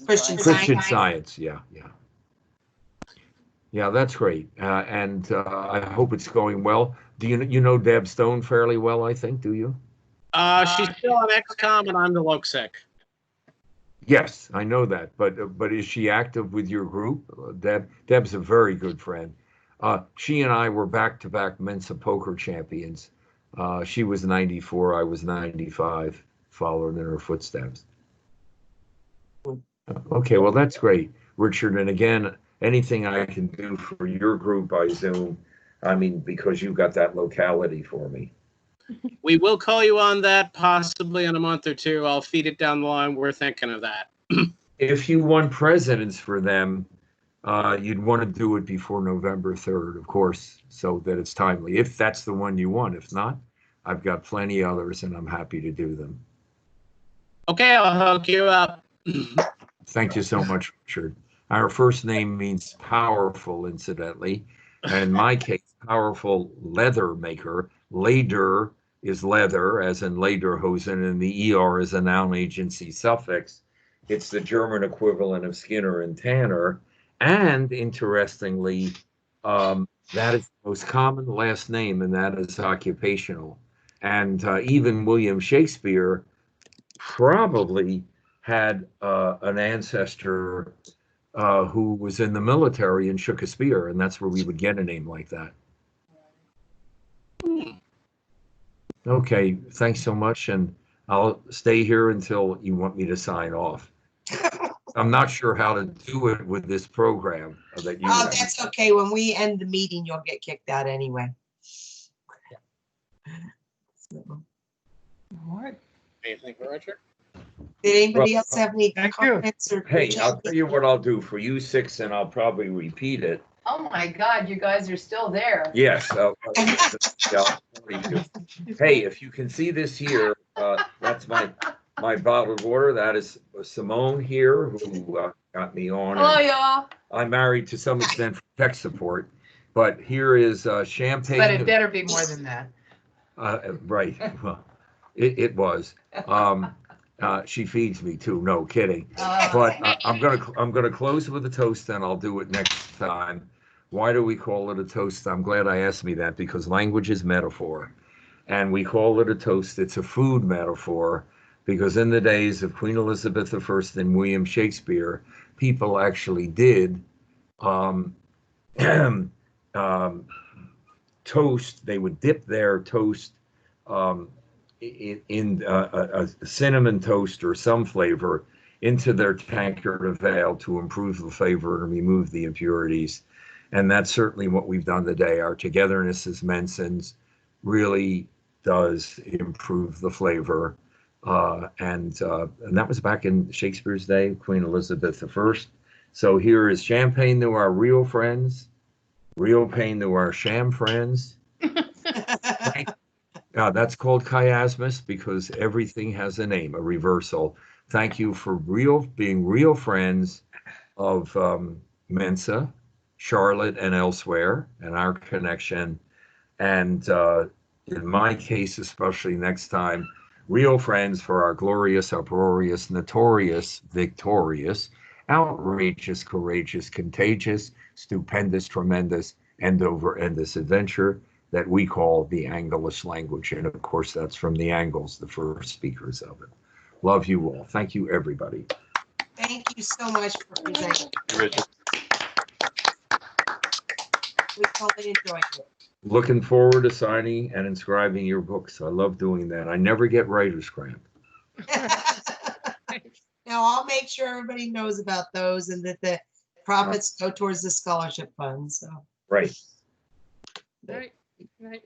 Christian Christian Science. Science. Yeah, yeah. Yeah, that's great. And I hope it's going well. Do you know Deb Stone fairly well, I think, do you? She's still on XCOM, and I'm the LoCSec. Yes, I know that. But is she active with your group? Deb's a very good friend. She and I were back-to-back Mensa poker champions. She was 94, I was 95, following in her footsteps. Okay, well, that's great, Richard. And again, anything I can do for your group by Zoom, I mean, because you've got that locality for me. We will call you on that possibly in a month or two. I'll feed it down the line. We're thinking of that. If you won presidents for them, you'd want to do it before November 3rd, of course, so that it's timely. If that's the one you want. If not, I've got plenty others, and I'm happy to do them. Okay, I'll hook you up. Thank you so much, Richard. Our first name means powerful, incidentally. And in my case, powerful leather maker. Leder is leather, as in lederhosen, and the ER is a noun agency suffix. It's the German equivalent of Skinner and Tanner. And interestingly, that is the most common last name, and that is occupational. And even William Shakespeare probably had an ancestor who was in the military and shook a spear, and that's where we would get a name like that. Okay, thanks so much, and I'll stay here until you want me to sign off. I'm not sure how to do it with this program that you have. That's okay. When we end the meeting, you'll get kicked out anyway. What? Anything for Richard? Did anybody else have any Thank you. comments or? Hey, I'll tell you what I'll do for you six, and I'll probably repeat it. Oh my God, you guys are still there. Yes. Hey, if you can see this here, that's my bottled water. That is Simone here, who got me on. Hello, y'all. I'm married to some extent for tech support, but here is champagne. But it better be more than that. Right. Well, it was. She feeds me too. No kidding. But I'm gonna close with a toast, and I'll do it next time. Why do we call it a toast? I'm glad I asked me that, because language is metaphor, and we call it a toast. It's a food metaphor, because in the days of Queen Elizabeth I and William Shakespeare, people actually did toast. They would dip their toast in a cinnamon toast or some flavor into their tankard of ale to improve the flavor and remove the impurities. And that's certainly what we've done today. Our togetherness as Mensans really does improve the flavor. And that was back in Shakespeare's day, Queen Elizabeth I. So here is champagne to our real friends, real pain to our sham friends. That's called chiasmus, because everything has a name, a reversal. Thank you for being real friends of Mensa, Charlotte, and elsewhere, and our connection. And in my case, especially next time, real friends for our glorious, uproarious, notorious, victorious, outrageous, courageous, contagious, stupendous, tremendous, end-over-endless adventure that we call the Anglish language. And of course, that's from the Angles, the first speakers of it. Love you all. Thank you, everybody. Thank you so much for presenting. Richard. We totally enjoyed it. Looking forward to signing and inscribing your books. I love doing that. I never get writer's cramp. Now, I'll make sure everybody knows about those and that the profits go towards the scholarship fund. So. Right. Right. Right.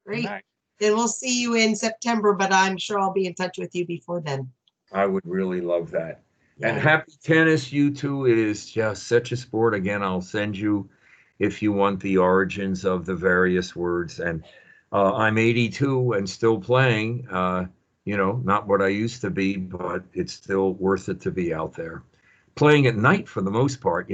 Great. Nice. Then we'll see you in September, but I'm sure I'll be in touch with you before then. I would really love that. And Yeah. happy tennis, you two. It is just such a sport. Again, I'll send you if you want the origins of the various words. And I'm 82 and still playing. Not what I used to be, but it's still worth it to be out there. Playing at night for the most part,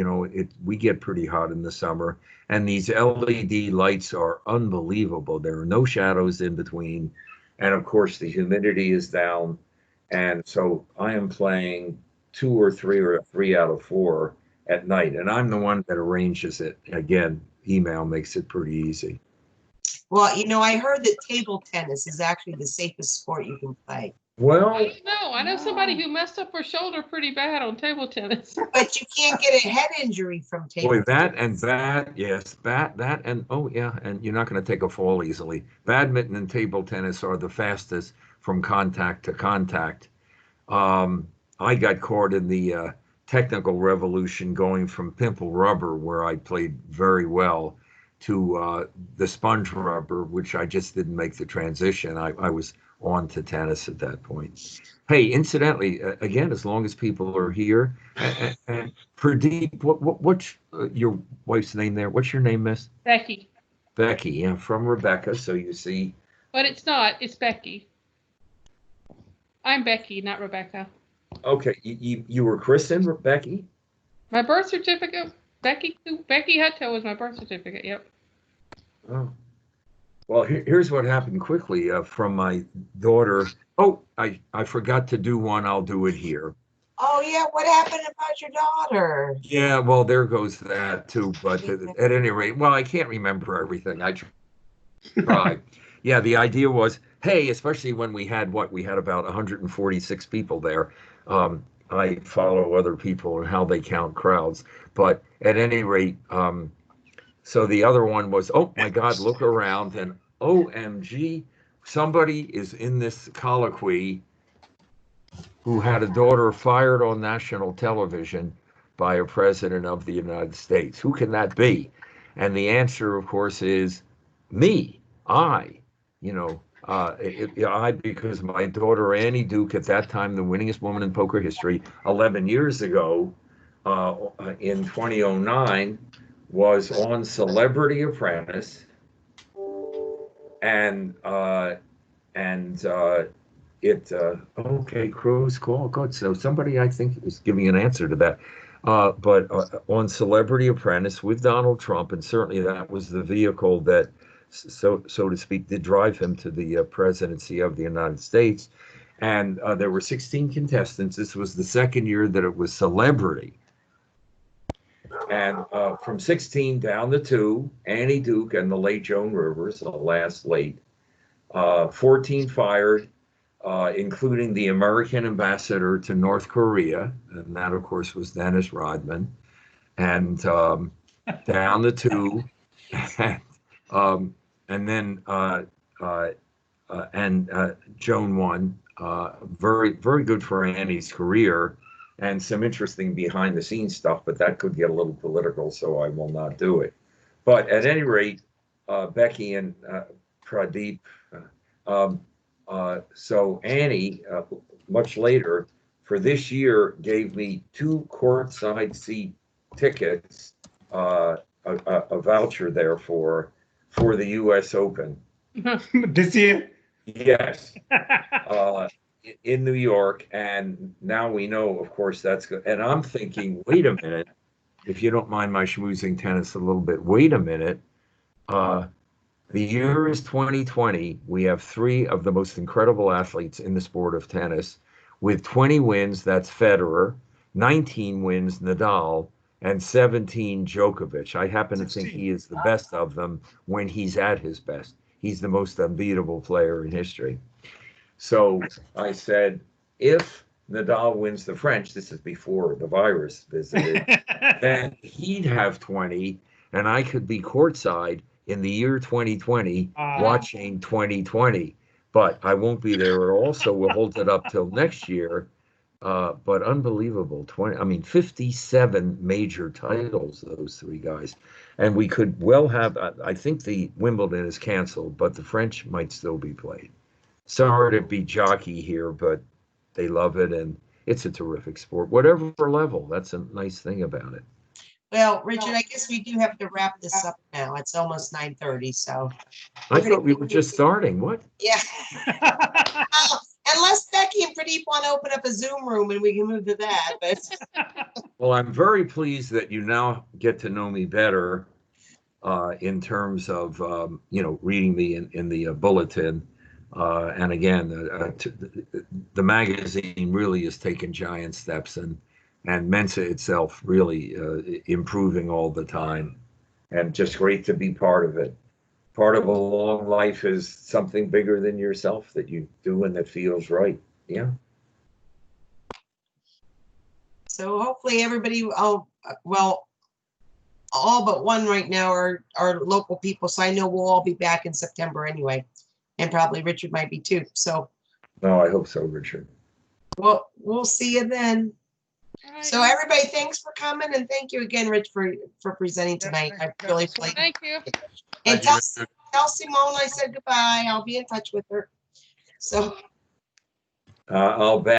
we get pretty hot in the summer, and these LED lights are unbelievable. There are no shadows in between. And of course, the humidity is down. And so I am playing 2 or 3 out of 4 at night. And I'm the one that arranges it. Again, email makes it pretty easy. Well, I heard that table tennis is actually the safest sport you can play. I Well, don't know. I know somebody who messed up her shoulder pretty bad on table tennis. But you can't get a head injury from table boy, that tennis. and that, yes, that and oh yeah, and you're not going to take a fall easily. Badminton and table tennis are the fastest from contact to contact. I got caught in the technical revolution going from pimple rubber, where I played very well, to the sponge rubber, which I just didn't make the transition. I was on to tennis at that point. Hey, incidentally, again, as long as people are here, and Pradeep, what's your wife's name there? What's your name, Miss? Becky. Becky, yeah, from Rebecca. So you see, But it's not. It's Becky. I'm Becky, not Rebecca. okay, you were christened, Becky? My birth certificate, Becky Hutto was my birth certificate. Yep. Oh. Well, here's what happened quickly from my daughter. Oh, I forgot to do one. I'll do it here. Oh, yeah. What happened about your daughter? Yeah, well, there goes that too. But at any rate, well, I can't remember everything. I tried. Yeah, the idea was, hey, especially when we had about 146 people there. I follow other people and how they count crowds. But at any rate, so the other one was, oh my God, look around, and OMG, somebody is in this colloquy who had a daughter fired on national television by a president of the United States. Who can that be? And the answer, of course, is me. I, because my daughter Annie Duke, at that time the winningest woman in poker history, 11 years ago, in 2009, was on Celebrity Apprentice, and okay, Crow's call, good. So somebody, I think, is giving an answer to that. But on Celebrity Apprentice with Donald Trump, and certainly that was the vehicle that, so to speak, did drive him to the presidency of the United States. And there were 16 contestants. This was the second year that it was Celebrity. And from 16 down to 2, Annie Duke and the late Joan Rivers, the last late, 14 fired, including the American ambassador to North Korea, and that, of course, was Dennis Rodman, and down to 2, and then Joan won. Very, very good for Annie's career. And some interesting behind the scenes stuff, but that could get a little political, so I will not do it. But at any rate, Becky and Pradeep, so Annie, much later, for this year, gave me 2 courtside seat tickets, a voucher there for the U.S. Open. This year? Yes. In New York, and now we know, of course, that's good. And I'm thinking, wait a minute, if you don't mind my schmoozing tennis a little bit, wait a minute. The year is 2020. We have 3 of the most incredible athletes in the sport of tennis with 20 wins. That's Federer, 19 wins Nadal, and 17 Djokovic. I happen to think he is the best of them when he's at his best. He's the most unbeatable player in history. So I said, if Nadal wins the French, this is before the virus visited, then he'd have 20, and I could be courtside in the year 2020 watching 2020. But I won't be there at all, so we'll hold it up till next year. but unbelievable. 57 major titles, those three guys. And we could well have, I think the Wimbledon is canceled, but the French might still be played. Sorry to be jockey here, but they love it, and it's a terrific sport, whatever level. That's a nice thing about it. Well, Richard, I guess we do have to wrap this up now. It's almost 9:30, so I thought we were just starting. What? yeah. Unless Becky and Pradeep want to open up a Zoom room and we can move to that, but Well, I'm very pleased that you now get to know me better in terms of, reading me in the bulletin. And again, the magazine really has taken giant steps, and Mensa itself really improving all the time, and just great to be part of it. Part of a long life is something bigger than yourself that you do and that feels right. Yeah. so hopefully everybody, well, all but one right now are local people. So I know we'll all be back in September anyway, and probably Richard might be too. So No, I hope so, Richard. we'll see you then. All right. So everybody, thanks for coming, and thank you again, Rich, for presenting tonight. I really played. Thank you. And Thank you, tell Simone I said goodbye. I'll be in touch with her. So. I'll bet.